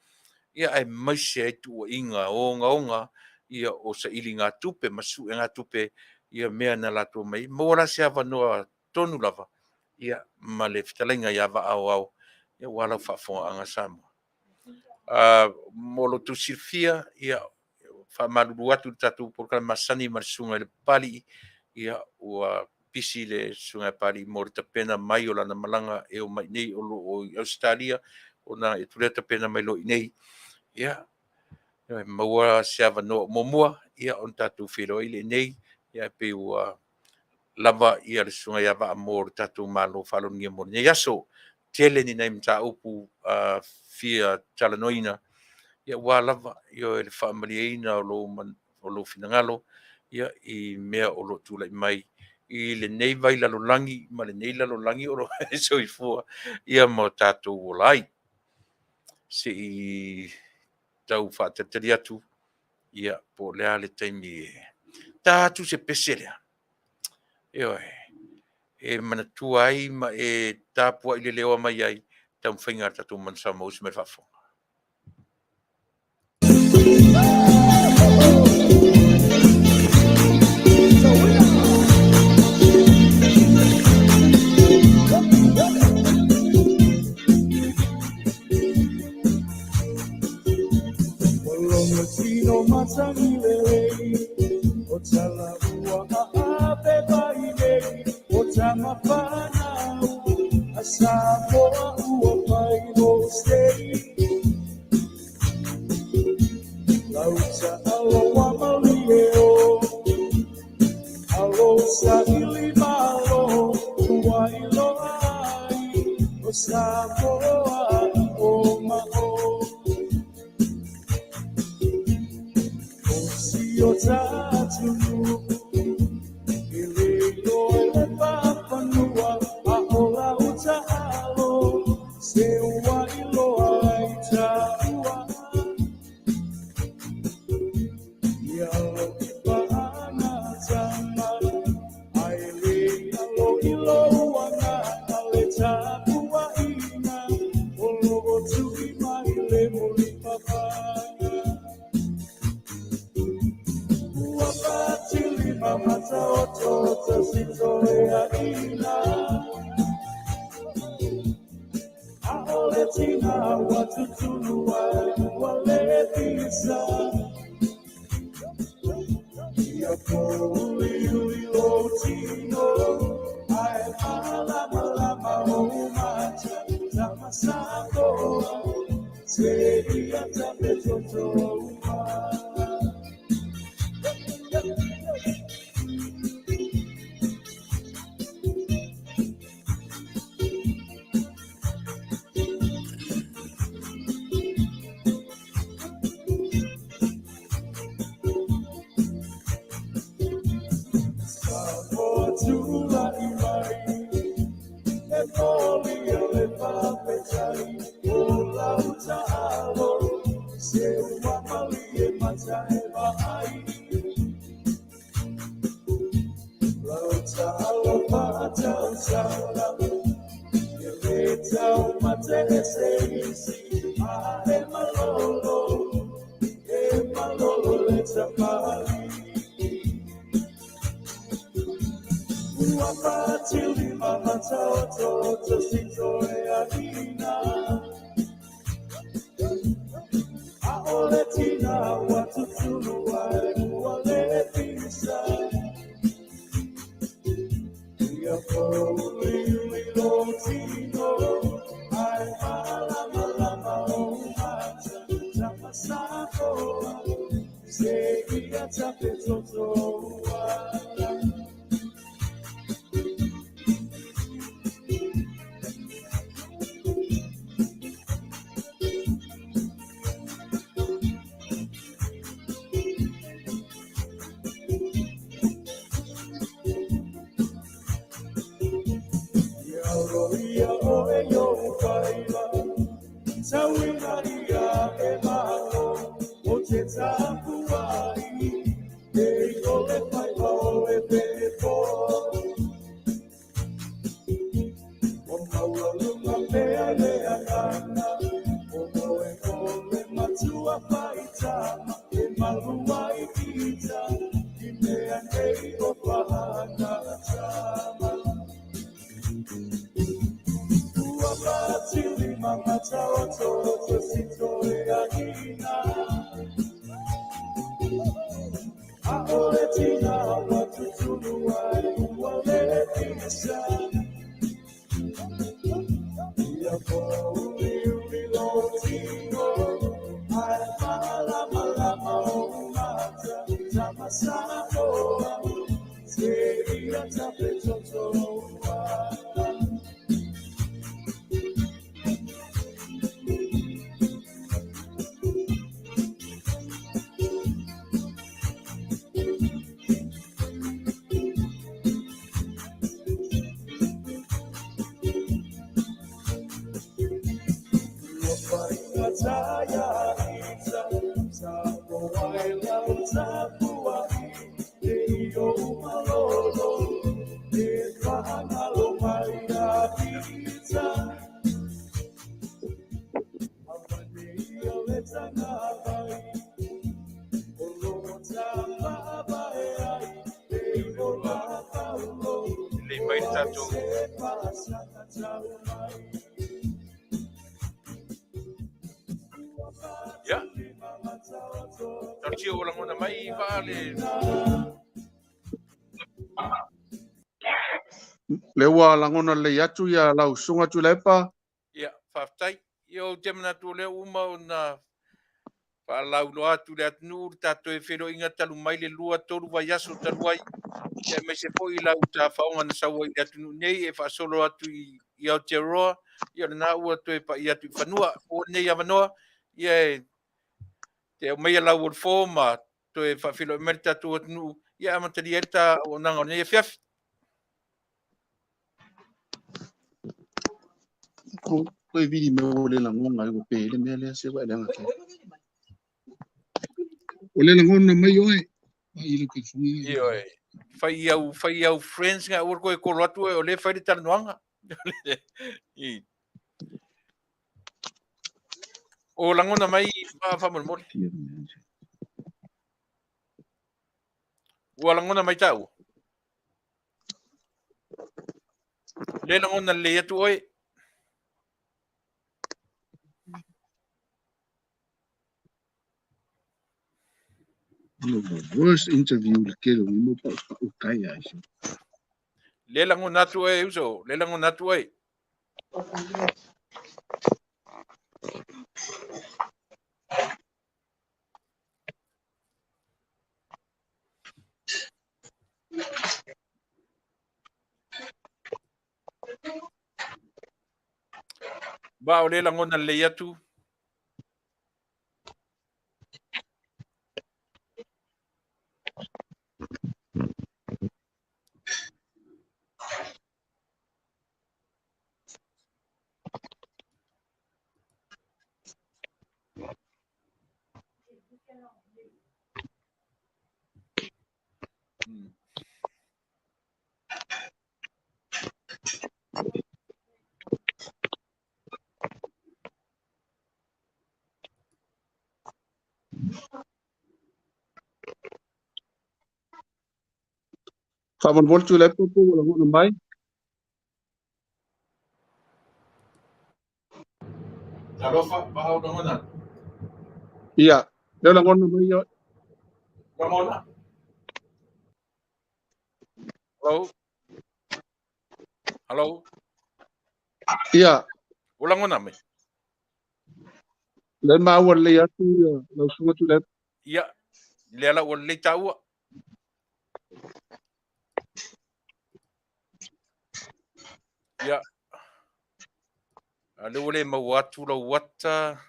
ia ai maise ai tu inga o onga ia o sa ili ngā tupe, masu e ngā tupe, ia mea na latu mai, ma wara se avanoa tonu lava, ia ma le Fetalaiga ia Vaaaoao, ia wala Faafofoga'aga Samoa. Mo lo tu sirfia ia whamalulu atu tatu porkala masani ma le sunga le pali ia ua pisi le sunga pali mo le tapena mai o lana malanga e o mai nei o Australia o na e tule tapena mai lo nei ia maua se avanoa momua ia on tatu whiro ile nei ia pe ua lava ia le sunga ia va mo le tatu malo whalonia mo nei aso tele ni nei mta upu fia talanoina ia ua lava ia le whaamaliaina o lo finangalo ia i mea o lo tula mai i le nei vai lalolangi ma le nei lalolangi o lo soifua ia mo tatu o lai se i tau whaatatari atu ia po lea le taimi tatu se peselea e manatua ai ma e tapua i le lewa mai ai tau whainga tatu mansa mausi me Faafofoga'aga. Tino matangile o tala ua aape paile o tama pana a Samoa ua pai no stay lauta alo wa malio alo sa ili malo ua ilo ai o Samoa o mao o Taunuu, ele papanua, a Auaunaga, se ua ilo ai Taua, ia lo paana tama, ai le alo ilo uana, ale Taua ina, o logo tui mai le moli papana. Mata oto Tasi ya ina aoletina watutulua waletisa yako ulilotino ae malama umata tamasako seria tapetoto Ya. Tartio ulang ona mai Vale. Lewa langona le atu ia lau sunga Tuilaepa. Ya, Faafetai. Yo temana tu le uma na Failautusi atu le atnu tato e fero inga talu mai le lua toru vai aso talu ai. Ya me se foi lau ta faunga na saua i atunu nei e fa solo atu i Aotearoa. Ya na ua to e pa i atu fanua o nei amanoa. Ya te o mea lau o forma to e fa filo merita tu atnu. Ya amatari eta o nanga o nei Afiafi. Ko e vidi me o le langona i ko pe le mea lea se wa le ngake. O le langona mai oe. Ai le ke fungi. Iyo e. Fai au friends nga urko e kolo atu e o le fai de Talanoaga. I. O langona mai fa mol. O langona mai tau. Le langona le atu oi. Worst interview le kero ni mo pa o kai ai. Le langona atu e uso. Le langona atu oi. Ba o le langona le atu. Fa mon Tuilaepa po wala ngona mai. Alofa Auaunaga. Ia, wala ngona mai yo. Ramona. Hello. Hello. Ia, Wala ngona mai. le ma wala ya tu la sunga Tuilaepa. Ia, lela wala taua. Ia. Ale wale mawatu la wata.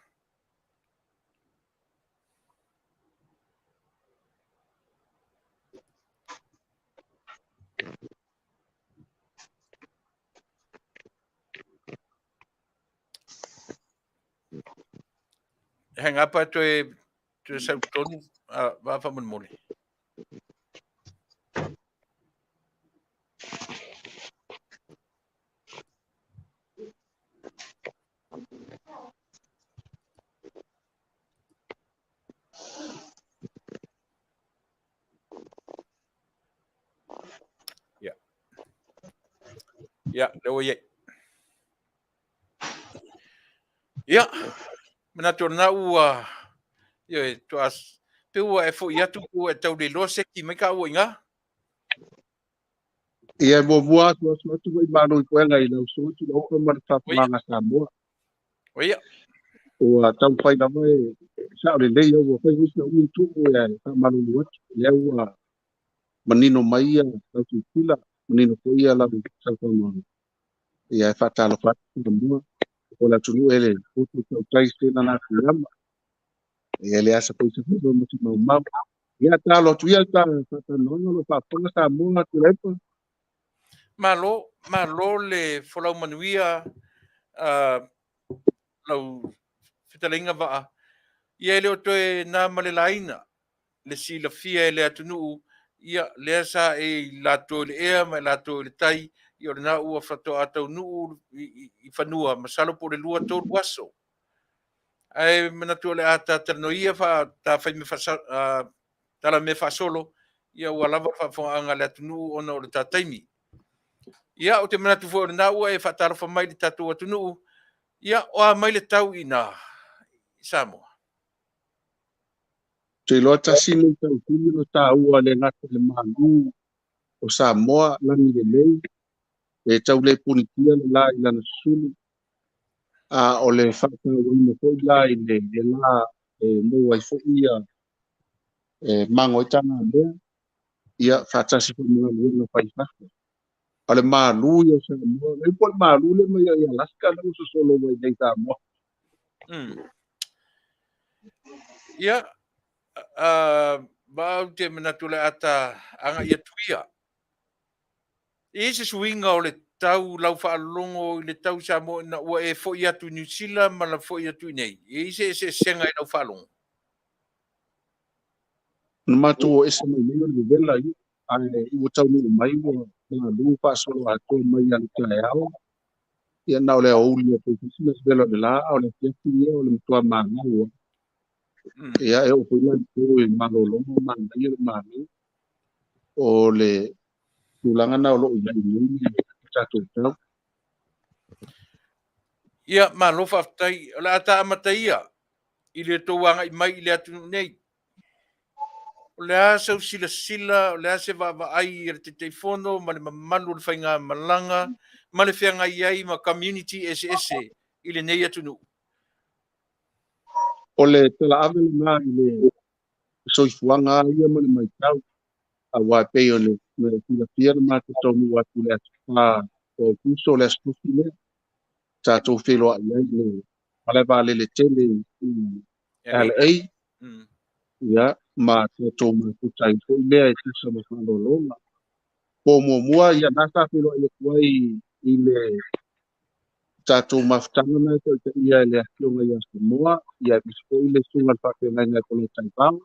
Hang apa tu sautonu va fa mon mole. Ya. Ya, lewa ye. Ya. Menatorna ua yo to as pe ua e fo ia tu ko e tau de lo se ki me ka o inga. Ia mo bua tu mai manu ko ngai la sunga tu o ma fa manga Samoa. Oia. O tau pai na mai sa le le yo fa ni so mi tu o ya fa manu wat le wa manino mai ya tau tu kila manino ko ia la sa fa mo. Ia fa talo fa mo o la tu ele o tu tai se na lama. Ia le asa ko se mo mo ia talo tu ia ta no no fa fa Samoa Tuilaepa. Malo le folau Manuia lau Fetalaiga va. Ia le o toe na malelaina le sila fia le atunu ia le sa e la to le e ma la to le tai ia na ua fato atau nu I fanua masalo po le lua to waso ai mena to le ata tanoia fa ta fai me fa tala me fa solo ia ua lava fa fo anga le atunu ona o le tataimi ia o te mena tu fo na ua e fa tala fa mai le tatu atunu ia o mai le tau ina Samoa. Te loa Tasi le tau kini no tā ua le ngata le malu o Samoa lani le lei e tau le punitia le la I lana sulu a o le whaka wina ko la I le la mo wai fo ia mango I tanga mea ia whatasi ko mga luenga whai whaka o le malu I o Samoa le po le malu le mai I Alaska le uso solo wai nei Samoa. Ia ba te mena tule ata anga ia tuia. E se suinga o le tau lau whaalongo I le tau Samoa na ua e fo ia tu New Zealand ma la fo ia tu nei. E se senga I lau whaalongo. Na matu o esa mai mai o le vela I ai I tau ni mai o na lu pa solo ato mai an kai ao ia na o le o uli o kusina vela de la o le fiafi ia o le mtua mana o ia e o pula ko I malolongo mana ia mana o le tulanga na o lo ia ni tato tau Ia ma lo Faafetai o la ata amata ia I le tauanga I mai I le atu nei. O le asa sila o le ase ai I te teifono ma le mamalu le whainga malanga ma le whianga iai ma community ese I le nei atu nu. o le tala ave na I le soifuanga ia ma le mai tau a wa pe o le tila fia ma te tonu atu le atu o kuso le stufi le tato felo ia le ale vale le tele LA ia ma tato ma kutai fo le ai tisa ma whalolonga po mua ia nasa felo ia kuai I le tato maftanga na to ia le akionga ia Samoa ia bisko I le sunga whakena nga kone taipang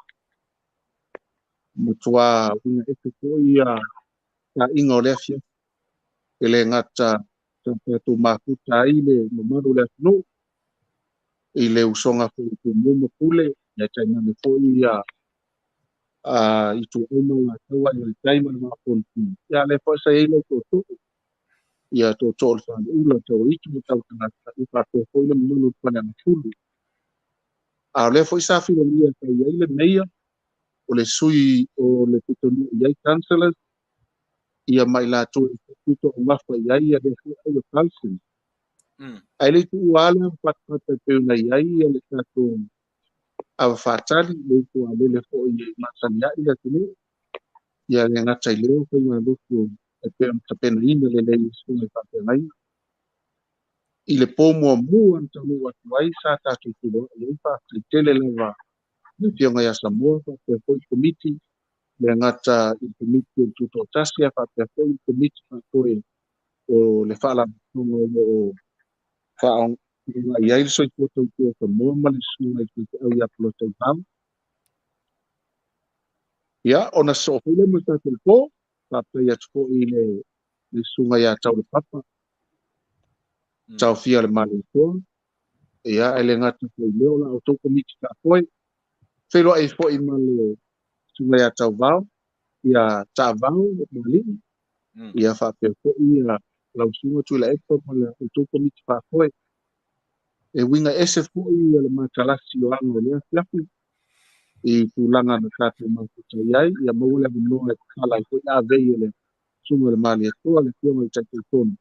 mutua una eke ko ia ta ingo le afia ele ngata tato makuta I le mamaru le no I le usonga ko mumo pule ia taina me foi i tu uma taua i taima ma ponti ia le foi sa ile to ia to tol fa ula to i tu tau tanga i pa to foi le mulu pana na fulu a le foi sa fi ia ta ia ile meia o le sui o le tutonu ia councillors ia mai la to to ma fa ia le foi o council ai le tu ala pat pe na ia le to a fatali le to ale foi ma sanya ia tini ia le ngata i leo foi ma luku e pe ta pena ina le sui fa pe mai i le pomo mu anta mu atu ai sa ta tu tulo i fa tele leva le pionga ya Samoa fa pe foi committee le ngata i committee tu to Tasi fa pe foi committee fa foi o le fala o fa on ia il so i poto i Samoa ma le sui ki au ya ploto pam ya ona so le mo ta po fa pe ya tu i le sunga ya tau le papa tau fia le mali to ia ele ngata foi leo la o to committee ka foi felo ai foi ma le sunga ya tau vao ia ta vao mali ia fa pe foi ia la sunga Tuilaepa ma le o to committee fa foi e winga ese foi ia le matalasi o anga le Afiafi i tulanga na kata ma kuta iai ia maule no e kala foi a vei le sunga le mali to le tio mai tatu tonu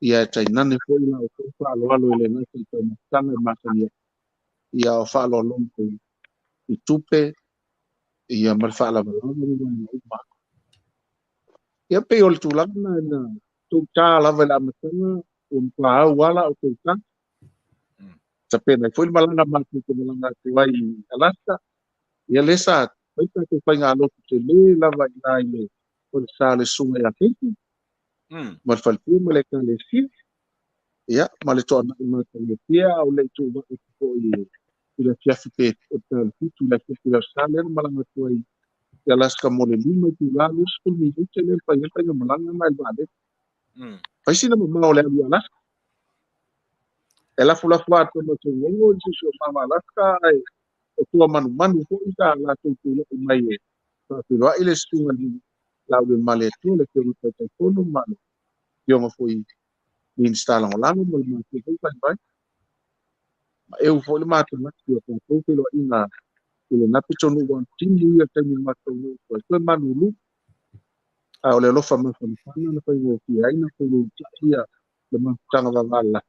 ia tai nane foi la o fa alo ele na tai na tanga makania ia o fa lo longo i tupe ia mal fa la ma ia pe o le tulanga na tu ta la vela matanga pa wala o tu ta pena foi malanga ma tu malanga tu ai Alaska ia lesa pai ta tu pai ngalo tu le la va ile o sa le sunga ya kiti mal fal pu male ka le si ia mal to na ma le pia o le tu va ko i la fiafi pe o tu la fiafi la sa le malanga tu ai ia Alaska mo le lima tu la lu skul mi tu le pai malanga mai Vale pai sina mo le Alaska ela fula fua to no tu ngo so mama Alaska ai o tua manu ko ita la tu mai e tu lo ile sunga di la de male tu le que no te kono mano yo mo foi instala o lano mo mo que vai eu vou le mato na que o que lo ina ile na pito no wan tingi ia tani mato no ko manu lu a o le lo fa mo na fa ngo ki ai na ko lu ia le ma tanga va la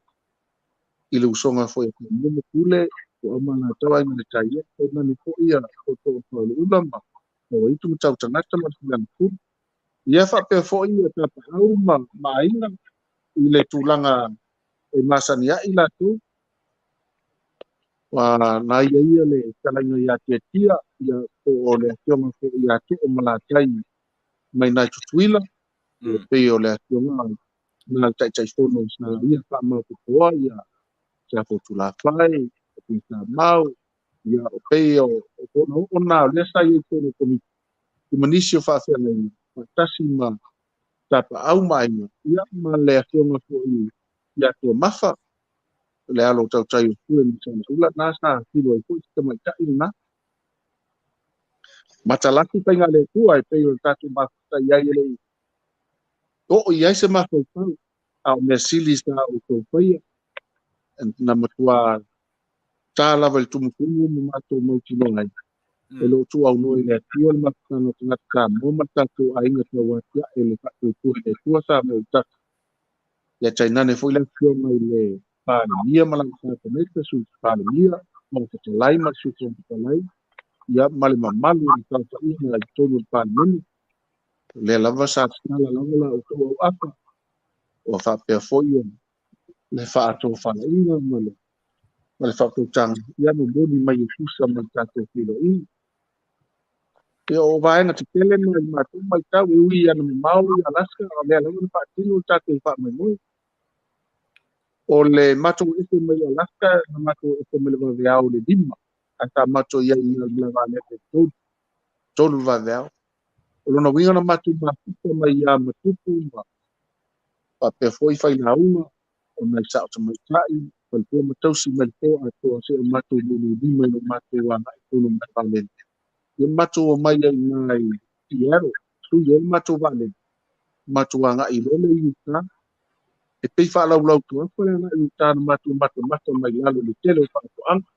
ile usonga foi ko mo kule o mana tawa ni tai ko na ni ko ia ko to le ulama o itu tau tanga tama tulan ku ia fa pe fo ia ta pa au ma ina ile tulanga e masania ila tu wa na ia le kalanga ia tia ia o le toma fo ia tu o mala tai mai na tuila e pe o le toma na tai fono na ia fa ma ko ia sa fo tula fai sa mau ia o pe o na le sa ia ko manisio fa fe le Tasi ma tapa au mai ia ma le afiona fo ia to mafa le alo tau tai ku ni sana ula na sa kilo i fu te mai tai na matalaki pe ngale ku ai pe o tatu ma ta ia ile o ia se ma ko au me silis na o to pe na matua ta la vel tu mu ma to mo ti no ngai e lo tu au no ile tu ma no tanga ka mo ma ta tu ai nga to wa ya ele fa tu e tu sa mo ta ya chai nane foi le fio mai le pa mia malang sa ko me su pa mia mo te lai ma su ko lai ya male mamalu ni ka ta ina i tonu pa meni le lava sa la lava o to apa o fa pe foi le fa to fa ina male fa to tang ya no boni mai su sa ma ta to kilo i e o vai na te tele mai ma tu mai ta wi ya no mau ya Alaska o le lava fa tinu ta te fa mai mo o le mato ese mai Alaska na mato ese mai le Vaaaoao le lima ata mato ya i le Vale te tolu Vaaaoao o lona winga na matu mafika mai ia matupu ma pa pe foi Failautusi o mai sa o mai tai palpua matausi mai po atoa se matu lima no matu anga itono mai Vale. Ia matu o mai ai ngai iero. Su ia matu Vale. Matu anga i lole i uta. E pei whaalau tu apa na i uta na matu mai lalo le tele o whaako anga.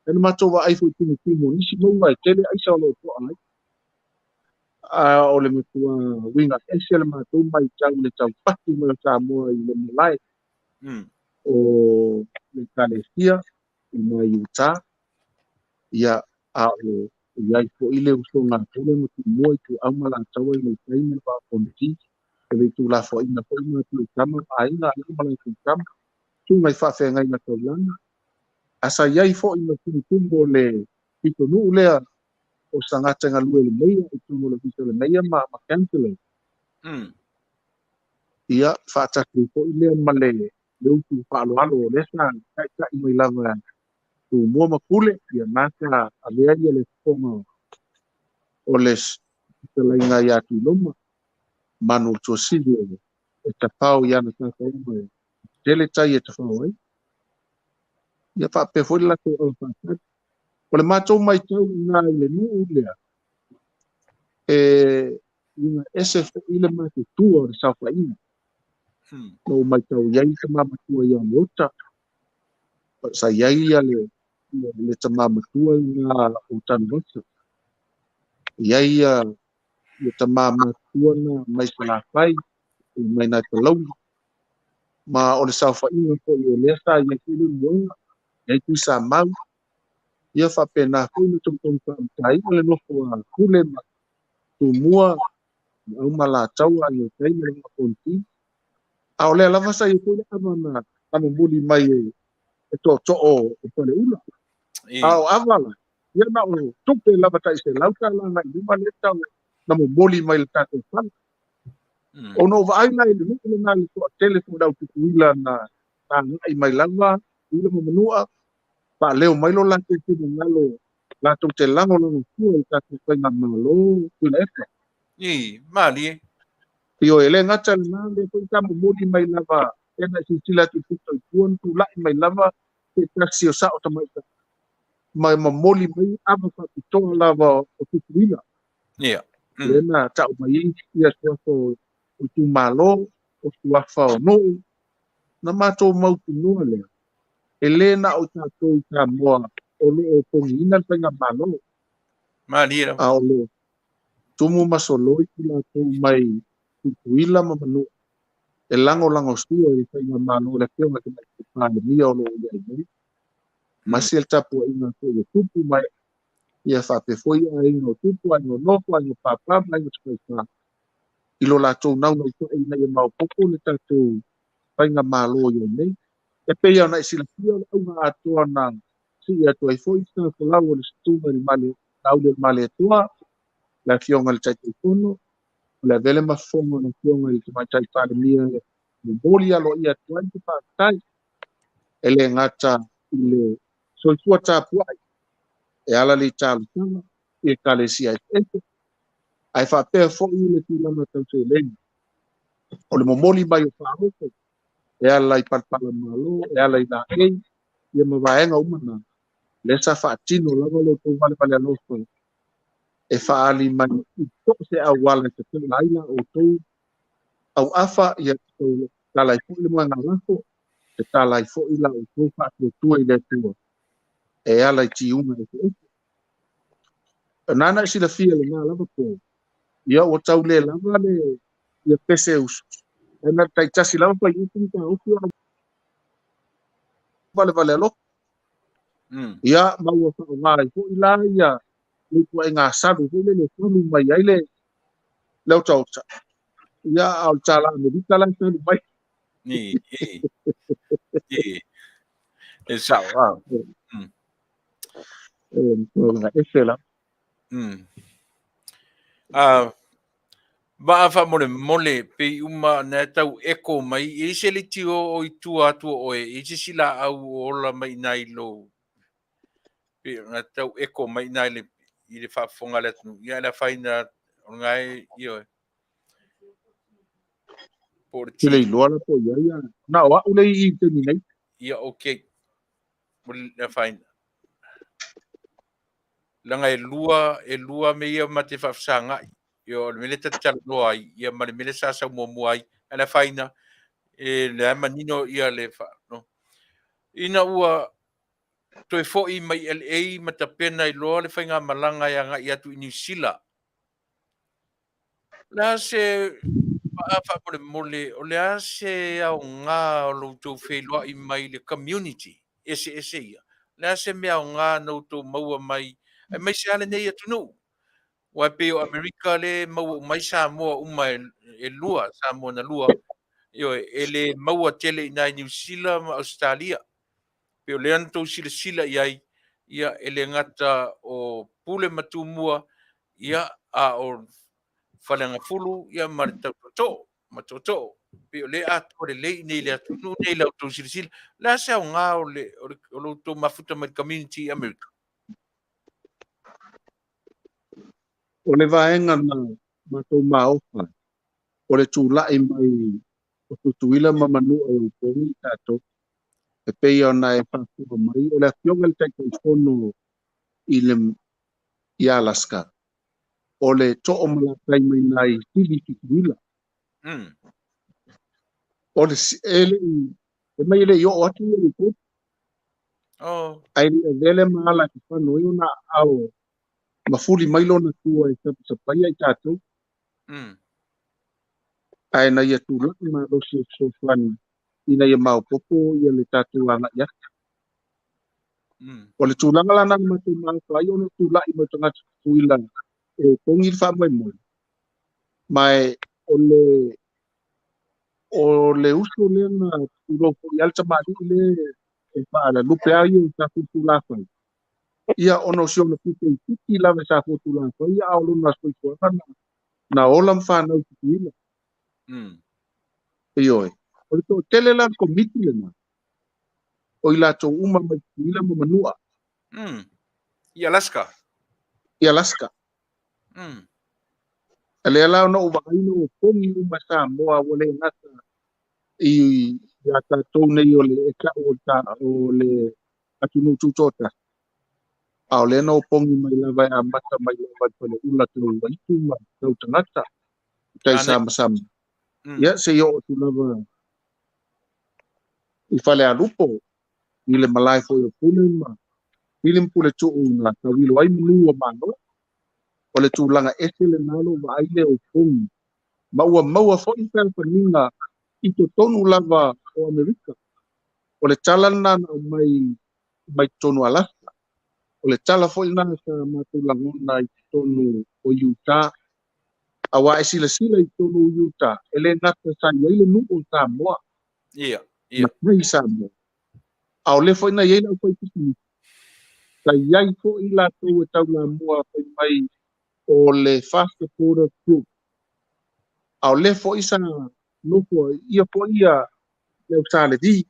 E na matu wa aifo i timo nisi mau mai tele ai sa lo to ai. O le matua winga ese le matu mai tau le tau patu mai Samoa i le malai. O le Kalesia i mai uta. Ia a o iai fo ile uso ngā tole mo tu moi tu auma la taua i le taime pa konti e le tu la fo ina tu tama a ina i mala tu tama tu mai fa fe ngai na to lana asa iai fo ina tu tumbo le pito nu lea o sangata nga lue le meia i tu le pito le meia ma cancel ia fa ta tu fo ile male le tu fa lo alo le sa ka i mai lava tu mo makule ia mata a le fonga o les Fetalaiga ia tu loma manu tosili e ta pau ia na ta mai tele tai e ta pau ai ia fa pe foi la ko o fa o le matou mai tau na le nu lea e ina ese ile ma tu o sa fa ina o mai tau ia i ma tu ia mota sa ia ia le ta ma tu ina o tan bota ia ia le ta ma tu na mai sala fai mai na talo ma o le sa fa ina ko le sa ia ki le mo ia tu sa mau ia fa pena ko no tum tai le no fo kule ma tu mua au mala tau ai tai le konti a o le lava sai ko le ama na muli mai e to o le una au avala ia na o tupe lava tai se lauta la na i ma le tau na mo moli mai le tato fan o no vai na i le na le to telefon dau tu ila na ai mai lava ile mo menua pa leo mai lo la te ngalo la tu te lango lo ku i ta tu na malo Tuilaepa mali io ele ngata na le ko ta mo moli mai lava e na si tila tu tu tuan tu la mai lava te taxi o sa o mai mai mo moli mai ava pa to lava o tu ila le na ta mai ia so o tu malo o tu afa no na mato mau tu no le Elena o tato ta moa o le o pongina penga malo mali a o le tumu masolo i la tu mai tuila ma manu e lango stua i penga malo le peo ma te mai pa le mia o lo ia i masi el tapu ina ko le tupu mai ia fa pe foi ai no tupu ai no papa mai o tsa i lo la tu nau no to ina ia mau popo le tato penga malo yo nei e pe ia na sila pio o nga atua na si ia tu ai foi sta ko la o le stuma ni male au le male tua la fionga le tai tono la vele ma fongo na fionga le mai tai pa le mia le bolia lo ia tu ai pa tai ele ngata le so tua ta puai e ala le tala tala e kale si ai fa pe fo i le tu lama tau se le o le momoli mai o fa e ala i palpala malo e ala i na ia ma vaenga umana le sa fa tino lava lo tu vale pale lo so e fa ali man i to se a wala se te laila o to au afa ia to tala i fu le mo na lafo te tala i fu ila o to fa tu i le tu e ala i ti uma e nana si la fia le na lava ko ia o tau le lava le ia pese us e na tai tasi lava pa i tu ta o tu vale lo ia mau o fa ngai fu ila ia le ko nga sabu fu le fu mai ai le tau ia au tala me di tala tu mai e sa nga esela ba fa mole pe uma na tau eko mai e se le tio o i tu atu o e se sila au ola mai nai lo pe na tau eko mai nai le i le fa fonga le tu ia la faina ngai io por ti le lola po ia na wa ule i te ni nei ia okay na faina langa e lua me ia mate fafsanga yo mele tatal no ai ia mele sa mo ai ana faina e le manino ia le fa no ina ua toi foi mai LA mata pena I loa le fainga malanga ia nga ia tu New Zealand la se fa por mole o le ase au nga o lo tu fe lo I mai le community ese ia la se me au nga no to maua mai ai mai se ale nei atu no wa pe o America le mau mai Samoa uma e lua Samoa na lua yo ele maua tele na New Zealand ma Australia pe o le anto sila ia ele ngata o pule matumua ia a o falanga fulu ia matoto pe o le ato le nei le atu no nei la to sila la sa nga o le o lo to mafuta ma community America O le vaenga na matou maofa. O le tūla'i mai o tutuila ma manua o upongi tātou. E pei ona e whakua mai. O le afionga le taiko whono I Alaska. O le to'o malakai mai nai tili tutuila. O le ele e mai le yo atu le ko. Ai le vele mala ki whanoi ona ao mafuli mailo na tua e sapai ai tātou. Ai na ia tūlaki ma rosi o sofani. Ina ia maupopo ia le tātou anga ia. O le tūlanga lana matou mātou ai ona tūlaki mai tangata tuila. E pongi le wha mai moi. Mai o le uso le na uroko I alta maari le e paala lupe ai o sa futulafai. Ia ono si ona puto I tiki lave sa futulafai. Ia aolo na soifuanga na ola mwhanau tutuila. Ioi. O le to tele lan komiti le na. O ila to uma mai tutuila mo manua. I Alaska. I Alaska. Ale ala ona uwaino o pongi uma Samoa wale ngata I ata tone o le eka o le atunu tutota. A le no pongi mai lava a mata mai lava tole ula tolo waitu ma tau tangata. Tai sama. Ia se yo tu lava I fale alupo I le malai fo yo pule ma. Ilim pule tu una tawilo ai mulu mano. O le tūlanga ese le nalo wa aile o pongi. Maua fo I fel paninga I to tonu lava o Amerika. O le talana mai tonu Alaska. O le tala fo ina sa matulangona I tonu o Utah. Awa e sila I tonu Utah. Ele ngata sa ile nuko Samoa. Ia. Mai Samoa. A o le fo ina yeina fo I tiki. Sa iai fo ila tau e tau la mua fo mai o le Fasa Group. A o le fo isa noko ia fo ia le usale di.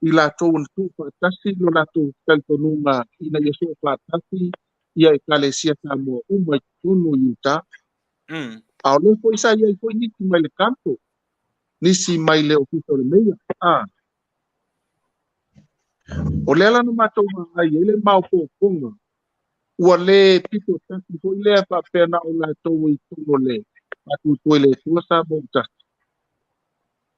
Ila tau na tu Tasi no la tu teltonunga ina yeso Tasi ia e kale sia Samoa uma tonu Utah. A o le fo isa ia fo nisi mai le kanto. Nisi mai le ofisa le meia. O le ala no matou ai ele mau ponga. Ua le pito Tasi fo ile fa pena o la tau I tono le. Atu toile tua sa mo Tasi.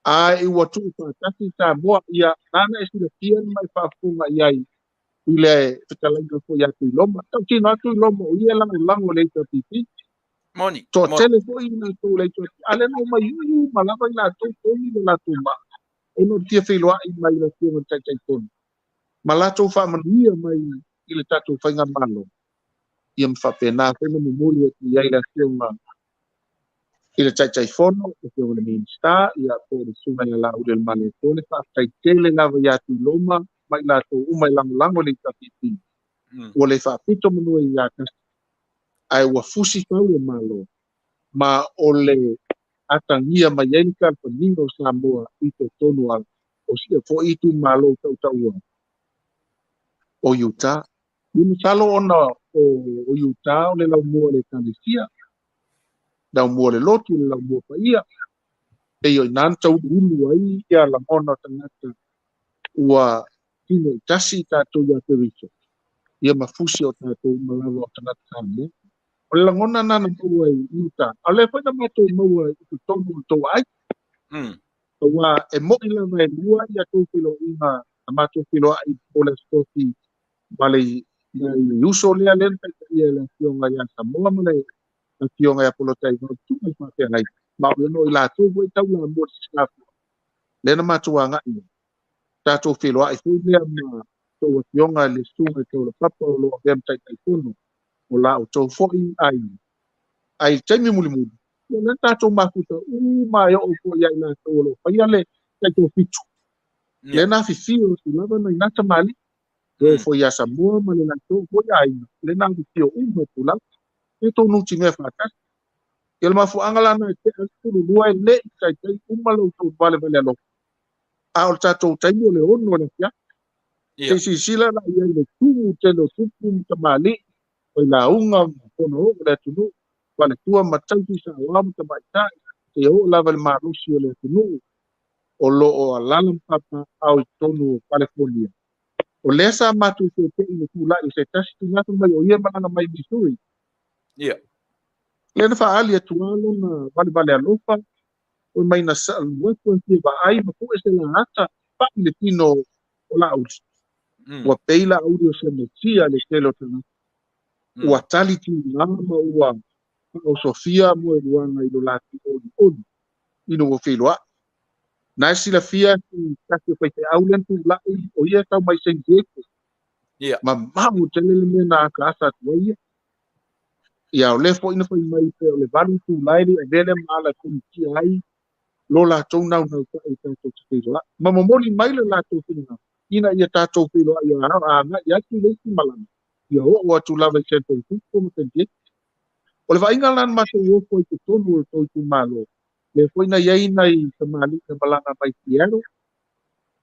Ai ua tu Tasi Samoa ia nana e sila tia mai whafunga iai. Ile Fetalaiga fo ia tui loma. Tau tina tui loma o ia lango le pipi. Moni. To tele fo ina tau le tui. Ale no mai yu malava ina tau tomi le la tuma. Ono tia wheloa I mai la tia tai tonu. Malato fa Manuia mai ile tatu whainga malo. Ia mwhapena whainga memori ki iai la tia ile tai fono. Ia le minister. Ia po le sunga ia la ule le male tole. Tai tele lava ia tui loma. Mai la tau umai lango le pipi. Ua le whapito manua ia Tasi. Ai ua fusi kau e malo. Ma o le atangia mai ai kalpanino Samoa I to tonu al. O sia fo I tu malo tau o Utah. Inu salo ona o Utah o le lau mua le Tanisia. Lau mua le lotu le lau mua pa ia. E yo nan tau ulu ai ia la mona tangata. Ua tino tasi tātou ia te riso. Ia mafusi o tātou malawa o tanata tāne. O le langona nana maua i uta. A le whaina mātou maua i tu tonu o tō ai. Wa e mo'i lava e lua ia tō whilo inga a mātou whilo ai o le stofi Vale i uso lea lenta ia le fionga ia Samoa ma le fionga ia Polotai no tu mai fa ai ma o no ila tu voi tau la mo ska le na matuanga i tato filo ai fu lea ma to fionga le sunga to le papa lo gem tai tai fono o la o to fo ai taimi muli muli le tato ma futa ma yo o fo ia ina to lo fa ia le to fitu le na fi fio tu lava na ina tamali o foi a Samoa ma le na to foi ai le na tio mo pula e to no tinga fata ele ma fu angala na te tu lua le sai tai uma lo to vale vale lo a o tato tai le ono le ya e si sila la ia le tu te lo tu tamali o la unga kono o le tu vale tua matai sa wa mo tabaita e o la vale ma rusio le tu o lo o alalam papa au tonu California. O lesa matu se te i tula i se tasi tu ngatu mai o ia malanga mai Missouri. Ia. Lena wha ali atualo na vale alofa o mai na sa wepo ki wa ai ma pu ese la hata pa i le tino o la ausi. Ua peila audio se me tia le telo tana. Ua tali ti lama ua o Sofia mo e luanga i lo lati odi. Ino o whiloa. Na sila fia ki kasi o paite aulen tu la o ia tau mai sen jeko. Ma mau telele me na kasa tuaia. Ia o le fo ina fo mai pe o le vali tu lairi e vele mala kun ki ai lo la tau nau nau ka e tātou te la. Ma momoli mai le la tau whina. Ina ia tātou whilo ai o a nga ia ki leiki malama. Ia o atu lava i sentou tuko mo ten jek. O le vainga lan mato i ofo i te tonu o tau tu malo. Le fo ina iei nai te mali te malanga mai tiero.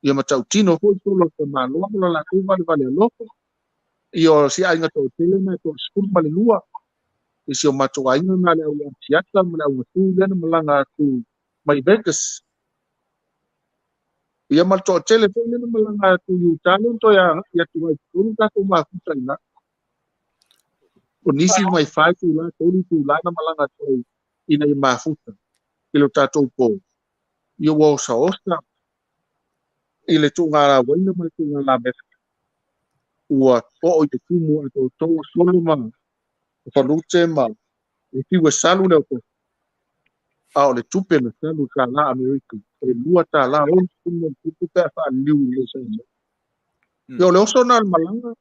Ia matau tino fo i tolo te malo. Amala la tu vale alofo. Ia si ainga tau tele na tau skul mali lua. Isi o mato ainga na le au tiata ma le au tu lena malanga tu mai Vegas. Ia mato tele fo lena malanga tu Utah to ia tu ai tu ka tu ma kuta ina. O nisi mai fai tu la na malanga tu ina i mafuta. Ilo tatou po. Ia wo sa osta. Ile tu ngara wina mai tu ngala bes. Ua o te tumu ato to solo ma. Falute ma. E tiwa salu le ko. A o le tupe na salu ka la Amerika. E lua ta la on tumu tupe fa liu le sa. Ia o le oso na malanga.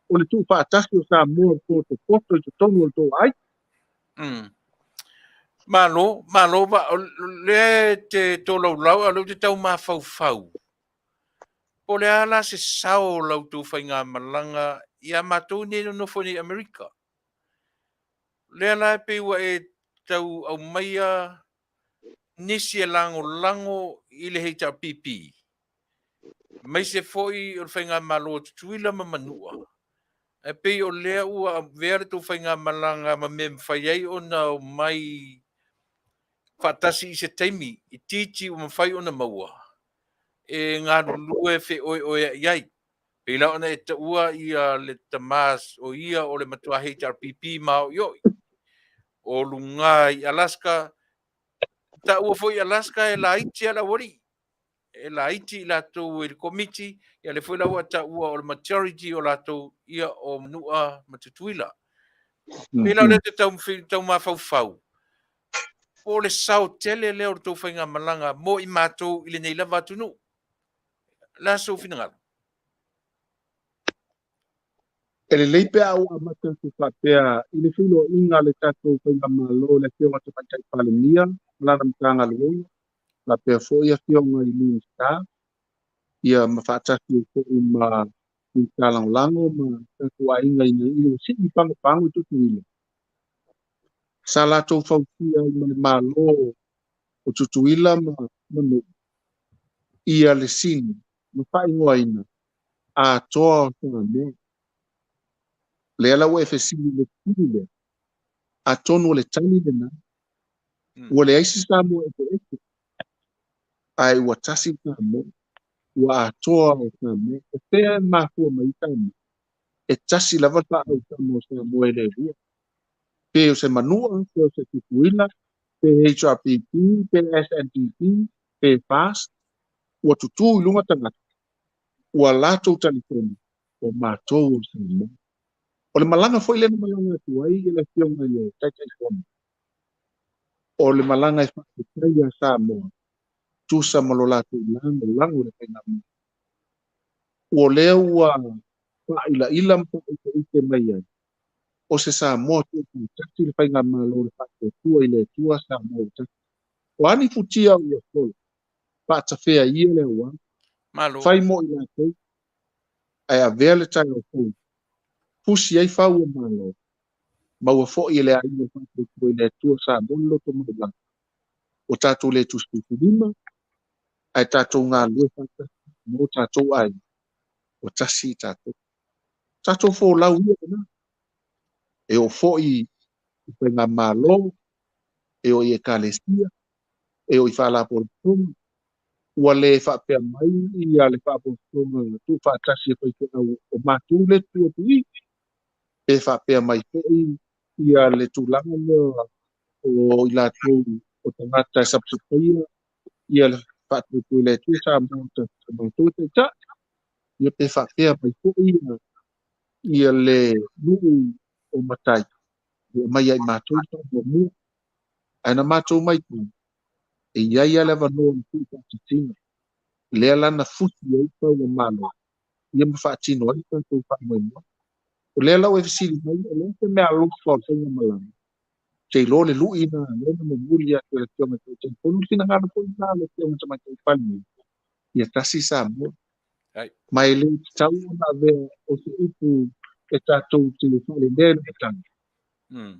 O le tu fa atasi o sa mo ko to foto to tonu o to ai. Malo ba le te tolo lau alo te tau ma fau. Po le ala se sao lau tu whainga malanga ia mātou ne no foni Amerika. Le ala pe wa e tau au maia nisi e lango i le heita pipi. Mai se foi o whainga malo tuila ma Manua. E pe o lea ua vere tu whainga malanga ma mem whaiei o na mai whatasi i se teimi i titi o mawhai o na maua. E ngā lue fe oi iai. Pela ona e ta ua ia le tamas o ia o le matua HRPP mao ioi. O lunga i Alaska. Ta ua foi Alaska e la iti ala wari. E la iti la tau e le komiti. Ia le foi la ua ta ua o le majority o la tau ia o Manua matutuila. Pela ona te tau mawhau. O le sao tele leo tau whainga malanga mo i mātou i le nei lava tunu. La so fina ngalo. Ele leipe au amata tu fatea ile filo inga le tato whainga malo le fio ngata patai palemia la mtanga lo la pe fo ia fio ngai ni sta ia mafata ki ko ma ni talang lango ma tato inga ni ile si pango tu ile sala to fautia ma malo o tutuila ma no ia le sin ma fai ngoina a toa me le ala we fesi le tile a tonu le tani de na o le aisi sa mo e ai wa tasi ka mo ua atoa o Samoa e pea mafua mai tama e tasi lava fa'au tama o Samoa e le lua pe o se manua pe o se tupuila pe HRPP pe SNPP pe FAST ua tutū i luga tagata ua latou talifoni o matou o Samoa o le malanga foi lena malanga atu ai e le fionga i le taitaifoni o le malanga e Faafetai a Samoa tusa ma lo latou langa o le kainga ua lea ua fa'ailaila ma fa'aitaite mai ai o se Samoa tuatasi le faiga malo le fa'atuatua i le atua Samoa o tasi o ani futia ua sola fa'atafea ia le auā Malo. fai mo i latou ae avea le tagaufou pusi ai fau o malo ma ua fo'i e le aiga fa'atuatua i le atua Samoa le loto maulaga o tatou le tusilima ae tatou galue fa'atasi mo tatou ai o tasi i tatou folau ia na e o fo'i i faiga malo e o i ekalesia e o i fa'alapotoga ua lē fa'apea mai ia le fa'apotoga tu fa'atasi e faito'au o matou le tuatu'i e fa'apea mai fo'i ia le tulaga lea o i latou o tagata e sapusapaia ia le fa'atuatua i le atua Samoa tamatou taita'i ia pe fa'apea mai fo'i ia le nu'u o matai ua mai ai matou fa'amuamua ae na matou mai tu e iai ia le avanoa ma tu'i fa'atitiga lea lana fusi ai pau o malo ia ma fa'atino ai tatou fa'amoemoe o lea lau e fesili mai o lea se mea alofa o le faiga malanga seilo le lu'ina lena mamuli atu e le fioga taʻitaʻitonu finagalo fo'i na le fioga tamaitaʻipali ia tasi Samoa Ai. ma e lē tatau ona avea o se upu e tatou te fa'alelea i le matagi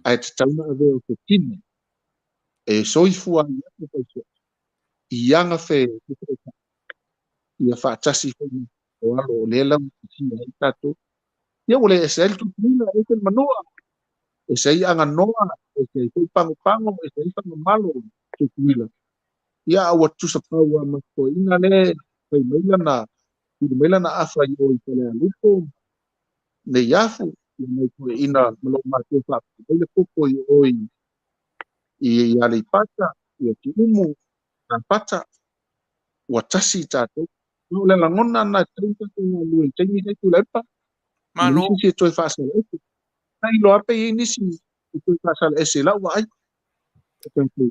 ae tatau na avea o se tini e soifua ai atu paisoa iaga fe ia fa'atasi fo'i o alo o lea lau isia ai tatou ia ua le eseai le tutuila e se le manoa eseai aganoa eseai fo'i pagopago eseai fagamalo tutuila ia aua tusa pau a makoina le fai mai lana afa i o i Fetalaiga nei afu ia mai koeina ma lo'o matou fa'apea le koko i oi i Alofipo ia tiumu tapata ua tasi i tatou ma o le lagona na tau tatou galue i taimi ai Tuilaepa na Malo. isi se toe fa'asala'ese na ilo ape i nisi e toe fa'asala'ese la ua ai e tatou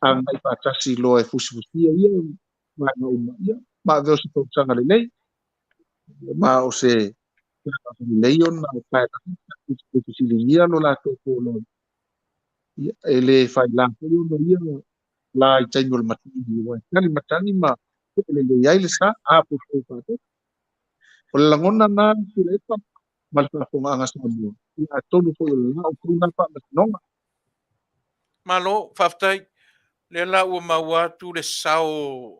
agai fa'atasi loa e fusifusia ia maʻauma ia ma avea o se tausaga lelei ma o se lelei ona o pae fesiligia lo latou polo ia e lē failā foi ona ia la i taimi o le matagi ua tali matagi ma e lelei ai le sa apotou fa'atasi o le lagona na Tuilaepa ma le faafoga'aga Samoa ia atonu foi o le la o tuna fa'amasinoga Malo, Faafetai. Le la ua mau atu le sao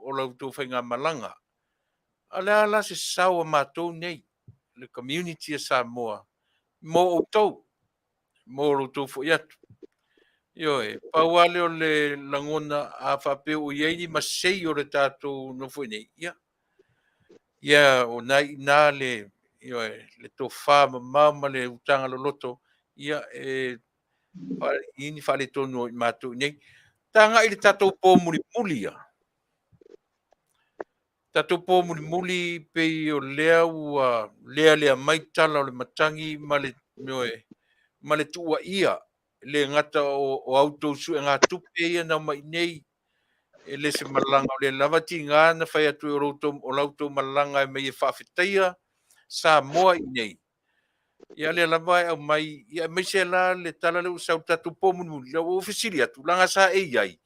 o lautou whainga malanga. A le ala se sao a mātou nei, le community a Samoa. Mō o tau, mō o lautou fo iatu. Io e, pauale o le langona a whapeo o iei ma sei o le tātou no fo nei. Ia o nai nā le, io e, le tō whāma mauma le utanga lo loto. Ia e, ini whale tonu o mātou nei. Tanga i le tātou pō muli muli ia. Tātou pō muli muli pe o lea ua lea mai tala o le matangi ma le tua ia. Le ngata o autou su e ngā tupe ia na mai nei. E le se malanga o le lavati ngā na whai atu o lautou malanga e mei e Faafetaia Samoa i nei. Ia le lava e au mai, ia mai se la le tala le usau tātou pō muli muli. Le o ofisiri atu, langa sa e iai.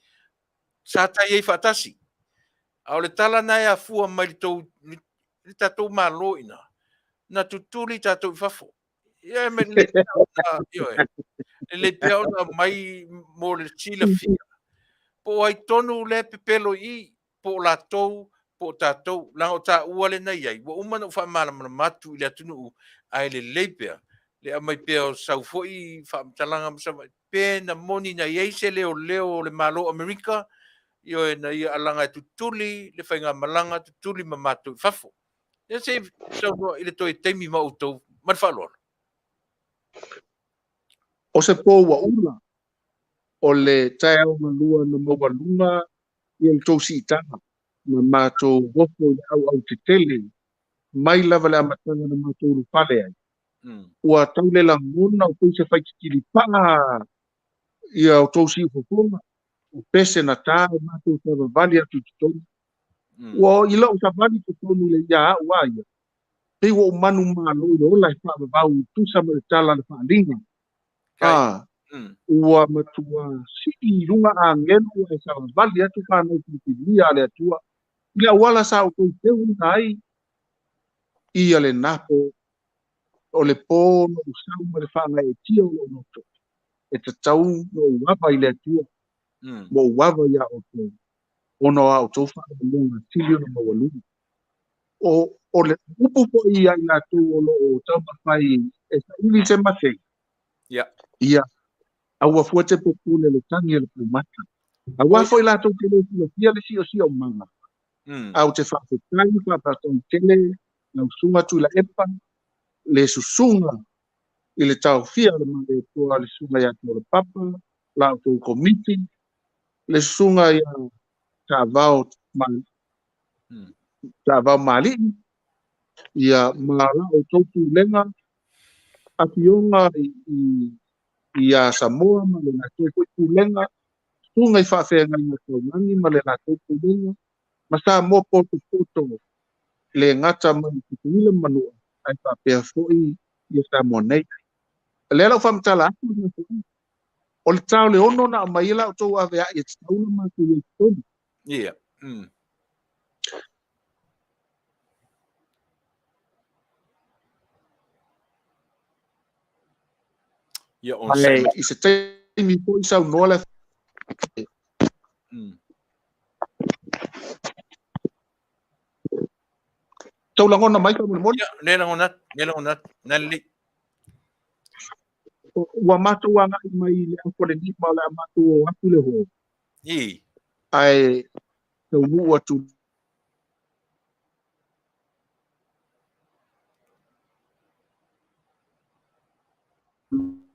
Sa tai ei whaatasi. Au le tala na e a fua mai le tatou malo ina. Na tutuli tatou fafo. Ia me le na le pea ona mai mo le sila fia. Po ai tonu le pepelo i po la tou po tatou la o ta ua le nei ai. Wa umana ufa mala matu i le atunu ai le leipea. Le a mai pea o sau foi fa talanga msa pe na moni na iei se leo le malo Amerika io e na ia alanga e tutuli, le whainga malanga tutuli ma mātou i whafo. Ia se no i le toi teimi ma utou, man whalora. O se pō wa ula, o le tae au na lua na maua lunga, i le tau si itanga, na mātou wofo i au te tele, mai lava le amatanga na mātou rupale ai. Ua tau le langona o pei se whaikikiri paa, ia o tau si ufofonga, o pese na tāe mātou tawa vali atu tutonu. Ua i lau ta vali tutonu le ia au aia. Pei wa o manu mālo i ola i wha vau tusa ma le tala le whaalinga. Ua matua si runga a ngenu e sa vali atu whanau tukilia le atua. Ia wala sa o tau teu nai, ia le napo, o le pō no usau ma le whanga e tia o noto. E te tau no uwapa i le atua. Mo uwapa ia o tau. Ono a o tau whanga lunga tilio na mawalunga. O le upu po ia i la tau o lo o tau mawhai e sa ili se mate. Ia. Aua fuate po kule le tangi e le pumata. Aua fo i la tau tele fia le si o si o manga. Au te Faafetai, Faafetai tele, na usunga Tuilaepa, le susunga i le tau fia le mare toa le sunga ia tō le papa, la o tō komiti, le sunga ia tāwao mali, ia mara o tō tūlenga, Afionga i a Samoa, ma le nā tō tūlenga, sunga i whaafenga i ngā tō nani, ma le nā tō tūlenga, ma sa mo poto le ngata mai Tuilaepa Manua, ai whaapea foi i sa monei. Le lau whamtala atu na foi. O le tau le ono na mai la o tō awea i te tauna ma tu i tōnu. Ia. Ia on Ai, i se teimi po i sau noa le tau langona mai ka mo mo. Ne langonat, nali. Ua matu anga i mai le ankole ni ma le matu o atu le ho. I. Ai, Taunuu atu.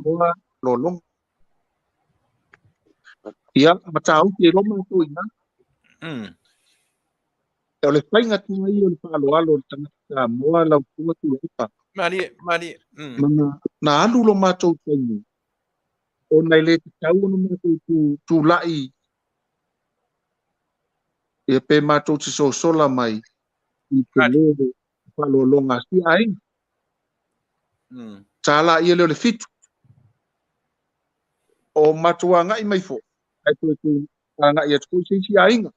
Moa lolong. Ia, matau ki roma atu ina. E o le whainga tua i o le whaaloalo le tangata moa lau tua Tuilaepa. Mari. Na alu lo mātou tainu. O nei le te tau ono mātou tu lai. E pe mātou te sola mai. I te lere whalolonga si ai. Tāla i leo le fitu. O mātou anga i mai fo. Ai tō tu anga i atu koi si ainga.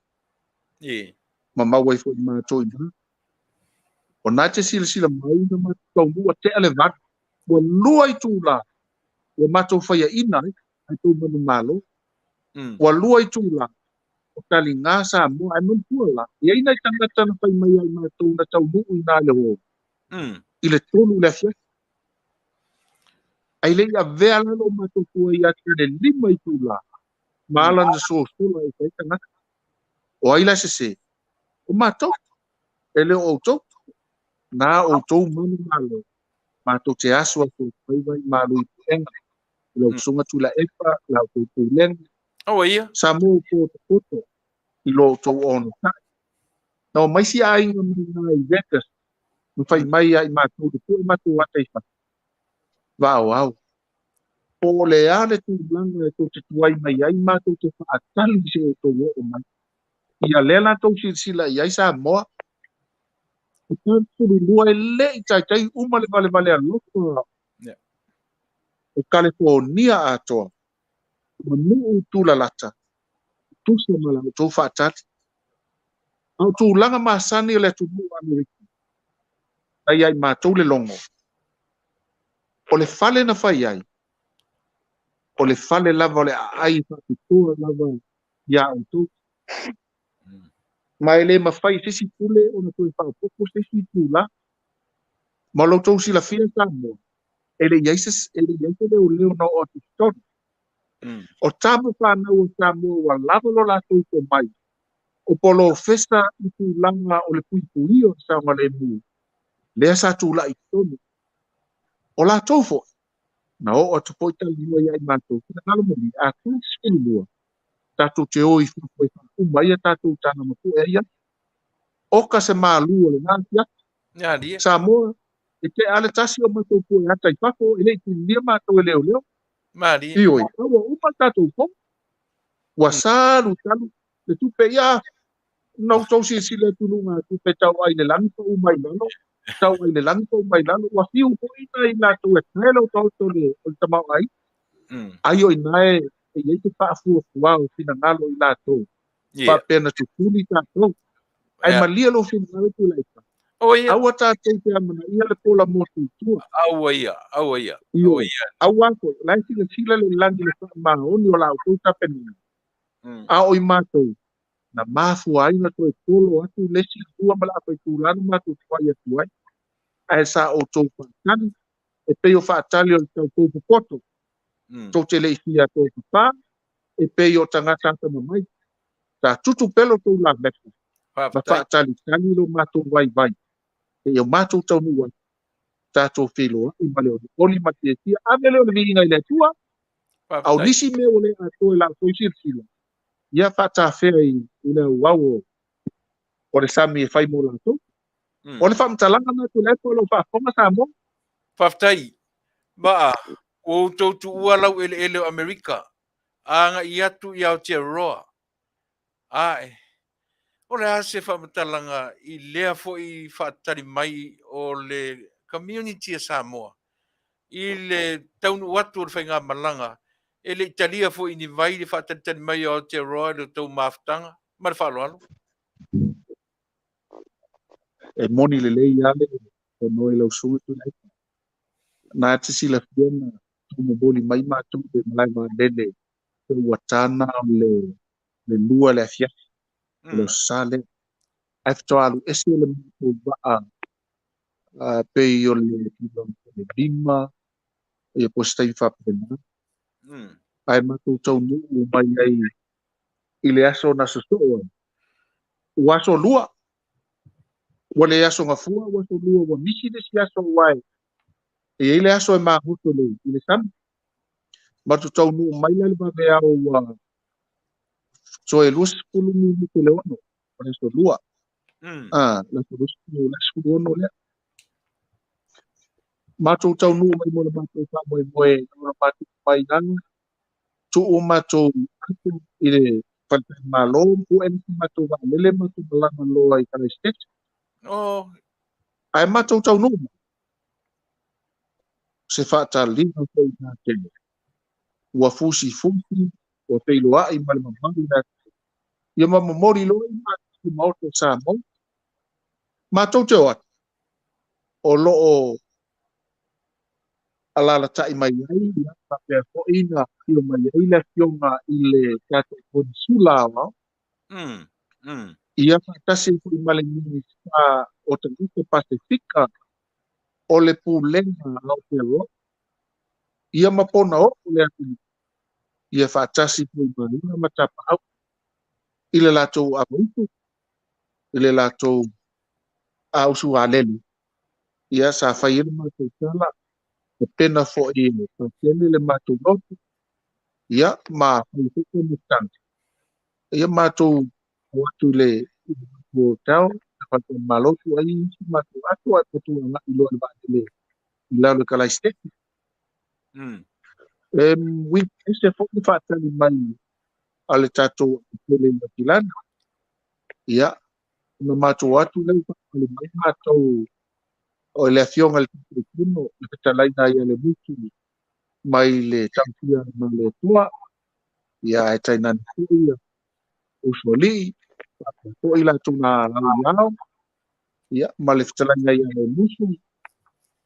Ma mawai fo i mātou i mga. O nā te sila mai na mātou mua te ale vatu. Wa lua i tūla. Wa mātou whaia ina. Ai tō manu malo. Wa lua i tūla. O tali ngā sa mua. Ai manu tūla. Ia ina i tangata na whai mai ai mātou na Taunuu i nā le ho. I le tonu le afia. Ai le ia vea lalo mātou tua i atu le lima i tūla. Māla na sola i whai tangata. O ai la se. O mātou. E leo o tō. Nā o tō manu malo. Mātou te asua tō whaiwai malu i puenga. Lau sunga Tuilaepa, lau tō tūlenga. Ia. Samoa poto. I lo tō ono tai. Nā o maisi ainga muna i vekas. Mwhai mai ai mātou te pui mātou atai wha. Vaaaoao. O le ale tū blanga e tō te tuai mai ai mātou te whaatali se o tō o mai. Ia lela tō sila i ai Samoa. O tāturu lua e le i tai umale vale a loko. O California atoa. Ma nuu tūlalata. Tusa mala o tō whaatali. Au tū langa maasani o le tū mua Amerika. Ai ai mātou le longo. O le fale na whai ai. O le fale lava o le ai whatutua lava ia o tō. Mai le mawhai sisi pule o na tōi whaapoko sisi tūla. Ma lo tō sila fia Samoa. Ele iaise le o leo na o atu stori. O tamu whanau o tamu wa lava lo lātou ko mai. O polo festa i tu langa o le pui o saunga le mu. Lea sa tu la i tonu. O lātou fo. Na o atu poita liwa ia i mātou. Kina kalo mali a tu skulu lua. Tātou te oi fukoi kumai a tātou tāna maku e ia. Oka se mālu o le ngātia. Samoa. E te ale tasi o mātou po e hata i pako. E lei tu lia mātou e leo leo. Ioi. Awa upa tātou po. Wasalu talu. Le tupe ia. Nau tau si sile tulunga. Tupe tau ai le langi pa umai lalo. Tau ai le langi pa umai lalo. Wa fiu po ina i lātou e tēlo tau tole. O le tamau ai. Ai o inae. E iei te whaafuafuao. Fina ngalo i lātou. Whapena tukuni tātou. Ai malia lo fina ngalo Tuilaepa. Aua tātou te amana. Ia le pola motu tua. Aua ia. Aua ko. Lai sila le langi le whaamaoni o lau tau tapena. A oi mātou. Na mafu aina to e polo atu lesi tua mala apa i tūlanu mātou tuai atu ai. Ai sa o tau whaatani. E peo whaatali o tau tau pupoto. Tau te le isi a tau papa. E peo tangata ata mamai. Ta tutu pelo tau la meka. Ma whaatali tani lo mātou vai. E o mātou tau nua. Ta tau whiloa. I male o oli mati e tia. A mele o le vinga i le tua. Au nisi me o le ato e la tau sila. Ia whata whea i le wau o le sami e whai mo lato. O le whamtalanga na tu lepo lo whaafonga Samoa. Faafetai. Maa, o tautu ua lau ele o Amerika. Anga i atu i Aotearoa. Ae. O le ase whamtalanga i lea fo i whaatari mai o le community a Samoa. I le taunu watu o le whainga malanga. E le italia fo ini vai le whaatari mai o Aotearoa le tau maafutanga. Ma le whaaloalo. E moni le lei ale o noe lau sunga tu Tuilaepa. Na te sila whiana tumo boli mai mātou te malai ma lele. Te uatana o le lua le afiafi. Le sale. Ai fito alu ese le mātou waa pei o le lima. E postai whapena. Ai mātou tau nuu mai ai i le aso na sosoa. Waso lua. Wale aso ngafua, waso lua wa misi le si aso wai. E ile aso e mahuto le ile sam. Matu tau nuu mai le babe au so e lus pulu ni te le ono. Wale so lua. La so lus pulu la so ono le. Matu tau nuu mai mo le matu sa moe matu mai nanga. Tu o matu atu ile Falta malo pu en matu va lele matu malanga loa i kala stet. Ai matu tau nuu. Se Faatalanoaga ko na te ua fusi o Failoa i male mamari na ia mamori lo i matu maoto sa mo matou te o lo o alala tai mai ai ia pa ko ina io mai ai la fionga i le tato konsula wa ia tasi ko i male ni sa o te Pasifika o le pulenga au te lo ia mapona o le atu ia whaatasi pui marina matapa au. Ile latou amutu. Ile latou ausu alelu. Ia sa whaiele matou tala. E pena fo i whaatele le matou notu. Ia ma whaifeke mutangi. Ia matou watu le matou tau. Whatou malotu ai isi matou atua atu anga ilo le baatele. Ila le kalaisteki. Wik ese foki whaatali mai ale tatou pele na kilana. Ia, na matou atu leu whaatali mai matou o le afionga le tukuno, le Fetalaiga ia le mutu mai le tampia ma le tua. Ia e tainani hui usoli, po ila tuna lau. Ia, ma le Fetalaiga ia le mutu.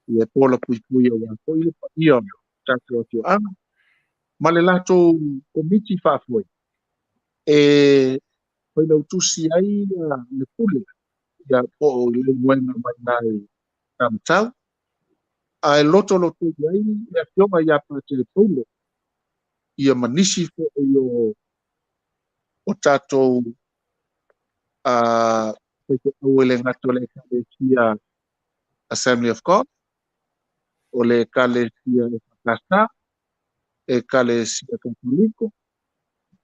Ia pola pui o po ile pa ia tatou atio anga. Ma le latou komiti whaafuai. Failautusi ai le pule. Ia po le muenga mai nai tamtau. Ai loto ai ia fionga ia pa te polo. ia manisi fo'i o tātou o le ngata le kalesia Assembly of God, o le kalesia e Fasa, e kalesia Katoliko,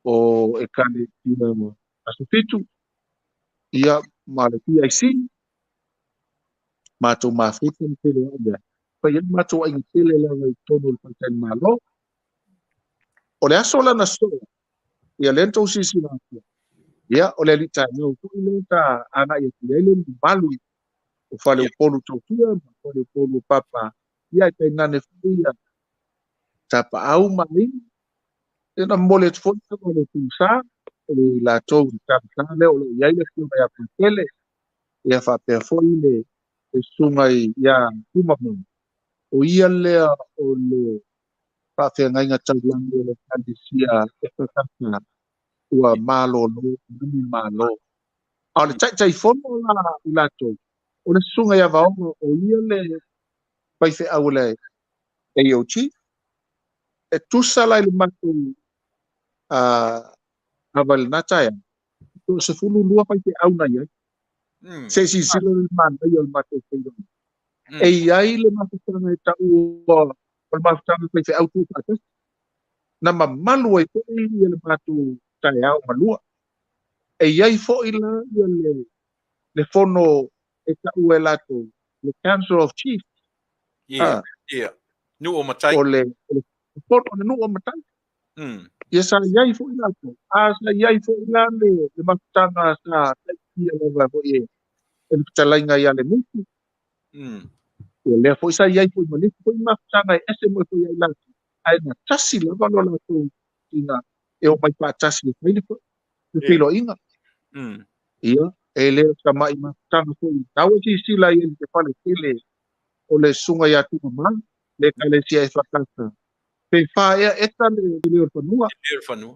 o e kalesia Alofipo, ia ma le PIC, mātou mafuta ni Fetalaiga. Pai ana mātou ai tele lava I tonu le Faafetai, o le aso lana soa, ia le entou sisi lātua. Ia, o le alita ngau, ku'i le ta ana ia le malu, o fale o polu tautia, o fale o polu papa, ia kai nane fuia, tapa au mai, ena mole te fonta o le tusa, o le la tou tapa le, o le iai le fiu mai apatele, ia whapea foi le sungai ia tumamu. O ia lea o le whapea ngainga taulangi o le kandisia e whakata ua malo lo, numi malo. A le tai fono la ilato. O le sunga ia vaonga o ia le paife au le AOT. E tusa lai le matu aval nataya. Se fulu lua paife au na ia. Se si sila le manda ia le matu feiro. E iai le matu tanga e tau o le matu tanga paife au tu patas. Na mamalu e te ia le matu tai au malua. E iai fo ila ia le fono e tau e lato. Le Council of Chiefs. Ia. Nu o matai. O le fono na nu o matai. Ia sa iai fo ila to. A sa iai fo ila le matutanga sa ia leva fo e. E Fetalaiga ia le mutu. Ia lea fo isa iai fo i manisi fo i matutanga e ese mo fo iai lato. Ai na tasi lava lo lato ina e o mai pa tasi le faile fo. Le filo inga. Ia. E lea sa mai matutanga fo i. Tau e sila ia le fale tele o le sunga ia tu mamang. Le kalesia e whakata. Pe whaea eta le leo whanua.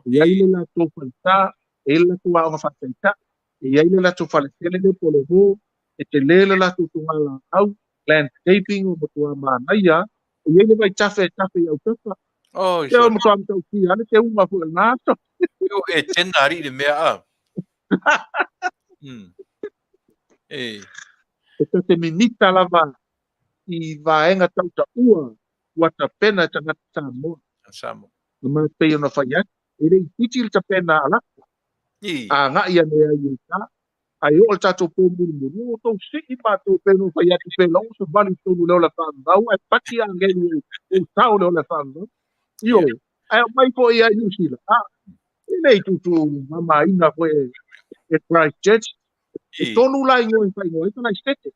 Ia ile la tō whalita, e la tō wā o Faafetai, ia ile la tō whaletele le pole hō, e te lele la tō tungala au, landscaping o motua Manuia, e ia ile vai tafe i au tapa. Te o motua mtau ki, ane te unga fu el nāto. Yo e tena ari le mea a. E te minita lava I vaenga tauta ua, wata pena tangata Samoa. Ma pe ona fai atu. Ele I titi ta pena ala. A nga ia mea I ta. Ai o tato po muru. O tau siki pato pena fai atu pena. O se vali tonu leo la whanau. Ai pati a ngeni o tau leo la whanau. Io. Ai mai po ia New Zealand. Ele I tutu mama ina po e Christchurch. E tonu la ingo I fai ingo. E tana stete.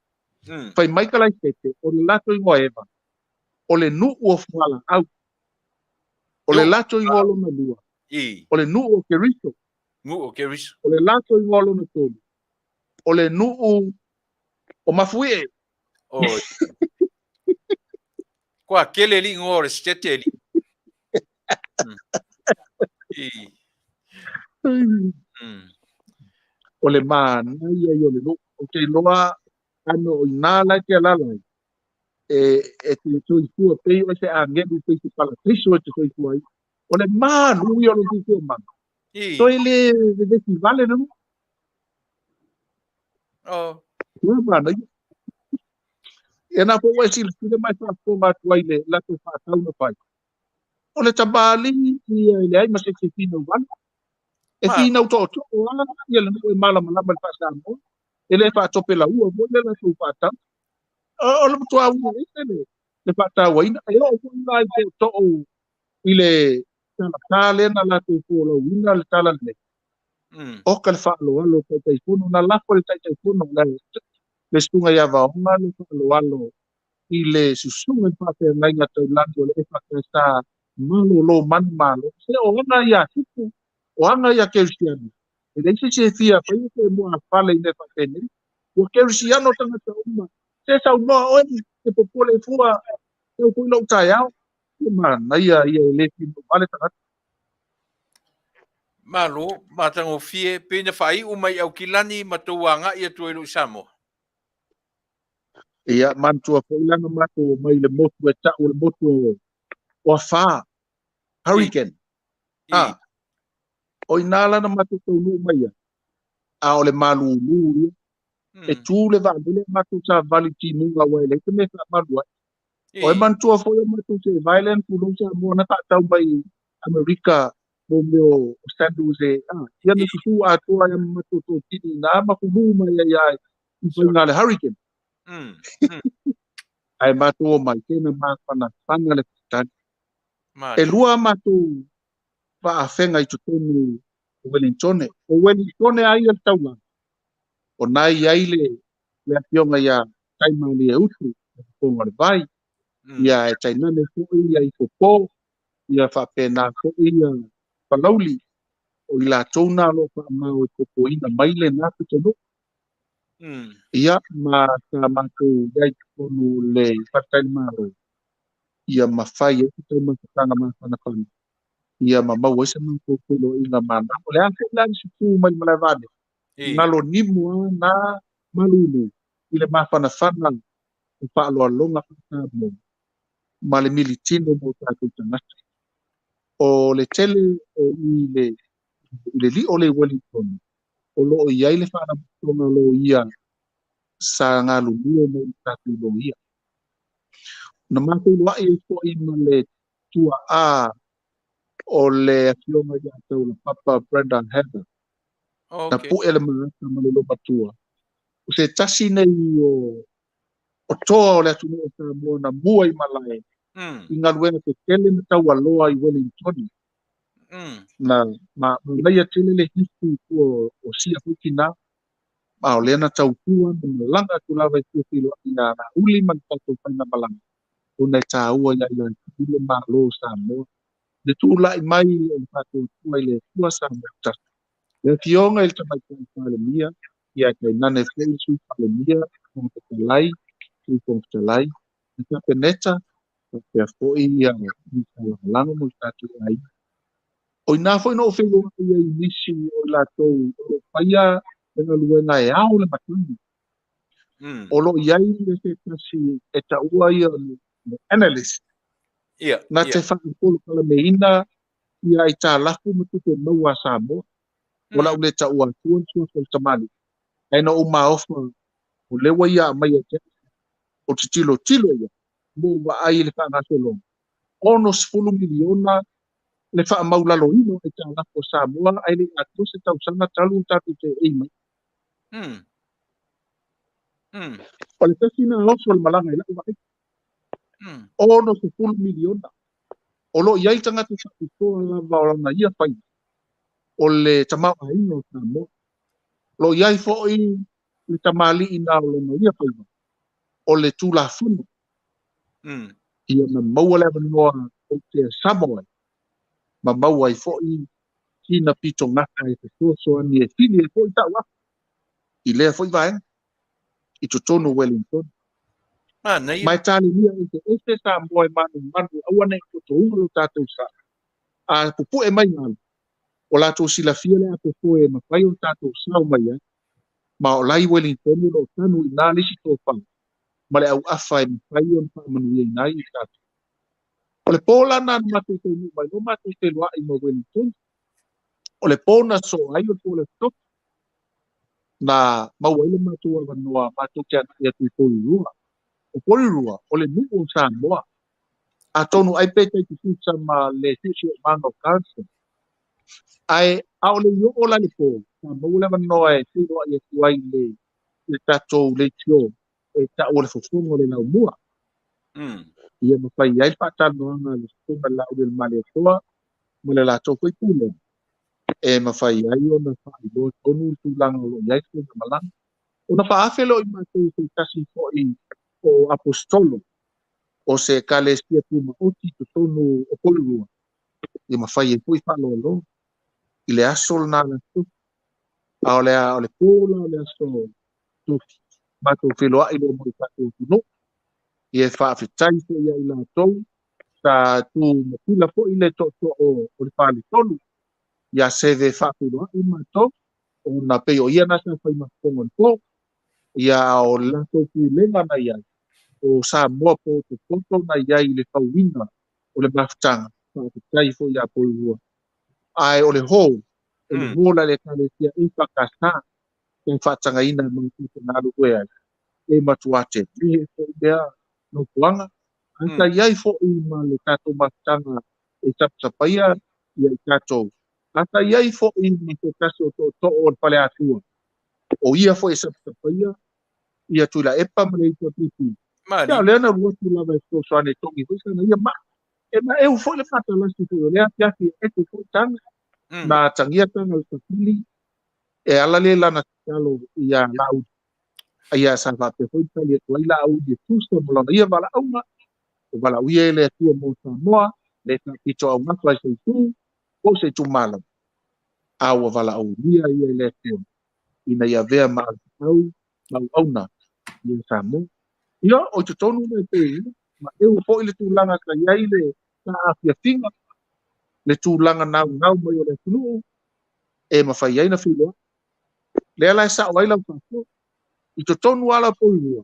Fai mai ka la stete. O le lato ingo eva. O le nu o fala au. O le lato I ngolo na lua. O le nu o keriso. O le lato I ngolo na tolu. O le nu o mafue. Kwa kele li ngore stete li. O le Manuia I o le nu. O te loa ano o inala ke alalai. E te soifua pei o se angedu pei te palatriso e te soifua ai. O le Manuia o le tiko manu. So ele vesi Vale na mu. Ua Manuia. E na po wa sila sila mai whako matua I le lato whakau na pai. O le tabali I le ai ma se fina Vale. E fina o to o ala ia le no e mala malama le Samoa. Ele whatope la ua mo le lato whakau. O le tua ua le whakau waina. E o kuna I te to o I le tala na lato polo wina le tala le. O ka le whaaloalo tai fono na lafo le tai fono le sunga ia vaonga le whaaloalo I le susunga I whapea ngainga tau landi o le whakea sa malo lo man malo. Se o ana ia hipu, o ana ia kerisiano. E reise se fia, pai o mua whale I ne whakene. O kerisiano tangata uma. Se sa unoa oe, te popole fua, te o kui lau tai au. Na ia le fino vale tangata. Malo, matango fie, pena whai umai au kilani matuanga ia tuelu Samoa. Ia mantua ko ilanga mato mai le motu e tau le motu o wha hurricane o inala na matu Taunuu mai a o le malulu e tu le va'amele matu sa valitinuga ua e le te me fa'amalu ai o e mantua foi o matu se violent pulu sa mo na ta'atau mai Amerika mo meo o standu se ia na tutu atua ia matu to tini na makulu mai ai i fainga le hurricane ai matu o mai kena mafana fanga le tani e lua matu fa'afenga i tutonu o Wellington ai le taula o nai ai le afionga ia taimali e utu ko ngale vai ia e tainane fo'i ia i fopo ia fa'apena fo'i ia palauli o i latou na lo fa'amao e kopoina mai lenā petonu ia ma sa matou iai tonu le Faataimalo ia mafai e taimafataga mafanafana ia mamau ai se matou pelo'ina mana o le a fo'i la sifu mai ma le vale ngalo nimu na malulu i le mafanafana e fa'aloaloga fa'atamo ma le militino mo tatou tagata o le tele o i le li'o le Wellington o lo'o i ai le fa'alapotoga lo ia sa galulue mo i tatou lo ia na matou loa'i ai fo'i ma le tua'ā o le afioga ia tau le papa Brenda Heather na pu'e le magata ma le lomatua o se tasi nei o toa o le atunuu o Samoa na mua i malae i galuega tetele na taualoa i Wellington na malaia tele le hifi o sia foi kinā ma o lea na tautua ma malaga atu lava i tuafiloa'i na uli ma le tatou faina malaga ona e tāua ia i le mālō Samoa le tu'ula'i mai o le Faatuatua i le tua Samoa tasi le afioga i le tamaita'i palemia ia e kainane fo'i sui palemia o Fetalai sui Fetalai na tapeneta pea fo'i ia i salagalaga mo i tatou ai o inā fo'i no o feiloa'i ia i nisi o i latou o faia le galuega e ao le matani o lo'o i ai le se tasi e ta'ua ia le analyst na te whakapolo kalameina ia i tālafu ma tupe maua Samoa o lau le ta'ua tuan sua o tamani ai na o maofa o lewa ia mai a te o te tilo ia mo wa ai le whakasolo ono 10 miliona le whaamaulalo ino e tālafu Samoa ai le atu se tausanga talu tatu te eimai o le tasina oso le malanga i lau wai ono 10 miliona o lo iai tangata whakitoa lava o lana ia whai o le tamau aino Samoa lo iai fo'i le tamali ina o lana ia whai o le tūlafuna ia na maua le avanoa o te Samoa ma maua i fo'i kina pito ngaka e te soso ani e fili e fo'i taua i lea fo'i vaenga i totonu Wellington mai tali nia e te ese Samoa e manu awane i totounga lo tātou sa a pupu e mai ngana o latou silafia le ape foe e mawhai o tātou sau mai ma o lai Wellington lo tanu i nā lisi tōwhanga ma le au afa e mawhai o nā Manuia i nai i tātou o le pōla nā matou te iu mai no matou te loa i ma Wellington o le pōna so ai o tōle tok na maua ile matou avanoa matou ke ana ia tui porirua o porirua o le nu'u o Samoa a tonu ai pe te tututa ma le tisi o manga o kansa ai a o le yo o la le po na maua le avanoa e te loa ia tuai le tatou le tio e ta o le fofonga o le laumua ia mawhai ai whaatanoanga le sunga lau le male toa ma le latou koe pule e mawhai ai o na whailo tonu tūlanga o lo iai sunga malanga o na whaafelo i matou se tasi fo'i o apostolo o se kalesia tuma oti to tonu o polurua i mawhai e pui whalolo i le aso na la tu a o le pōla o le aso tu matou whiloa i lo mo i tātou tunu i e Faafetai fo ia i la tou sa tu mapila fo i le to o le whale tolu ia seve whaafiloa i matou o na peo ia nasa whai makongon po ia o latou pulenga na ia o Samoa po te poto na iai le kauinga o le mafutanga Faafetai fo ia polurua ai o le hola le kale tia i pakasa en whatangaina mga kutanaro koe ai. E matuate, e dea no kuanga. Anta iai fo i ma le tato matanga e tapsapaia ia i tato. Anta iai fo i ma te taso to o pale atua. O ia fo e tapsapaia ia Tuilaepa ma le ito pipi. Ia leana rua tu lava e so soane tongi. Kuisa na ia ma. E ma e u fo le fatalasi fo le afiafi e te fo tanga. Na tangia tanga le tapili. E ala le lana talo ia lau. Ia sa pe foi tali to ila au de tusto mo ia vala uia le tua mo Samoa le ta pito au matua se tu o se tu mala au vala au ia le tua ina ia vea ma au Auaunaga ia Samoa ia o te tonu me te ma eu fo ile tu langa ka ia ile ta Afiafi le tu langa nau mo le tunu e ma fai ai na filo le ala sa waila pa i to tonu ala po ia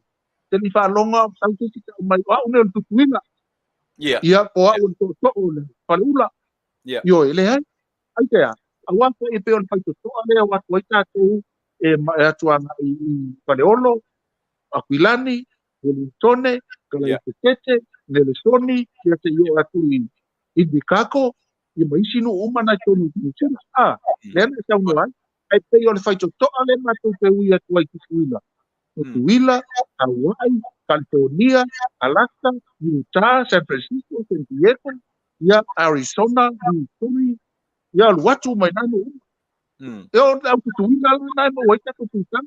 te ni fa longa sau te tika mai wa une tu kuina ia po au to le palula yo ele ai te a wa po e pe on pai to ale wa to ita to e atua i paleolo aquilani tone kala tete le soni ia te yo atu i dikako i mai sinu uma na tonu ni tena le na sa no ai pe on fai to ale ma to pe uia to i kuina Tuilaepa, Hawaii, California, Alaska, Utah, San Francisco, San Diego, ia Arizona, Missouri, ia watu mai nanu. Ia o au Tuilaepa nai mo waita ko tutan.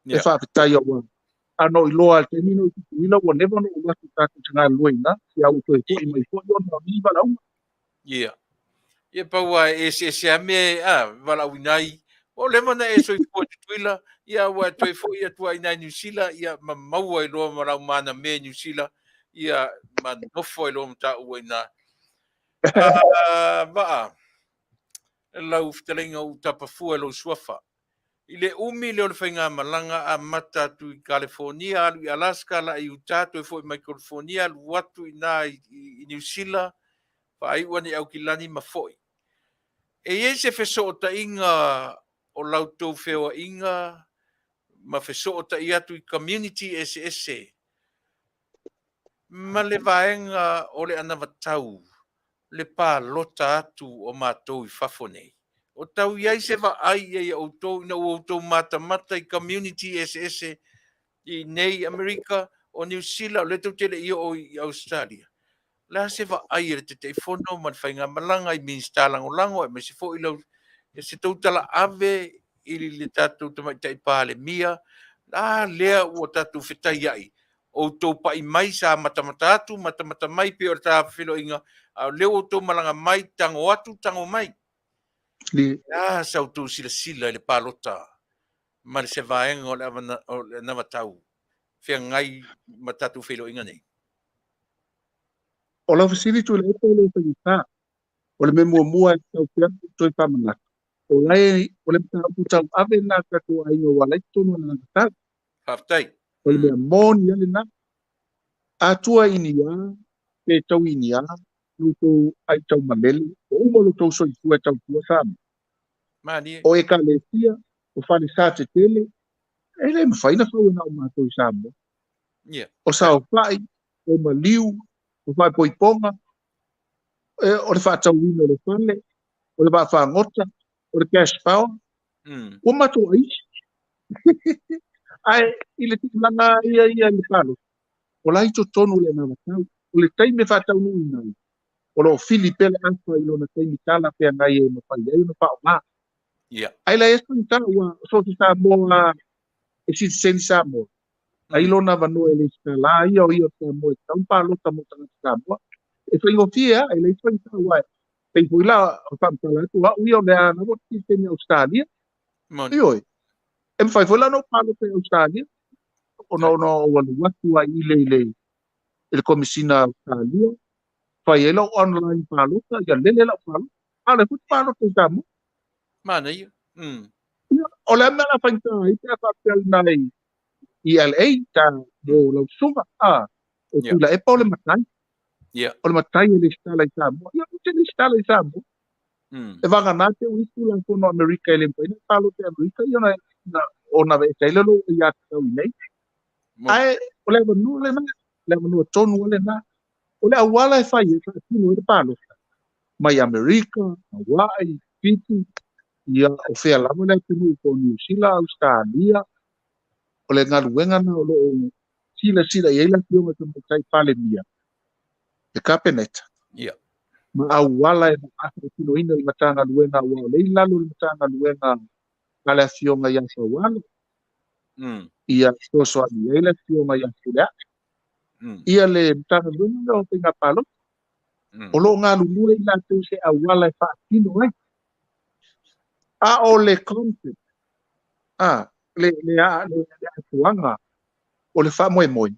E Faafetai au. Ano i loa te nino i Tuilaepa wa never no watu tatu tanga luina. Ia au to e mai fo yo no viva lau. Ia paua e se ame vala winai. O le mana e so i po Tuilaepa ia wa toi fo ia tua ina New Zealand ia maua i loa marau mana me New Zealand ia manofo i loa mta uina vaa lau fitalenga u tapafua lo suafa i le umi le o le whainga malanga a mata tu i California alu i Alaska la i Utah toi fo i mai California alu watu ina i New Zealand pa ai wani au kilani mafoi e se feso o ta inga o lau tau feo inga ma feso o ta iatu i community ese ma le vaenga o le ana vatau le pa lota atu o mātou i fafone o tau iai se va ai e o tau ina o tau mata i community ese i nei Amerika o New Zealand le tau tele i o i Australia la se va ai le te telefono ma whainga malanga i minsta lango e me se fo i lau e se tau tala ave i le tatu tamai tai pāle mia lea ua tatu fetai ai o tau pai mai sa matamata atu matamata mai pe o ta filo inga leo o tau malanga mai tango atu tango mai sau tu sila le palota ma le se vaenga o le navatau fia ngai matatu filo inga nei o la fasili tu le le fa o le memo mua tau pia toi pamana o lai o le tau ave na ka tu ai no wala tonu na ta Faafetai o le mon ia le na atua inia pe tau inia luto ai tau malele o mo luto so i tua tau tua sa mani o e ka le tia o fa sa te tele ele me faina fa na o ma to sa mo o sa o fai o maliu o fai poiponga o le fa tau ino le fale o le ba fa ngota o le cash power o ma to ai ai ile langa ia le palo o lai to tonu le na tau o le tai me fa tau nu ina o lo Filipe le anfa i lona tai tala pe ngai e ma fai ai no pa ma ai la esto ta wa so ti sa mo e si sen sa mo ai lona va no ele sta la io ta mo ta un palo ta mo ta sa mo e fai o fia ai le fai ta wa pe fu la fa la tu wa io le na mo ti sen Australia io e fai fu la no palo pe Australia o no wa tu wa ile il commisina Australia fai elo online palo ta ya le la palo ala fu palo te sa mo mana ia o le mea whaita i te whapel nei i LA ta mo lau sunga o Tuilaepa o le matai o le matai e le stala i Samoa ia o te le stala i Samoa e vanga na te uiku la kono Amerika ele pai na palo te Amerika ia na ona ve tele lo ia tau nei ai ole no le no tonu ole na ole awala e fai e fa tino e palo mai Amerika Hawaii Fiji ia o fea lama le tunu ko New Zealand Australia ole ngaluenga na lo sila ia la tio te tai pale mia e kapeneta ma awala e asa tino ina i matanga luenga wa le lalo i matanga luenga kala fionga ia sa wala ia so ia le fionga ia fula ia le matanga luenga o pinga palo o lo ngalu lule i la tu se awala e fa tino ai a o le concept le tuanga o le fa moi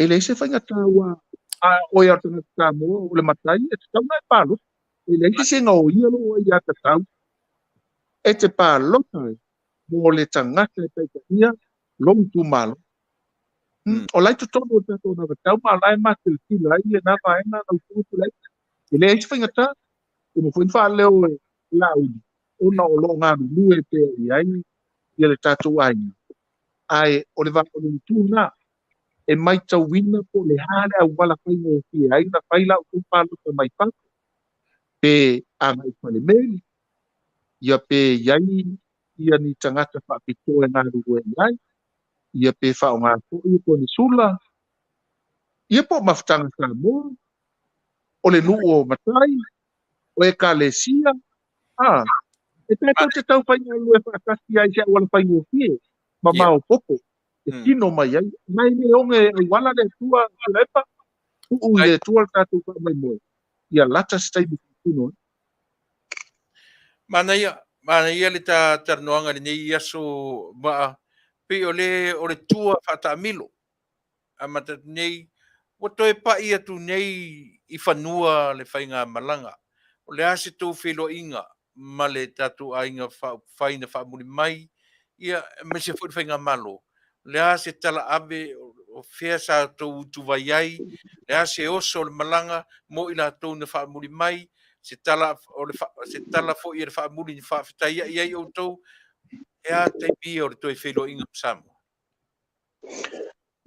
e le se fanga tawa o ia tana tamo o le matai e tau mai palo e le se ngo ia lo ia ta tau e te palo mo le tangata e tai ia long tu malo o lai tu tono ta tona tau ma lai ma te lai le na vai na no tu lai e le se fanga ta o mo foi fa le o laudi o no lo nga lu e te ai ia le tatu ai o le va o tu na e mai tau wina po le hale au wala kai o ki ai na Failautusi palo te mai pa pe anga i pale meli ia pe iai ia ni tangata fa pito e nga ruwe ai ia pe fa o ngā po ia po ni sula ia po maftanga sa mo o le nuu o matai o e kalesia e te tau pai ngā lue fa kasi ai sia wala pai o ki ma mao popo e kino mai ai mai me onge ai wala le tua Tuilaepa le tua tatu ka mai mo ia lata stai bi kino Manuia le tarnoanga le nei aso ma pe o le tua faatamilo a mata nei o toe pa ia tu nei i fanua le fainga malanga o le ase tu filo inga ma le tatu ainga faina fa muli mai ia me se fu fainga malo le ase tala ave o fea sa tu vai ai le ase oso le malanga mo ila tu na fa muli mai se tala fo ia fa muli fa fetai ia o to ia te bi o to filo inga samo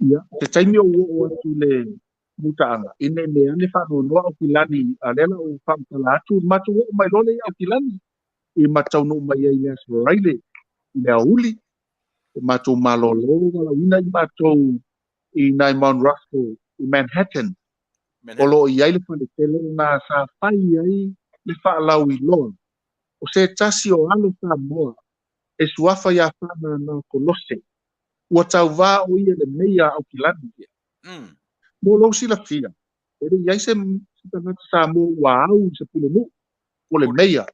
ia te taimi o tu le mutaanga ine me ane fa no o kilani alela o fa tala atu matu o mai lole o kilani i matau no mai ai as raile le uli matu malolo wala ina i matou i nai Mount Rushmore i Manhattan o lo i ai le fa le tele na sa fai ai le fa lau i lo o se tasi o alo Samoa e suafa ia fa na kolose ua tau vā o ia le meia au kilani mo lo sila fia e le iai se tangata Samoa ua au se pule mu o le meia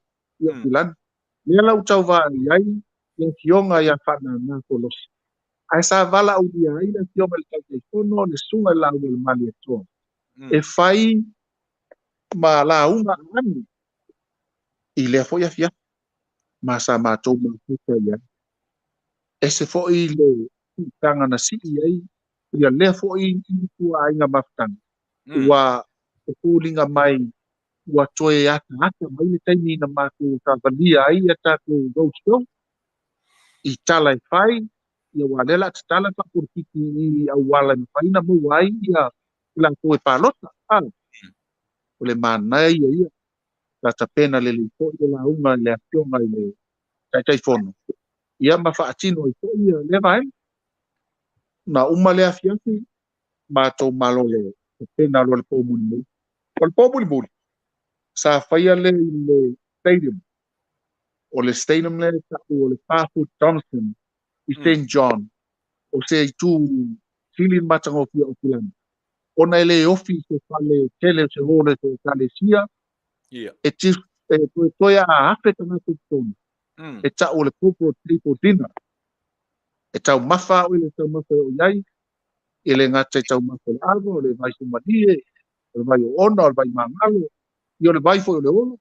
ia kilani lea lau tau vā iai le fionga ia fa na kolose ai sa vala au dia ai le fionga le tau teifono le sunga lau le mali atoa e fai ma la unga ani i lea fo ia fia ma sa mātou ma puta ia e se fo i le tanga na si ai ia lea fo i tua ainga maftanga ua e kūlinga mai ua toe ata mai le taimi na mātou kavalia ai a tātou gausto i tala e fai ia ua lela te tala pa portiki i au wala na fai na mu ai ia ila koe palota o le manai ia tata pena le le fo i la unga le afionga i le tai fono ia ma faatino i fo ia le vai na uma le afiafi mātou malole pena lo le pomuli o le pomuli sa faia le stadium o le stadium le o le Faafofoga'aga Johnson i St. John o se tu filin matango fia o kilani ona ele ofi se fale tele se role se kalesia e tis e toia a afeta na tutoni e ta o le popo triple dinner e tau mafa o le tau mafa o iai ele ngata tau mafa o algo o le vai sumadie o le vai o ona o le vai mamalo i o le vai fo o le ono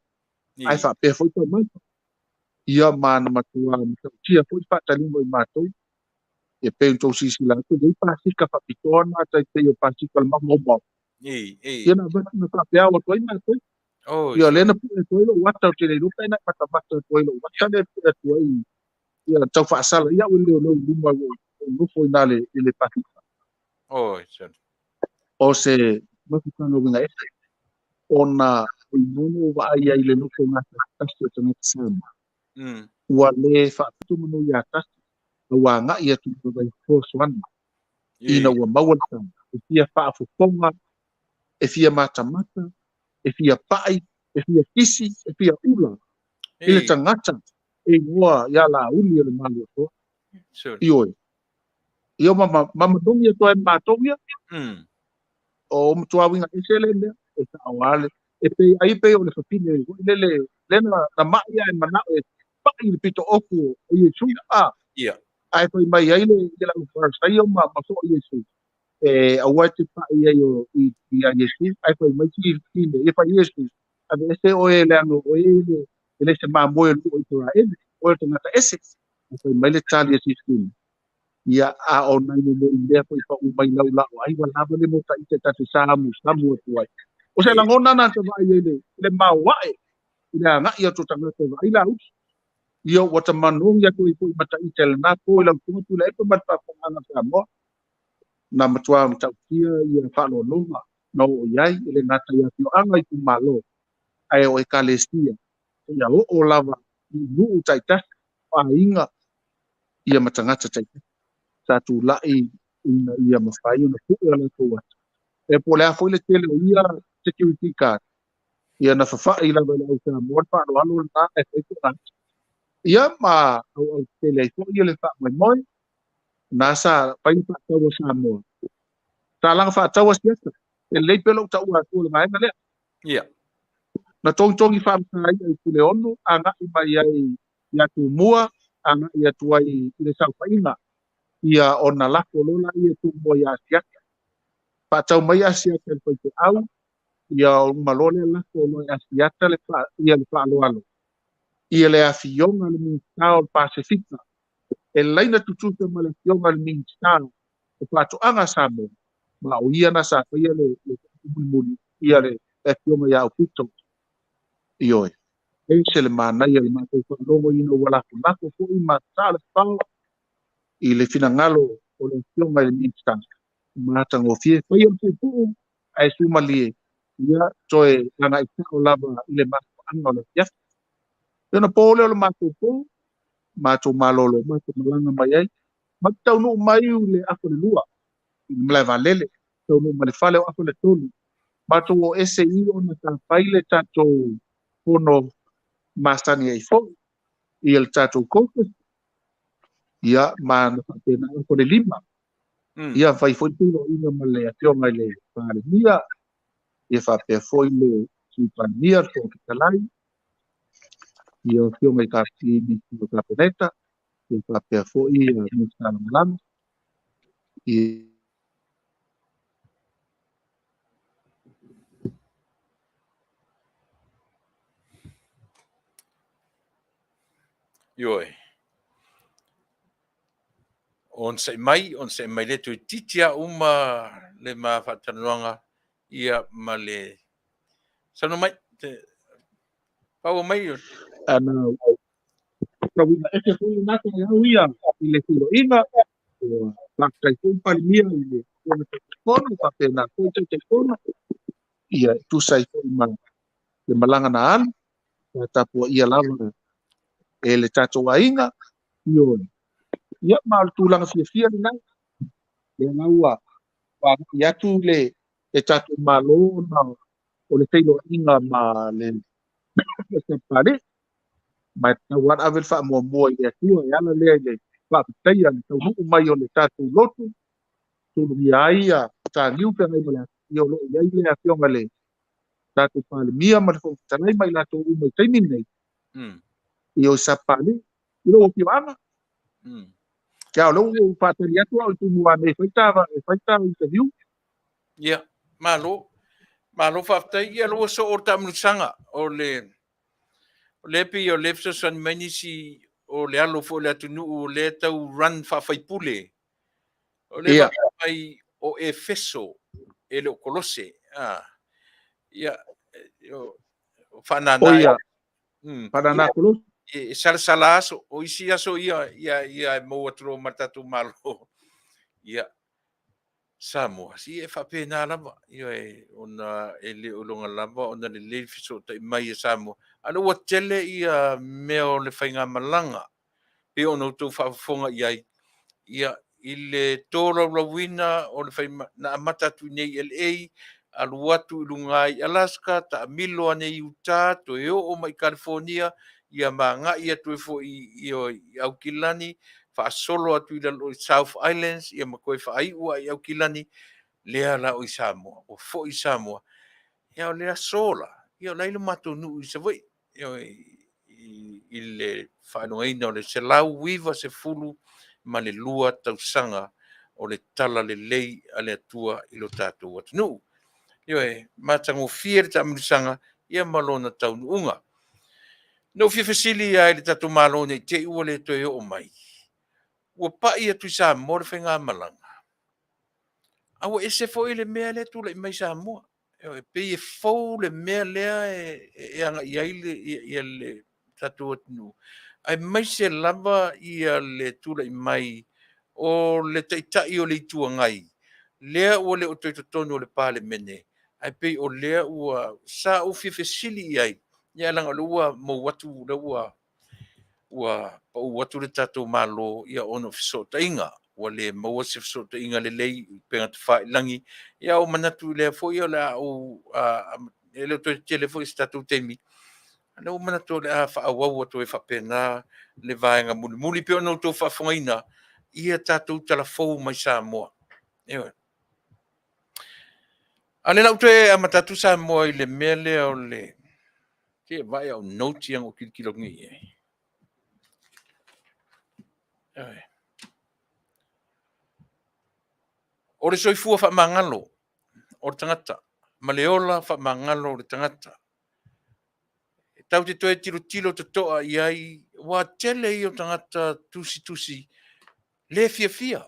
ai fa pe fo tau mafa ia mana matua tia fo Faatalingo i matou e pe to sisi la to dei pasika fa pitona ta te o pasika ma mo ia na va na fa pe o to i matou Oh, ia lena pu e toilo wata o te le lupa ina mata toilo wata le pu e tuai ia tau whaasala ia o leo leo luma o lufo ina le paki oh, so. o se mafukanga winga ese ona o inono wa ai ai le lufo ngata tasi o tanga sama ua le whaapitu manu ia tasi ua nga ia tu vai force one ina ua maua tanga e fia whaafofonga e fia mata e fia pai e fia kisi e fia ula ile tangata e ngoa ia la uli o le malu o ioi io mama dongi e toa e mātongia o mtua winga e sele lea e ta awale e pe ai pe o le whapine lele lena na maia e manao e pai le pito oku o Yesu ai pai mai ai le la ufarasai o ma so o Yesu e awai te pai ai o i a Yesu ai pai mai ki e pai Yesu a ese o e le ano o ele se mamoe lu o tura ele o te ngata ese ai pai mai le tali e si ia a o nai mo india ko fa umai lau la ai wala le mo ta ite ta samu tuai o se la ngona na te vai le mawae ila nga ia to tanga te vai la ia wata manung ya ko i mata ite na ko la tu la e mata pa ana ta mo na matua mata kia ia fa lo loma no iai le ngata ia tio anga i malo ai o ekalestia ia o lava nu taita pa inga ia matangata taita satu lai ia mafai na fu ala tua e pole a foi le tele ia security card ia na fafa ila bela o sa mo pa lo alu na e ko na ia ma o tele ko ia le fa moi na sa pa pa tawa sa mo ta lang fa tawa sia e le pelo tawa ko le mai na le ia na tong tong i fa mai i ku le onu anga i mai ai ia tu mua anga ia tu ai le sa fa ina ia ona la ko lola ia tu mo ia sia pa tau mai asia ke pa te au ia o malole la ko no asia le pa ia le pa lo alo ia le afionga le ministao pacifica e laina tutu te mala fionga le ministao e pa to anga sabo ma o ia na sa ia le muli ia le fionga ia o pito io e se le mana ia le ma ko longo ino wala ko ko i ma sala pa i le finangalo o le fionga le ministao mata ngofie pa ia pu ai sumalie ia toe lana i o lava i le mato anga o le ia na pole o le mato malolo mato malanga mai ai ma taunu mai u le ako le lua i mla valele taunu ma le fale o ako le tolu mato o ese i o na ta faile tato pono masani ai fo i el tato kokos ia ma na fatena ako le lima ia fai foi tulo ina ma le ationga i le pare mia ia fa pe foi le Sipania ko Fetalai ia fio mai ka ni ko ka peneta ia fa pe foi ni Salumalo ia Ioi. On se mai le tu titia uma le ma Faatanuaga ia ma le sano mai te pau mai ana ka wina ese foi na ka ia i le tiro ina o la kai foi palimia i le kono pa pena ko te kono ia tu sai foi ma le malanga na an ta po ia lava e le tato ainga io ia ma tu langa fia na le na ua pa ia tu le tato malo na o le tiro inga ma le se pare ma na wan avel fa mo ia tu ia le Faafetai ana taunu'u mai o le tatou lotu tulu ia ia taliu pegai ma le ia o lo'o iai le afioga le tatou palemia ma le fo'ofitalai mai latou uma i taimi nei ia o sapali i lou opio'aga kia o lou fa'atali atu a'o i tumu ane faita interview ia malo Faafetai ia lo so o tamulusaga o le pi o le fesoasoani mai nisi o le alo fo le atunu'u le tau run fa'afaipule o le ia mai o Efeso e le o Kolose ia whanana ia, ia parana kolo. e salasala aso o isi aso ia mo atro matatu malo ia Samoa si e whapena lava ia e ona e le ulonga lava ona le le fiso ta mai e Samoa ana ua tele ia meo le whainga malanga e ono tō whaafonga ia i le tōra rawina o le whaima na matatu nei LA alu atu i lunga i Alaska ta milo ane i Utah to e o mai California ia manga ia tu fo i au kilani fa solo atu i South Islands ia makoe fa ai ua i au kilani lea la o i Samoa o fo i Samoa ia o lea sola ia lai lo mato nu i savoi ia i le whaanoaina o le se lau wiva se fulu ma le lua tausanga o le tala le lei a le atua i lo tātou atunu. Ia matango fia le tamirisanga ia malona Taunuunga. No fia fesili ai le tatu malone te ua le toe o mai. Ua pai atu i Samoa le whainga malanga. Awa ese fo i le mea le tu le mai Samoa. E pe e fo le mea lea e anga i le tatu atunu. Ai mai se lava i le tula i mai o le taitai o le itua ngai. Lea ua le o toi tonu o le pale mene. Ai pe o lea ua sa o fifesili i ai. Ia langa lua mo watu le ua watu le tatou malo ia ono fisota inga. Ua le maua se fisota inga le lei penga te whai langi. Ia o manatu lea fo ia la o ele o toi tele fo i tatou teimi. Ana o manatu le a whaawau ato e whapena le vaenga muli pe ono tō whaafongaina ia tatou talafou mai Samoa. Ewa. Ale lau te a matatu Samoa i le mele o le ke vai au noti ang o kilokilongi e. Ewa. O le soifua whaamangalo o le tangata. Maleola whaamangalo o le tangata. Tau te toe tilo te toa i ai wa tele i o tangata tusi le fia.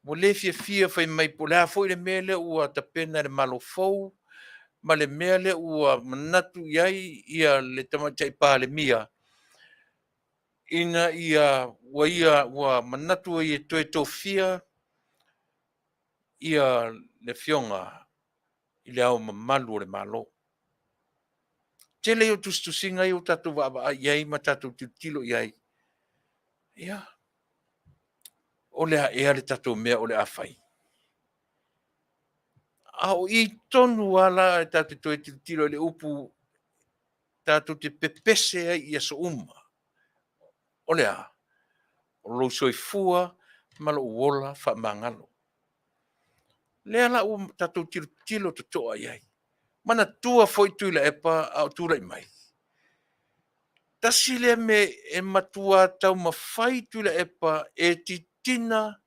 Mo le fia fai mai po le afo i le mele ua tapena le malo fou, ma le mele ua manatu iai ia le tamatai pa le mia. Ina ia ua manatu i e toe tofia ia le fionga i le au mamalu o le malo. Tele o tusinga i o tatu wa iai ma tatu tilo iai. Ia. O le ea le tatu mea o le afai. Au i tonu ala e tatu toe tilo le upu tatu te pepese ai i aso uma. O lea, o lo soifua ma lo uola wha mangalo. Lea la u tatu tilo to toa iai. Mana tua foi Tuilaepa au tūlai mai. Tasi lea me e matua tau mawhai Tuilaepa e titina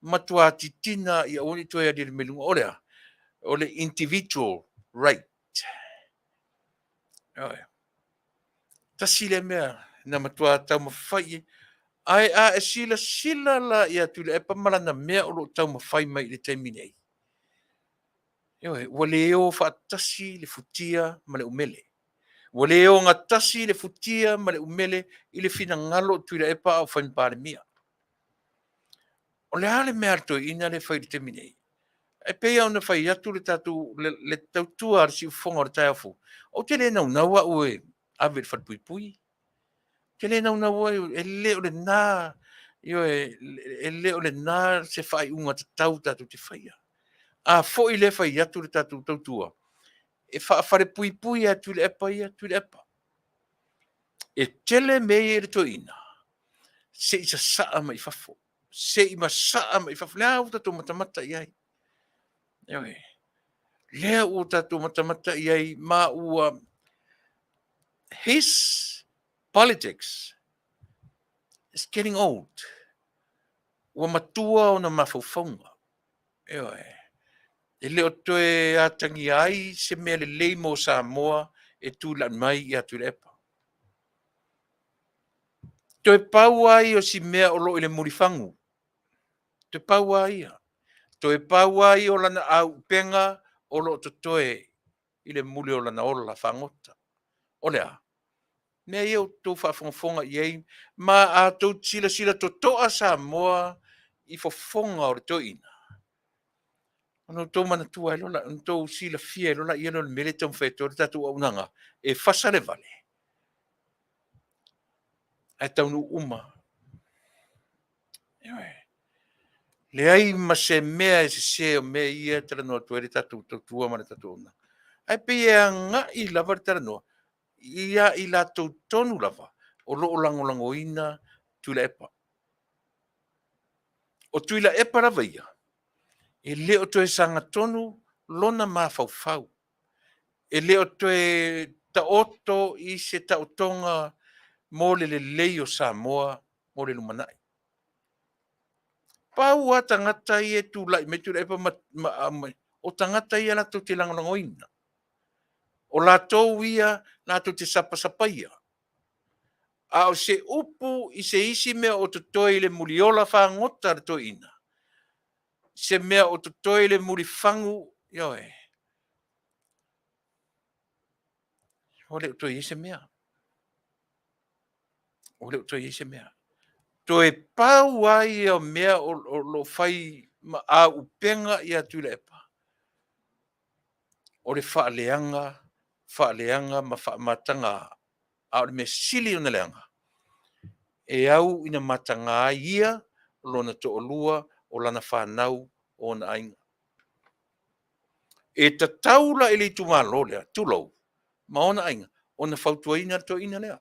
matua titina i aoni toi adi le melunga. O lea, o le individual right. Tasi lea mea na matua tau mawhai ai a e sila la ia Tuilaepa malana mea o lo tau mawhai mai le taimi nei. Ua leo whaatasi le futia ma le umele. Ua leo ngā tasi le futia ma le umele i le fina ngalo Tuilaepa au whainpare mia. O le hale mea ato ina le whai le taimi nei. E pei au na whai atu le tatu le tautua ar si ufonga o le taiafu. O te le naua ue ave le whatpuipui. Te le naua e leo le nā e leo le nā se whai unga tau tatu te whaia. A fo i le whai atu le tatu tautua. E whaafare pui a Tuilaepa ia Tuilaepa. E tele mei e le toina. Se i sa saa mai fafo. Se i ma saa mai fafo. Lea u tatu matamata iai. Lea u tatu matamata iai ma ua his politics is getting old. Ua matua o na mawhauwhaunga. E leo toe atangi ai se mea le leimo Samoa e tūlan mai i a Tuilaepa. Toe pau ai o si mea o lo i le murifangu. Toe pau ai ia. Toe pau ai o lana au penga o lo to toe. i le muli o lana ola whangota. O lea, mea iau tō whaafonga i ei, ma a tō sila to toa Samoa i fofonga o le toina. Ano tō mana tua e lola, tō sila fia e lola i ano le mele tō mwheto le tatu Auaunaga, e Fasa le Vale. Ai Taunuu uma. Le ai ma se mea e se o mea ia tala noa tua le tatu tua ma le tatu Auaunaga. Ai pe e nga i lava le tala noa, ia i la tō tonu lava, o loo lango ina Tuilaepa. O Tuilaepa lava ia. E leo to e sanga tonu, lona ma fau. E leo to e taoto i se taotonga mo le lei o Samoa, mo le lumanai. Pau a tangata i e tūlai, me Tuilaepa o tangata i ala to te langolangoina. O la tau ia, la to te sapasapaia. A o se upu i se isi mea o to toi le muliola whangota le toina. Se mea o to toi le muri fangu, ioe. O leo toi i se mea. O leo toi i se mea. To e pau ai o mea o lo fai a upenga i a Tuilaepa. O le whaaleanga ma whaamatanga a o le me sili o na leanga. E au ina matanga ia lo na to olua o lana whanau o na ainga. E ta taula ili tu malo lea, tulou, ma o na ainga, o na Faatuaina to ina lea.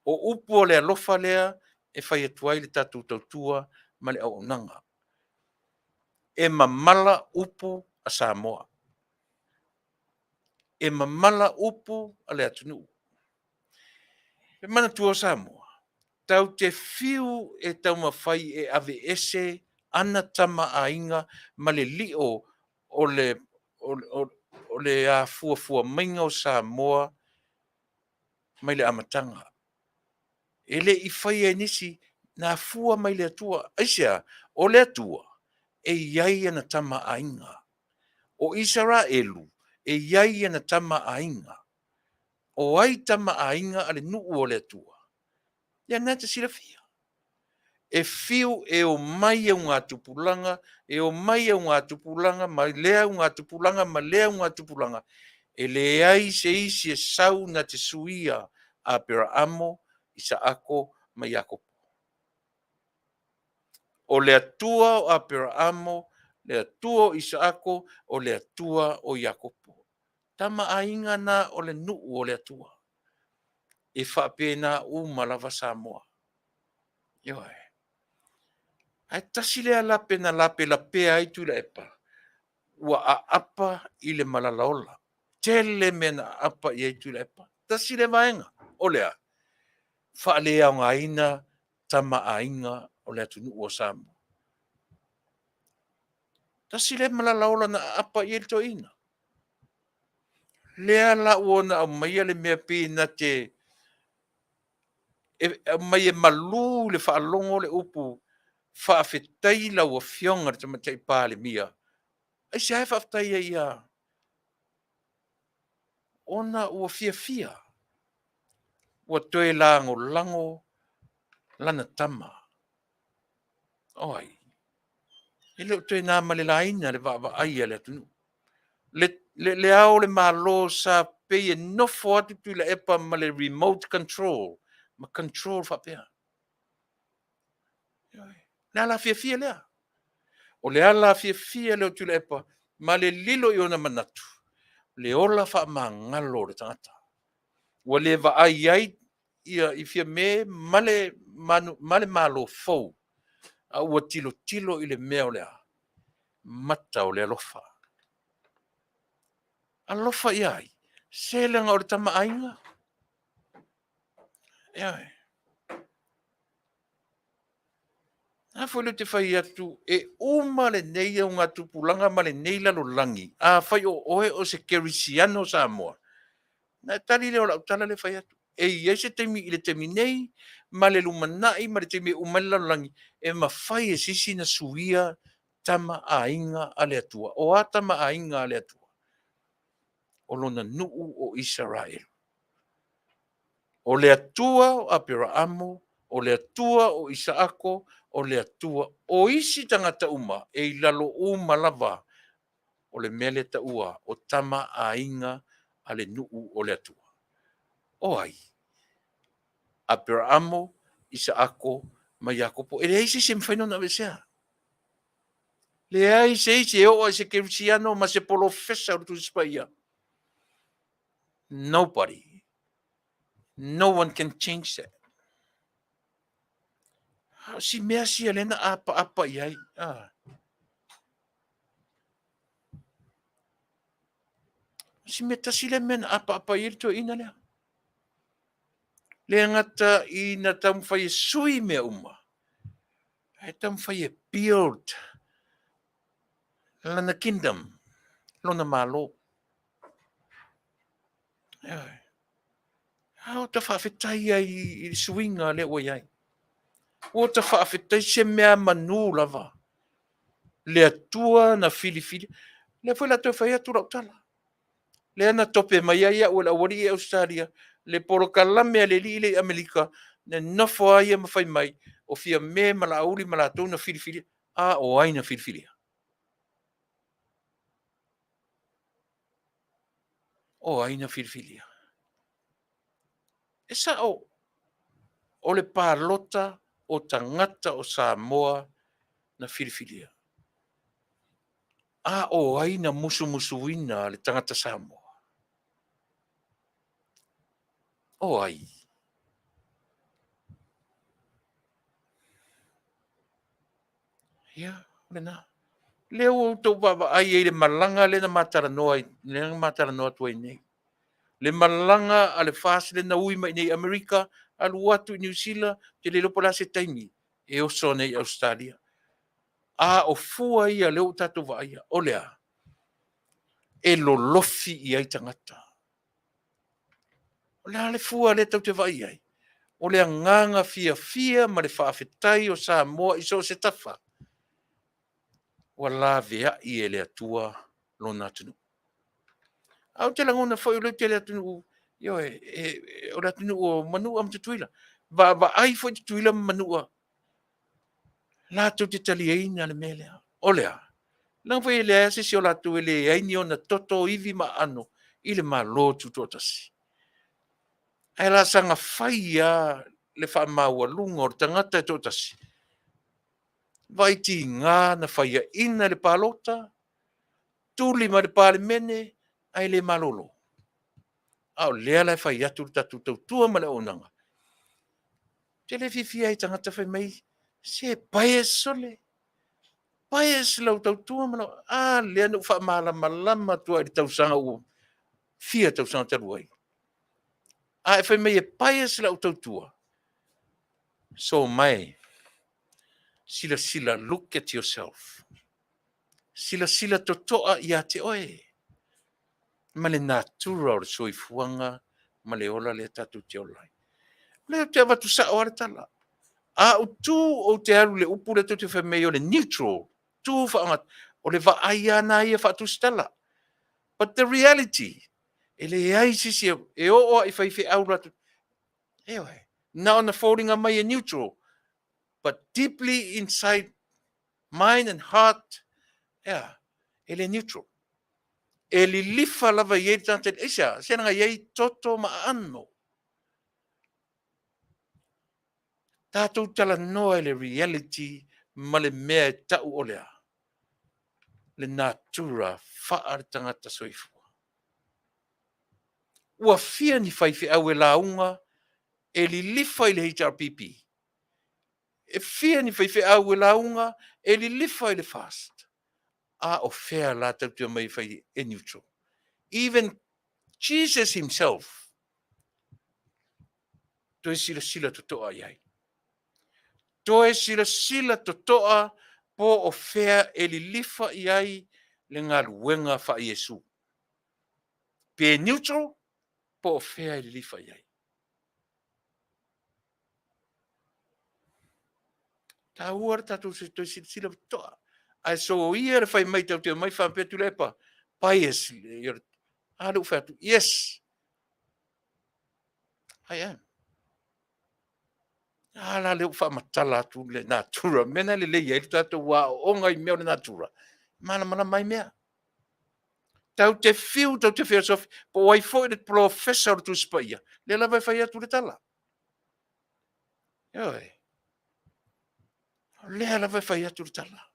O upu o lea lofa lea, e whai atuai le tatu tautua ma le Auaunaga. E mamala upu a Samoa. E mamala upu a le Taunuu. E mana tua Samoa. Tau te fiu e tau mawhai e ave ese ana tama ainga ma le lio o le a fuafua mainga o Samoa mai le amatanga. Ele i whai e nisi na fua mai le atua. Aisia, o le atua e iai ana tama ainga. O Israelu e iai ana tama ainga. O ai tama ainga ale nuu o le atua. Ia nata sila fia. E fiu e o mai au ngā tupulanga, e o mai au ngā tupulanga, ma lea au ngā tupulanga, ma lea au ngā tupulanga. E le ai se isi e sau na te suia a Abrahamo, Isaako, ma Iakopo. O le atua o Abrahamo, le atua o Isaako, o le atua o Iakopo. Tama ainga na o le nuu o le atua. E whapena u malawa Samoa. Ioe. Ai tasi lea lape na lape ai Tuilaepa. Ua a apa i le malalaola. Tele mena apa i ai Tuilaepa. Tasi le vaenga. O lea. Whaalea o ngā ina tama ainga o lea tunu o Samoa. Tasi le malalaola na apa i le toina. Lea la uona au maia le mea pi na te mai e malu le whaalongo le upu Faafetai la ua fionga te matai pāle mia. Ai se hai Faafetai e ia. Ona ua fia. Ua toe lango lana tama. Oi. E leo toe nā male laina le wa aia le atunu. Le ao le malo sa pei e nofo atu Tuilaepa ma le remote control. Ma control whapea. Le ala fia lea. O le ala fia leo Tuilaepa ma le lilo i ona manatu. Le ola wha mangalo le tangata. Ua le wa ai ia i fia me male malo fou. A ua tilo i le mea o lea. Mata o le alofa. Alofa iai. Se lenga o le tama ainga. Iai. A foi le te whai atu e uma le nei au ngā tupulanga ma le nei lalo langi. A whai o oe o se kerisiano Samoa. Na tali leo lau tala le whai atu. E iai se teimi i le teimi nei, ma le lumanai, ma le teimi umali lalo langi. E ma whai e sisi na suia tama a inga a le atua. O a tama a inga a le atua. o lona nuu o Israel. O le atua o Abrahamo, o le atua o Isaako, o le atua o isi tangata uma, e lalo uma lava, o le mele ta ua, o tama a inga a le nuu o le atua. O ai, Abrahamo, Isaako, ma Iakopo, e le eisi se mwhaino na vesea. Le ai se eisi e oa se kerusiano, ma se polofesa o tu spaia. Nobody. No one can change that. Si mea si alena apa iai. Si me tasile men apa iai to ina lea. Le ngata ina tam fai sui mea uma. E tam fai build. Lana kingdom. Lona malo. Hau ta faafetai ai I suinga le o iai. O ta faafetai se mea manu lava. Le atua na filifili. Le foi la to fai atu tala. Le ana tope mai ia o la wari e Australia. Le porokalame le li le Amerika. Ne nofo ai ma fai mai. O fia me mala auri mala tau na filifili. A o ai na filifili. O ai na filifili. E sa o le pālota o tangata o Samoa na filifili. A o ai na musu le tangata Samoa. O ai. Ia, lena. Leo tau baba ai le malanga le na mataranoa, le na mataranoa tuai nei. Le malanga a le Fasa le na ui mai nei Amerika, a luatu New Zealand, te le lopo la se taimi, e o so nei Australia. A o fua ia leo tatu vaia, o lea. E lo lofi I ai tangata. O lea le fua le tau te vaia ai. O lea nganga fia ma le Faafetai o Samoa iso se tafa. Wa la vea I e le atua lo natunu. Au te langona foi le te le atunu. Yo o le atunu o Manua am te tuila. Va ai foi te tuila Manua. La tu te tali eina le melea. O lea. Lang foi le ase si o la tu ele eini o na toto ivi ma ano. I le malo tu totasi. Ai la sanga faia le wha maua lunga o tangata totasi. Vai ti ngā na faia ina le palota. Tuli ma le pale mene. Ai le malolo. Au lea lai fai atu tatu tau tua ma le onanga. Te le fifi ai tangata fai mai. Se pae sole. Pae lau tau tua ma le. Lea nu wha malama tua I tau sanga u. Fia tau sanga taru ai. E fai mai e pae lau tau tua. So mai. Sila look at yourself. Sila totoa I a te oe. Ma le natura o le soifuanga. Ma le ola le tatu te olai. Le te avatu sa o tala. A o tu o te aru le upu le te wha mei o le neutral. Tu wha o le wa aia na ia wha tu stala. But the reality, e le ai sisi e o I whai au ratu. Ewe, now na folding a mai e neutral. But deeply inside mind and heart, yeah, e le neutral. E li lifa lava iei tante isa, senanga iei toto ma anno. Tātou tala noa le reality ma le mea e tau o lea. Le natura whaar tangata soifua. Ua fia ni whaiwhi au e launga e li lifa I le HRPP. E fia ni whaiwhi au e launga e li lifa I le fast. A o fea la tautua mai whai e neutral. Even Jesus himself toi sila totoa iai. Toi sila totoa po o fea e li lifa iai le ngā ruenga wha Yesu. Pe neutral po o fea e li lifa iai. Ta uar tatu se toi sila totoa. Ai so ia re fai mai tau te mai wha Tuilaepa. Pai Ale ufatu, yes, I am. Ala le ufa matala tu le natura. Mena le ye tatu wa onga I mea le natura. Mana mai mea. Tau te filosofi, po wai foi le professor tu spaia. Le la vai fai atu le tala. Yoi. Le la vai fai atu le tala.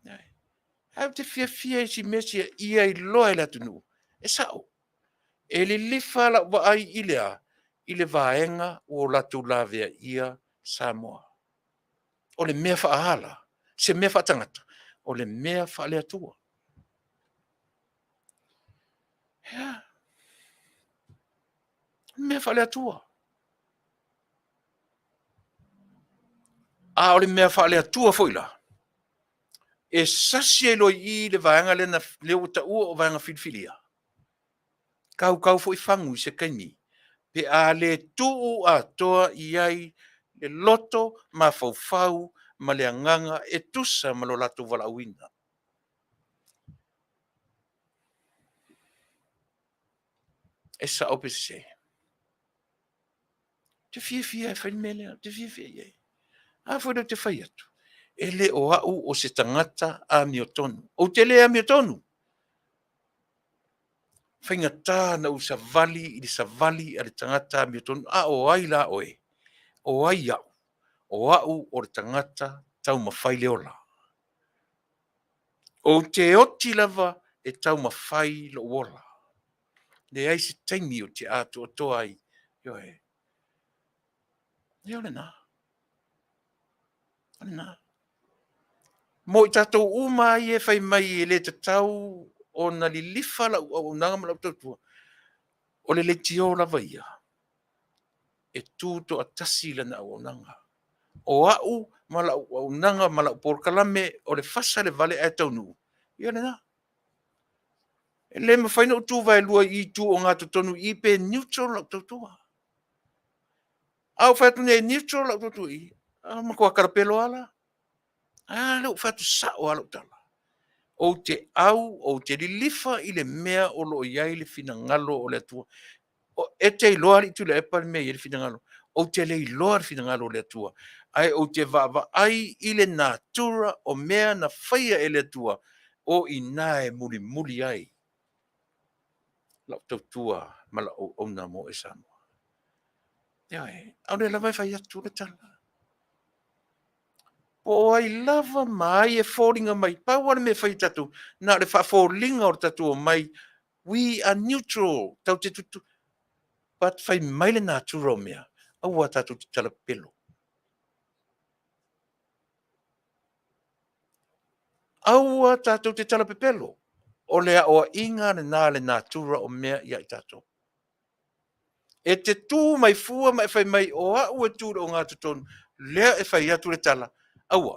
Yoi. Au te fia si mesi ia I loa le atunu. E sao. E le lifa la wa ai ilea. I le vaenga o latu lavea ia Samoa. O le mea whaahala. Se mea whaatangata. O le mea whaale atua. Yeah. Mea whaale atua. A o le mea whaale atua foila. E sasi e loi I le vaenga le na leo ta ua o vaenga filfilia. Kau foi fangu se kaini. Pe a le tuu a toa I ai le loto ma faufau ma le anganga e tusa ma lo latu walauina. E sa ope se. Te fia e whain melea, te fia e. A fwere te whai atu. E le o au o se tangata a miotonu. O te le a miotonu. Whainga tā na u sa vali, I sa vali a le tangata a miotonu. A o ai la oe. O ai au. O au o le tangata tau mawhai leola. O te oti lava e tau mawhai lo ola. Le ai se taimi o te ato o toa ai. Yo e. Yo le na. Ole na. Mo I tatou uma I e whai mai e le te tau o na li lifa la Auaunaga ma Auaunaga. O le tio lava ia. E tūto a Tasi lana Auaunaga. O au ma la Auaunaga ma la porkalame o le Fasa le Vale e Taunuu. Ia le na. E le mawhaina o tū vai lua I tū o ngā tonu I pe neutral la Auaunaga. Au whatu ne neutral la Auaunaga. Ma kua karapelo ala. Leo whatu sao ala utala. O te au, o te lilifa I le mea o lo iai le fina ngalo o le atua. O e te iloa li Tuilaepa le mea I le fina ngalo. O te le iloa le fina ngalo o le atua. Ai o te vava ai I le natura o mea na whaia e le atua. O I nae muli muli ai. Lau tautua ma la o ona mo e Samoa. Iai, au le lawai whai atu le tala. O ai lava mai e fōringa mai. Pāwara me whai tatu. Nā le whafōringa o tatu o mai. We are neutral. Tau te tutu. But whai mai le nātura o mea. Aua tatu te tala pelo. Aua tatu te tala pelo. O lea o inga le nātura o mea ia I tatu. E te tū mai fua mai whai mai o au e tūra o ngā tutonu. Lea e whai atu le tala. Aua.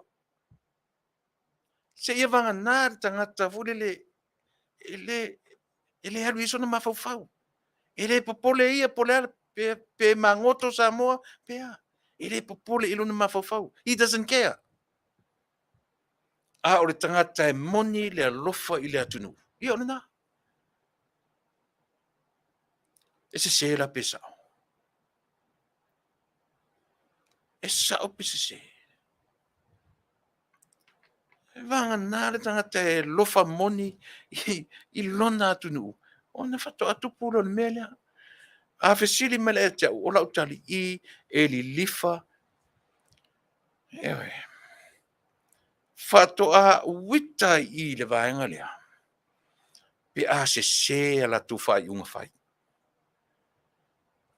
Se ia vanga nā tangata fure ele haru iso na mawhauwhau. Ele popole ia pole pe mangoto Samoa pea. Ele popole ilo na mawhauwhau. He doesn't care. A o le tangata e moni le alofa I le atunu. Ia o na. E se la pesa. E sao pesa se. E vanga nā le tangata e lofa moni I lona atunu. O na whato atupuro le melea. A fesili mele e te o lau tali I e li lifa. Ewe. Whato a wita I le vaenga lea. Pe a se ala tu whai unga whai.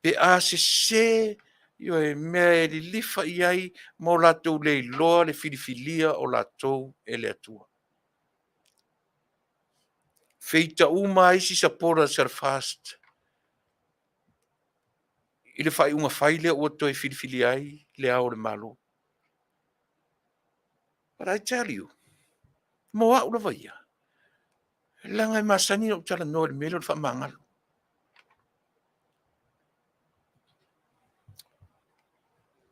Pe a se yo e mea e li lifa I ai mo latou le iloa le filifilia o latou e le atua. Feita uma isi sapora ser fast. I le whai unga whai lea ua toi filifilia ai le au le malo. But I tell you, mo au la vaia. Langa I masani o tala no le melo le whamangalo.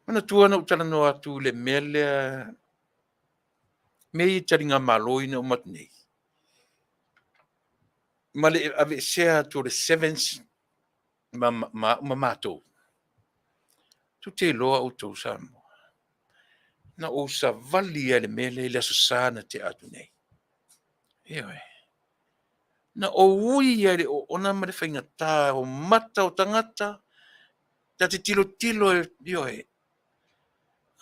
Mana tua na utala no atu le mele mei taringa malo ina o matnei. Male ave share to the sevens mamato. Tu te loa o tau Samoa. Na o sa vali ele mele le susana te atu nei. Ewe. Na o ui ele o ona mare whainga tā o mata o tangata. Ta te tilo ioe.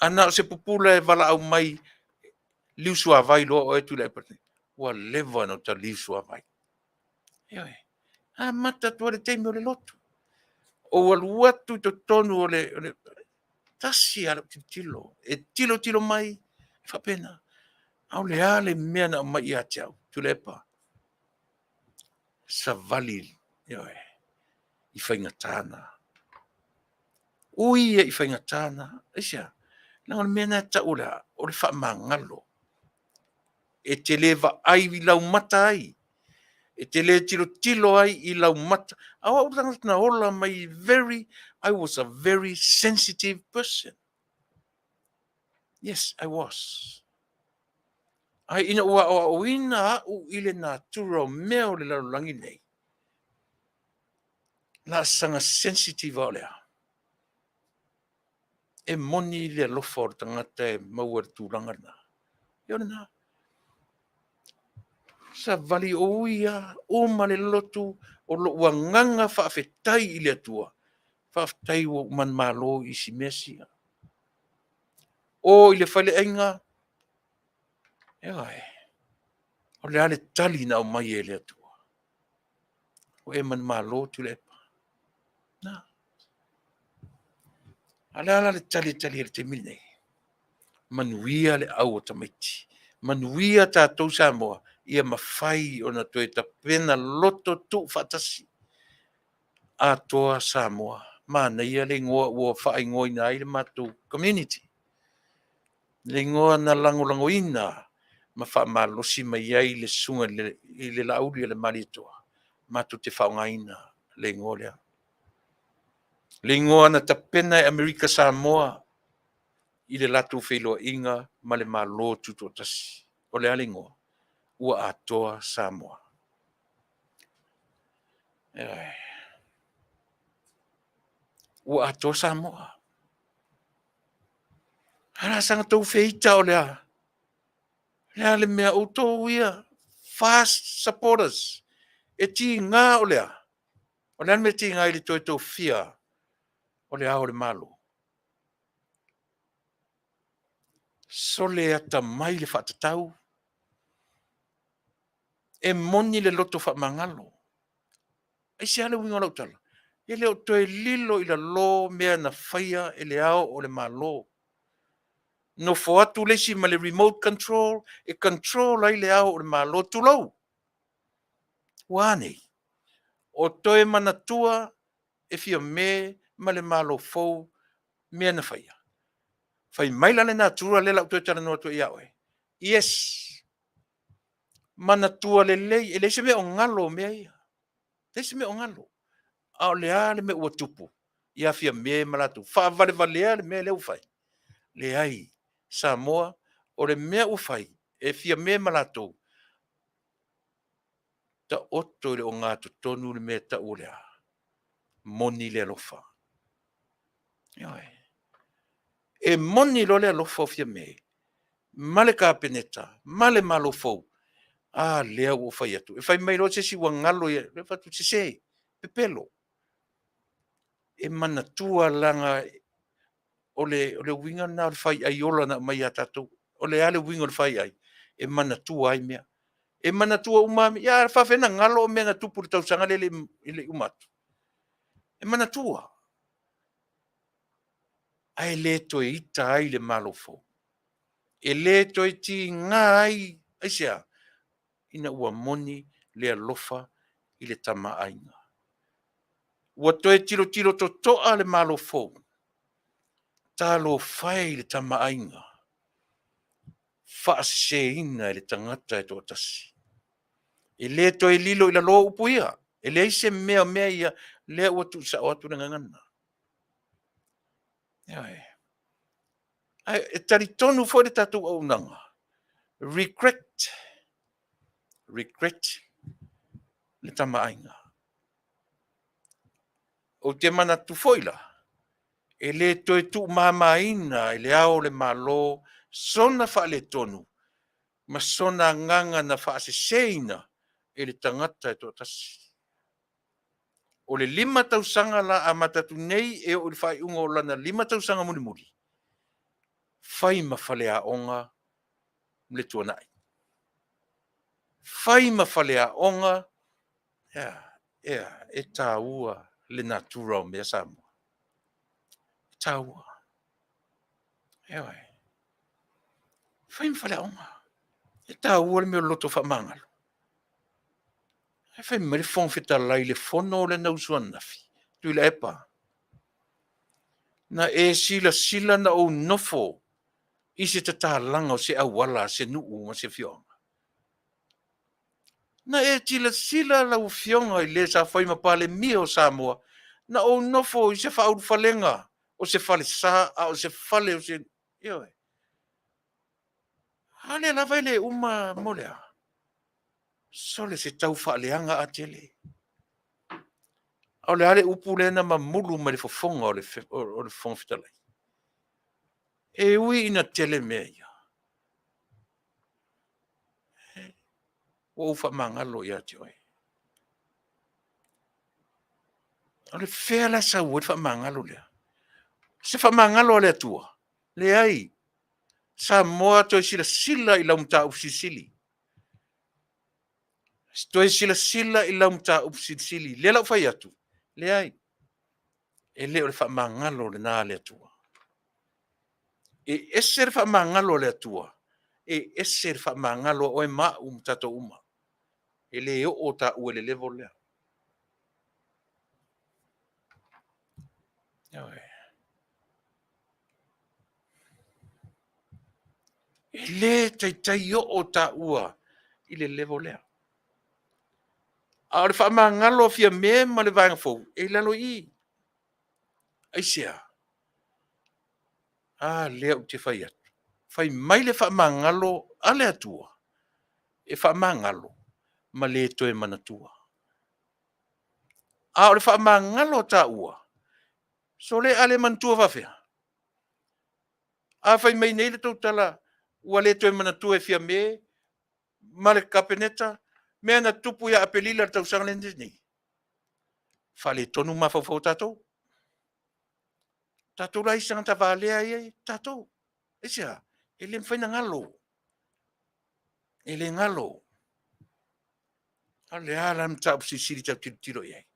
Ana o se pupula e wala au mai liusua vai loa o e Tuilaepa. Ua lewa no ta liusua vai. Ewe. A mata tua le teimi o le lotu. O waluatu to tonu o le Tasi ala tilo. E tilo mai. Whapena. Au le ale mea na mai ia teau. Tuilaepa. Sa vali. Ioe. I whaingatana. Ui e i whaingatana. Isia. Nanga mea na ta ula. O le whamangalo. E te lewa ai i lau mata ai. E te le tilo ai i lau mata. Awa uranga na ola mai I was a very sensitive person. Yes, I was. Ai ina ua o ina au ile na tura o mea o le lalulangi nei. La sanga sensitive o lea. E moni le alofa o tangata e maua tūranga na. Iona na. Sa vali o ia, o male lotu, o lo ua nganga faafetai i le atua. Faafetai o man malo i si mesia. O i le whale ainga. Ewae. O le ale tali na o mai e le atua. O e man malo Tuilaepa. Na. Ala le tali le te mine. Manuia le au o tamaiti. Manuia tātou Samoa. Ia mawhai o na toe ta pena loto tu fatasi. Atua Samoa. Mana ia le ngoa ua whaai ngoi na i le mātou community. Le ngoa na lango ina. Ma wha malosi mai ai le sunga i le lauri le maritoa. Mātou te whaongaina le ngoa lea. Le ngoa na ta pena e Amerika Samoa. I le latu wheloa inga ma le malo tuto tasi. O le ale ngoa. Ua atoa Samoa. Ua atoa Samoa. Hana sanga tau feita o lea. Lea le mea o tō ia. Fast supporters. E ti ngā o lea. O lea me ti ngā i le toi tō fia. O lea o le malo. So le ata mai le whaatatau. E moni le loto whaamangalo. E se ale winga lautala. E leo toi lilo i la lo mea na whaia e le ao o le malo. No fo atu lesi ma le remote control, e control ai le ao o le malo tulau. Wane. O toi manatua e fia me ma le malo fou mea na whaia. Whai maila le natura le lau toi tana noa toi iaoe. Yes. Manatua le lei, e le se me o ngalo mea ia. Le se me o ngalo. Ao le ale me ua tupu. Ia fia me malatu. Wha vale le me le ufai. Le ai. Samoa, o le mea ufai. E fia me malatu. Ta oto le o ngātu tonu le mea ta ulea. Moni le alofa. Ioi. E moni lo le alofa fia me. Male ka peneta. Male malo fau. Lea ufai atu. E fai mai lo se si wangalo ia. Le fatu se se. Pepelo. E manatua langa o le winga na le fai ai ola na mai atatu. O le ale winga le fai ai. E manatua ai mea. E manatua umami. Ia whawhena ngalo o mea nga tupu le tausanga le umatu. E manatua. Ai le toi ita ai le malofo. E le toi ti ngā ai. Aisea. Ina ua moni le alofa i le tama ainga. Ua toi tiro to toa le malofo. Talo fai le tama ainga. Whaaseina e le tangata e tō tasi. E le toi lilo i la loa upuia. E le ise mea ia le ua tu sa o atu na ngangana. E tari tonu fo le tatu Auaunaga. Regret. le tamaainga. O te mana tu foila. E le toi tu mamaina, e le ao le malo, sona fa le tonu. Ma sona nganga na fa se seina, e le tangata e to tasi. O le 5 tausanga la a matatu nei, e o le fai unga o lana 5 tausanga muni muri. Fai ma fale a onga, le tuanai. Fai ma fale a onga, e tā ua le natura o mea Samoa. Tā ua. Ewa e. Fai ma fale a onga. E tā ua le mea loto wha mangalo. E fai ma le fong fetalai le fono le nausua nafi. Tuilaepa. Na e sila na o nofo. I se tatalanga o se awala, se nuu, ma se fionga. Na e sila la u fionga i le sa fai ma pale mia o Samoa. Na o nofo i se whauru falenga. O se fale sa, o se fale o se... Ioe. Hale la vele uma molea. Sole se tau whaaleanga a tele. O le hale upu lena ma mulu ma le fofonga o le fonga fitalai. E ui ina tele mea ia. O ufa mangalo ia te oi. O le fea la sa ue fa mangalo lea. Se fa mangalo le atua. Le ai. Samoa toi sila i laumta upsisili. Toi sila i laumta upsisili. Le lau fai atu. Le ai. E le o le fa mangalo le na le atua. E eser fa mangalo le atua. E eser fa mangalo o e ma tato uma. E le o ta ue le levo lea. E le tai o ta ua i le levo lea. A le fa mangalo fia me ma le vanga fou. E lalo i. Aisea. Lea u te fai atu. Fai mai le fa mangalo a le atua. E fa mangalo ma le toe manatua. A le fa mangalo ta ua. So le ale mantua fafea. A fai mai nei le tautala ua le toe manatua e fia me ma le kapeneta mea na tupu ia apelila le tausanga le nei. Fa le tonu ma fau tatou. Tatou la isanga ta valea ia tatou. Esa, e le mfaina ngalo. E le ngalo. A le ala mta upsisiri tau tiro iai.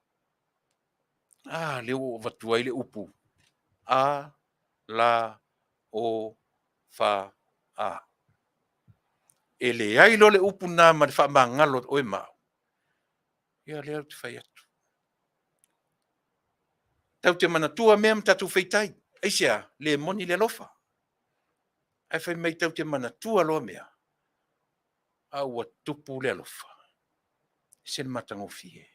Le o vatua le upu. A, la, o, fa, a. E le ai lo le upu na ma le fa mangalo o e mau. Ia le au te fai atu. Tau te manatua mea mtatu feitai. Aisea, le moni le lofa. Ai fai mai tau te manatua loa mea. Au a tupu le lofa. Se le matangofie.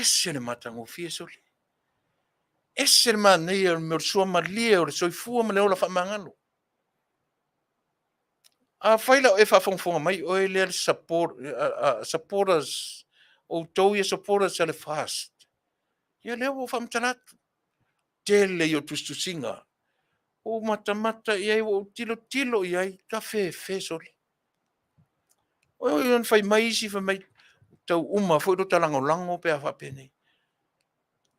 Se le matangofie soli. Se le manei o me sua malia o le soifua ma le ola fa mangalo. A faila e fafonga mai o e le supporters o tau ia supporters ale fast. Ia leo o famtanatu. Tele yo tustusinga. O mata iai o tilo iai kafe soli. O yon fai mai si fai mai tau uma foi do talango pe a fapene.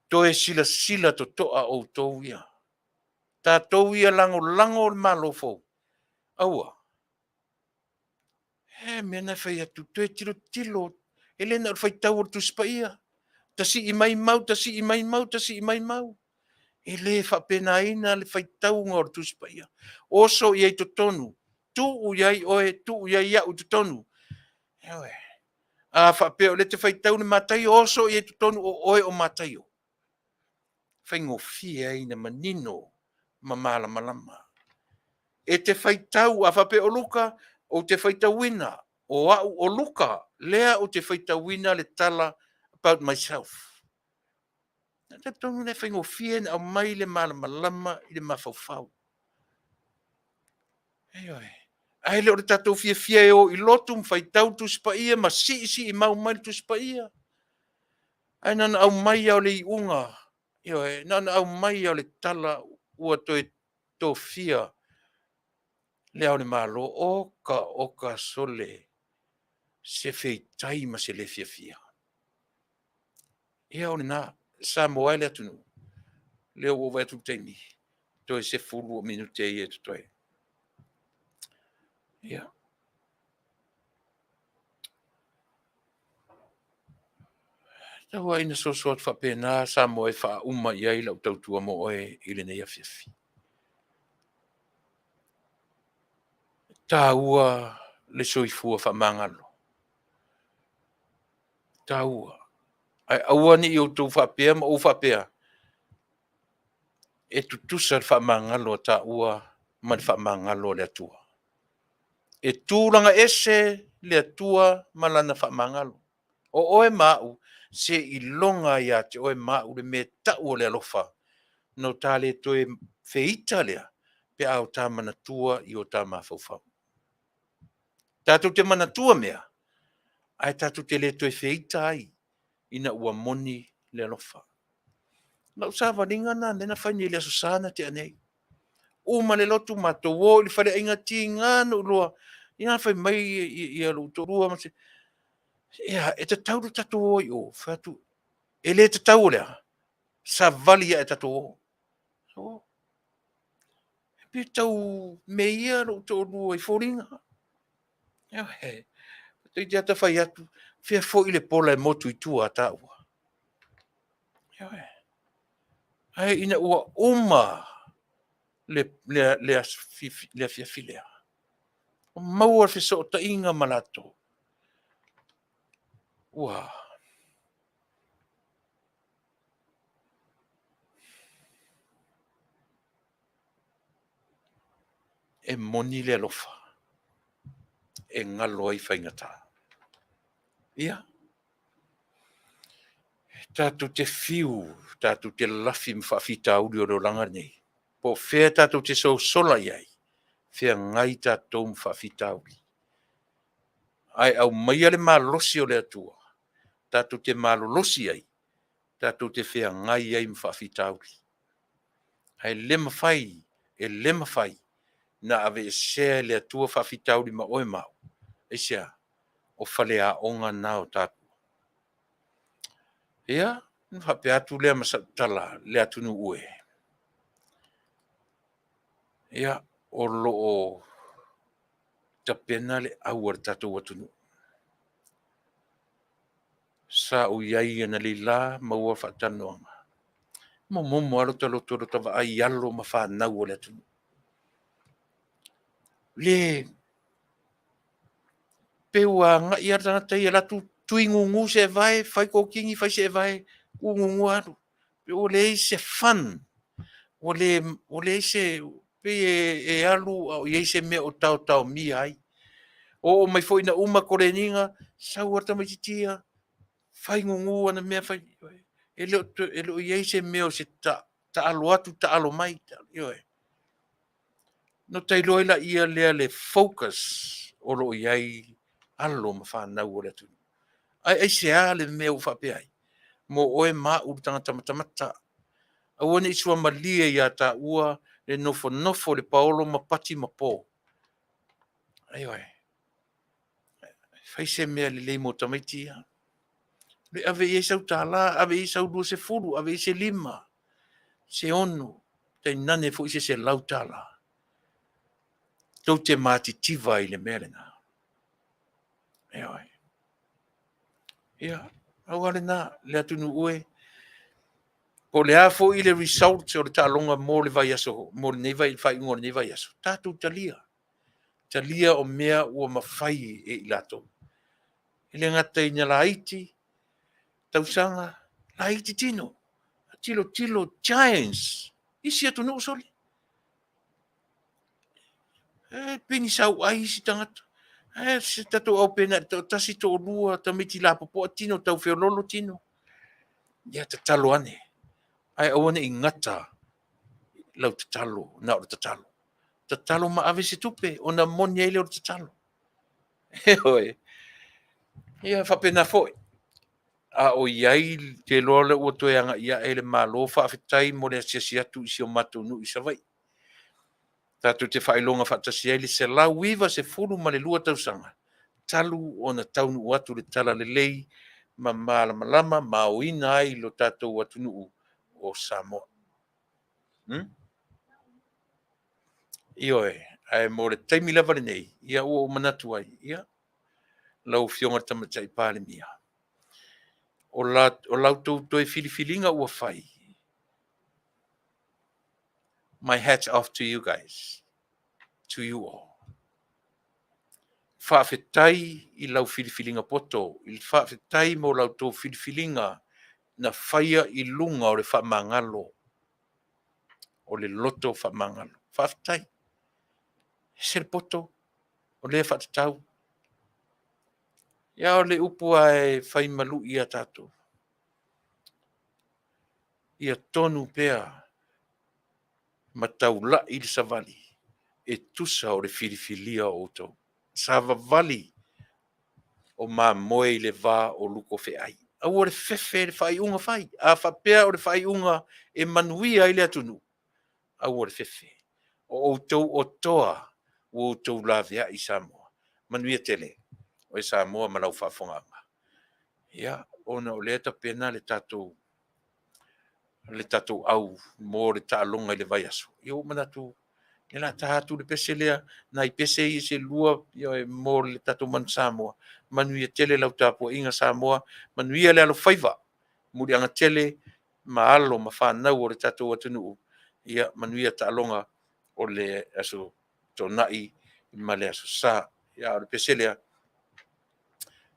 To e sila to toa o tau ia. Ta tau ia lango malo fo. Aua. Mena fai atu to e tilo. Elena fai tau o tuspaia. Tasi i mai mau. E le fapenaina le fai tau ngor tuspaia. Oso iai to tonu. Tu iai ia u to tonu. Ewe. A fapeo le te fai tau ni matai oso iai to tonu o oe o matai o. Fai ngofia ina manino mamala malama. E te fai tau a fapeo luka o te fai tau wina. O au o luka lea o te fai tau wina le tala about myself. Te tonu le fai ngofia na au mai le malama i le mafaufau. Ewe. Ai le o tatou fia e o i lotu Failautusi pa ia ma si i mau mai tusi pa ia. Ai nana au mai au le iunga. Io e nana au mai au le tala ua toe tofia. Le au le malo oka sole se Fetalaiga ma se le fia. Ia o le na Samoa le atunu. Le o vai tu teni. Toi se fulu o minute e toi. Ia. Taua ina so fa pena Samoa fa uma ia ila tautua mo e ile nei Afiafi. Taua le soifua fa mangalo. Taua. Ai aua ni o tu fa pea ma o fa pea. E tutusa fa mangalo taua ma fa mangalo le atua. E tūranga ese le atua malana fa mangalo. O oe mau se ilonga ia te oe mau le me tau le alofa. No tale toe feita lea pe au tā manatua i o tā mawhauwhau. Tātou te manatua mea, ai tātou te le toe feita ai ina ua moni le alofa. Nau sa waringa na nena whaini le asosana te anei. Uma le lotu matou o li whare inga ti ngānu lua. Ina whai mai i alu torua mase. Ia, e te tauru tatou o i o. Whatu, e le te tau lea. Sa vali ia e tatou o. So, e pe tau me ia lo torua i whoringa. Ia he. Te te ata whai atu. Whia fo i le pola e motu i tua a taua. Ia he. Ai ina ua uma le Afiafi lea. O maua fiso o ta inga malato. Ua. E moni le alofa. E ngalo ai whaingata. Ia. Tātou te fiu, tātou te lafi mwhawhita uri o ranga nei. Po whea tātou te so sola iai. Whea ngai tātou mwhawhita uri. Ai au mai ale malosi o le atua. Tātou te malolosi ai. Tātou te whea ngai ai mwhawhita uri. Ai lema whai, e lema whai. Na ave e sea le atua whawhita uri ma oe mau. E sea, o whale a onga nao tātou. Ia, whape atu lea masatala, le atunu ue. Ia, o loo tapena le awar tātou atunu. Sa o iai ana li la maua Faatanoaga. Momo alo talo tawa ai alo ma whanau o le atunu. Le peua ngai ata tai ala tui ngungu se vai, fai ko kingi fai se vai, ngungu atu. O le se fan. O le se pe e alu o ye se me o tau mi ai. O mai foi na uma koreninga, sa warta mai tia. Fai ngungu ana me fai. Ele ye se me o se ta alu atu ta alu mai. Yo e. No tai loila ia le focus o lo iai alo ma whanau o le atu. Ai se ale me o whape ai. Mo oe ma urutanga tamata. Awane isua malia ia ta ua le nofo le paolo ma pati ma po. Ai oi. Fai se mea le leimo tamaitia. Le ave i sau tala, ave i sau dua se furu, ave i se lima. Se ono. Te nane fo i se lau tala. Tau te mati tiva i le merena. Ai oi. Ia. Au ale na, le atunu ue. Ko le afo i le result o le talonga mo le vai aso, mo le nei vai fai ngor nei vai aso. Tātou talia. Talia o mea ua mawhai e i lato. Ile ngata i nga laiti, tausanga, laiti tino. Tilo giants. Isi atu no soli. Pini sau ai si tangata. Se tato au pena, tasi to lua, tamiti la popo tino, tau feololo tino. Ia te talo ane. Ai awane i ngata lau te talo, na o te talo. tatalo ma ave se tupe, ona moni ele o tatalo. He hoi. Ia whapena foi. A o iai te loa ua toe anga ia ele malo Faafetai mo le asiasi atu isi o matunu i savai. Tatu te whailonga whaatasi ele se lau iwa se furu ma le lua tausanga. Talu o na Taunuu atu le tala le lei ma malama ma o ina ai lo tatou atunuu o Samoa. Ioe, ai mo le taimi lava le nei, ia ua o manatu ai, ia lau fionga tamatai pāle mia. O lautou toi filifilinga ua whai. My hat's off to you guys, to you all. Faafetai i lau filifilinga poto, i faafetai mo lautou filifilinga na whaia i lunga o le whamangalo, o le loto whamangalo. Faafetai, se le poto, o le whaatatau. Ia o le upu ai whai malu ia tātou. Ia tonu pea mataula i le savali e tusa o le filifilia o tau. Sava vali o ma moe le va o luko fe ai. Au o le fefe le whai unga whai. A whapea o le whai unga e manuia i le atunu. Au o le fefe. O tau o toa o tau la vea i Samoa. Manuia tele. O e Samoa malau Faafofoga'aga. Ia, ona o le ta pena le tatou au mo le ta'alonga i le vai aso. Ia o manatu, e la tātu le pese lea, na i pese i se lua, ia e mo le tatou man Samoa. Manuia tele lau tāpua inga Samoa, manuia le alo whaiva, muri anga tele, ma alo, ma whanau o le tatou atunuu. Ia manuia ta'alonga o le aso tonai, ma le aso sa. Ia o le pese lea,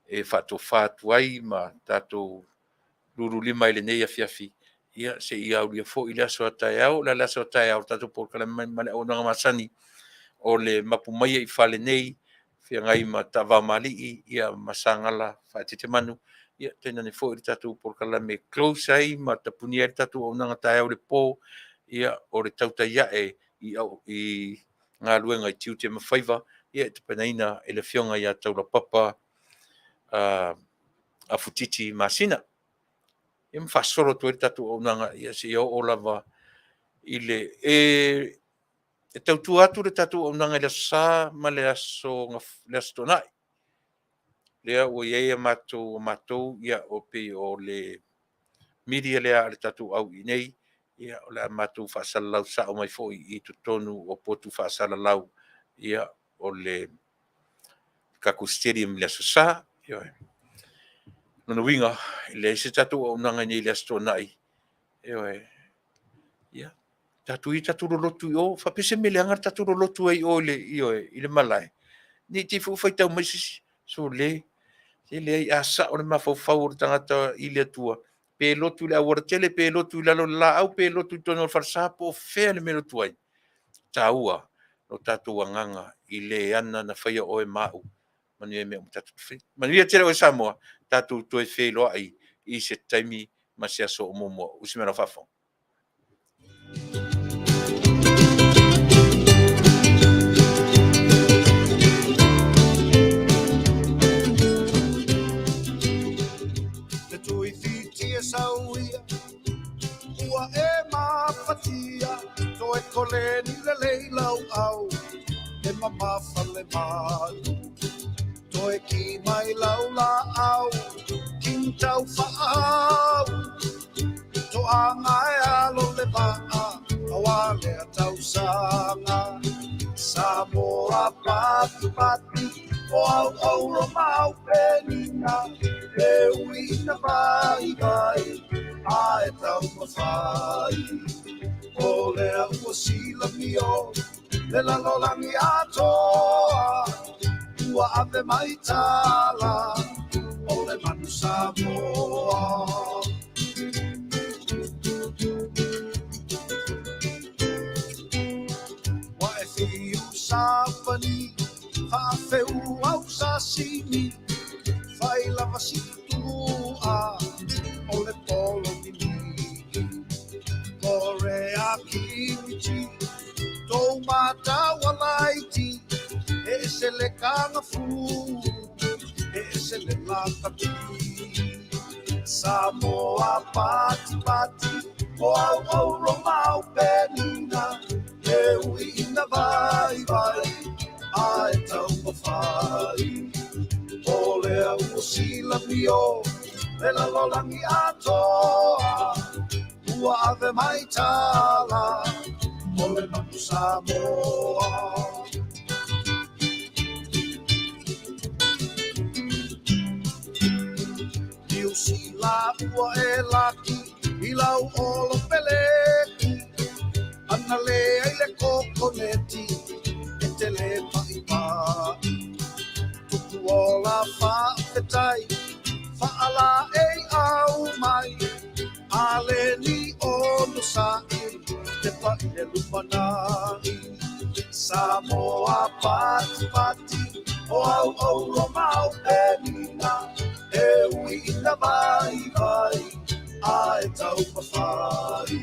e Faatuai ma tatou lulu lima i le nei Afiafi. Ia se ia ulia fo i le aso atai au, la aso atai au tatou porkala ma le Auaunaga masani o le mapumai i whale nei, fia ngai ma tawa mali ia masangala whaetete manu, ia tena ne fo i le tatou porkala me close ai ma tapunia i le tatou Auaunaga tai au le po, ia o le tautaia e i ngā luenga i tiu te mawhaiva, ia te penaina e le fionga ia taula papa, a futiti masina. Ia mwhasoro tu e tatu Auaunaga ia se o lava i le e tautu atu le tatu Auaunaga i le sa ma le aso tonai. Lea o ia matou ia o pe o le media lea le tatu au i nei, ia o le matou whaasalalau sa o mai fo i tonu o potu whaasalalau ia o le Kaku Stadium le aso sa, ia no winga le se tatu Auaunaga nei le aso tonai. Ia tatu lotu o fa pese meleanga tatu lotu ai o le i le malai ni te fu fai tau mai so le ai asa o le mafau o tangata i le Atua pe lotu le awara tele pe lotu la au pe lotu tono farsa po fe le melo tuai taua no tatu wanganga i le ana na fai o e mau mani me tatu fe mani tele o Samoa tatu to e fe lo ai i se taimi ma se aso momo usimena fafo. Sauia ua e mapatia to e koleni le leilau au e mamafa le malu to e ki mai lau la au kin tau whaau to anga e alo le paa awale a tau sanga Samoa patu o au lo mau penina e uina vai a e tau mawhai o le au sila mio le lalolangi atoa ua ave mai tala o le manu Samoa wa e fiu sawani Faafeu au sasini fai lava situa o le polo ni mi kore a kimiti tau mata le kanga fu e se le lakati Samoa pati pati o au romau penina e ui ina vai vai ai tau mawhai o lea usila mio le la lolangi atoa ua ave mai tala o le matu Samoa Iu sila ua e laki I lau olo peleki Ana lea I le kokoneti E te le pai Tuku o la faafetai Faala e au mai Ale ni ono sai Te pai le lupanai Samoa pati pati O au romau penina E ui ina vai vai Ai tau mawhai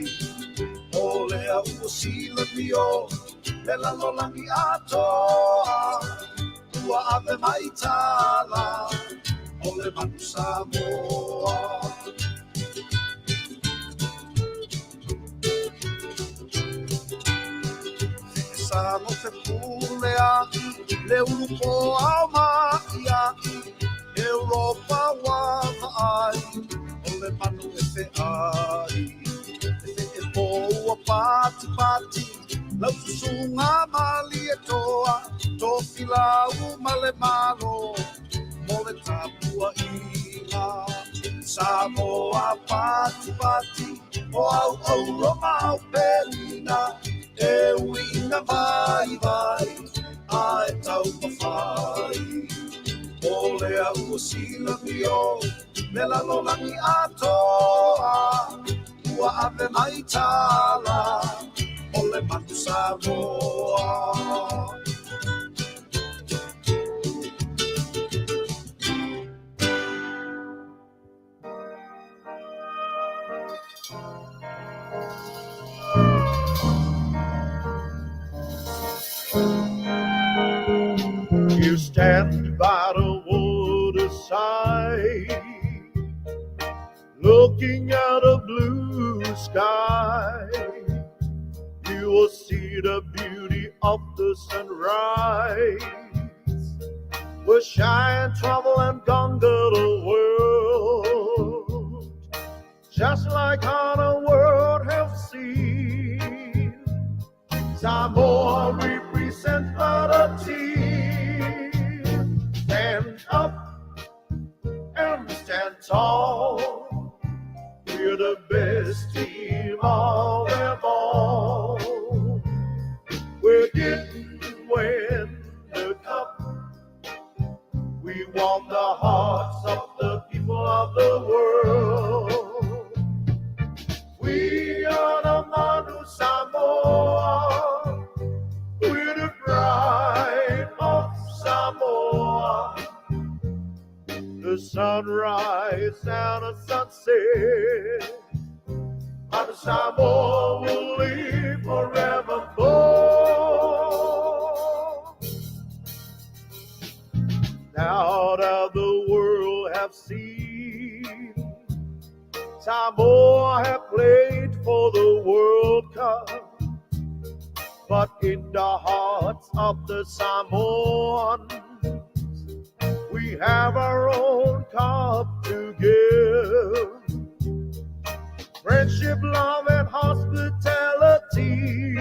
O lea ua sila mio Le lalolangi atoa Ua ave mai tala O le manu Samoa Samo te pule ai Le urupo au mai ai Europa wava ai O le manu e te ai E poua pati pati Lau susunga mali e toa Tofi lau male malo Mo le tapua ina Samoa pati pati O au romau penina E uina vai vai Ai tau mawhai O lea ua sila mio Me la lolangi atoa Ua ave mai tala O le matu Samoa You stand by the waterside Looking at a blue sky You will see the beauty of the sunrise Will shine, travel and conquer the world Just like how the world have seen Samoa represents the team Stand up and stand tall We're the best team of them all. We didn't win the cup. We won the hearts of the people of the world. We are the Manu Samoa. We're the pride of Samoa. The sunrise and the sunset on Samoa will live forevermore. Now that the world have seen Samoa have played for the World Cup, but in the hearts of the Samoans we have our own cup to give. Friendship, love, and hospitality.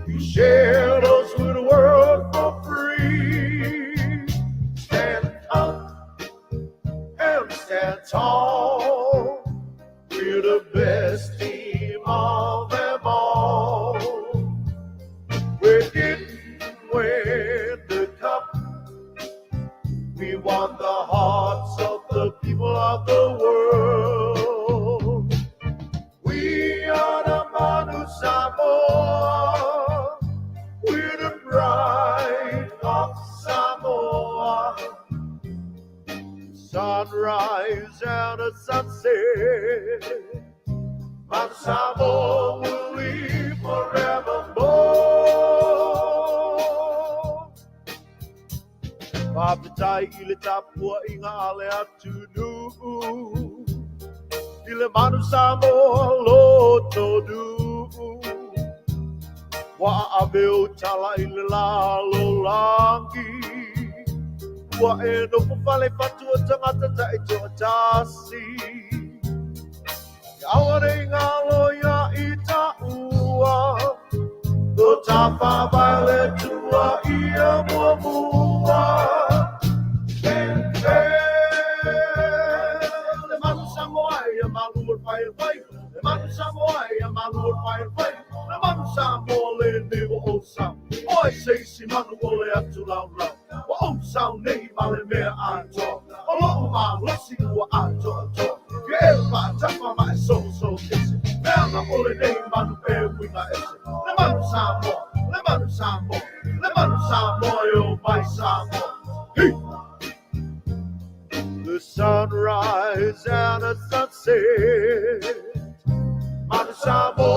We share those with the world for free. Stand up and stand tall. We're the best team of them all. We didn't win the cup. We won the hearts of the people of the world. We are the Manu Samoa. We're the pride of Samoa. Sunrise and a sunset. Manu Samoa will live forevermore. Faafetai I le tapua I ngā ale atu nuu I le manu Samoa loto nuu Wa aveo tala I le lalo langi Wa e no fale fatua tangata ta e toa Tasi Aore ngalo ya I Taua Do tapa vale tua ia mua Le manu Samoa ia malu fai Le manu Samoa ia malu fai Le manu Samoa le nivo o sa Oi sei si manu o le atu lau Wa o sa nei male mea ato O lo ma losi ua ato Ke e pa tapa mai so kisi Mea na o le nei manu e winga ese Le manu Samoa Le manu Samoa Le manu Samoa yo mai Samoa Hey! The sunrise and the sunset Manu Samoa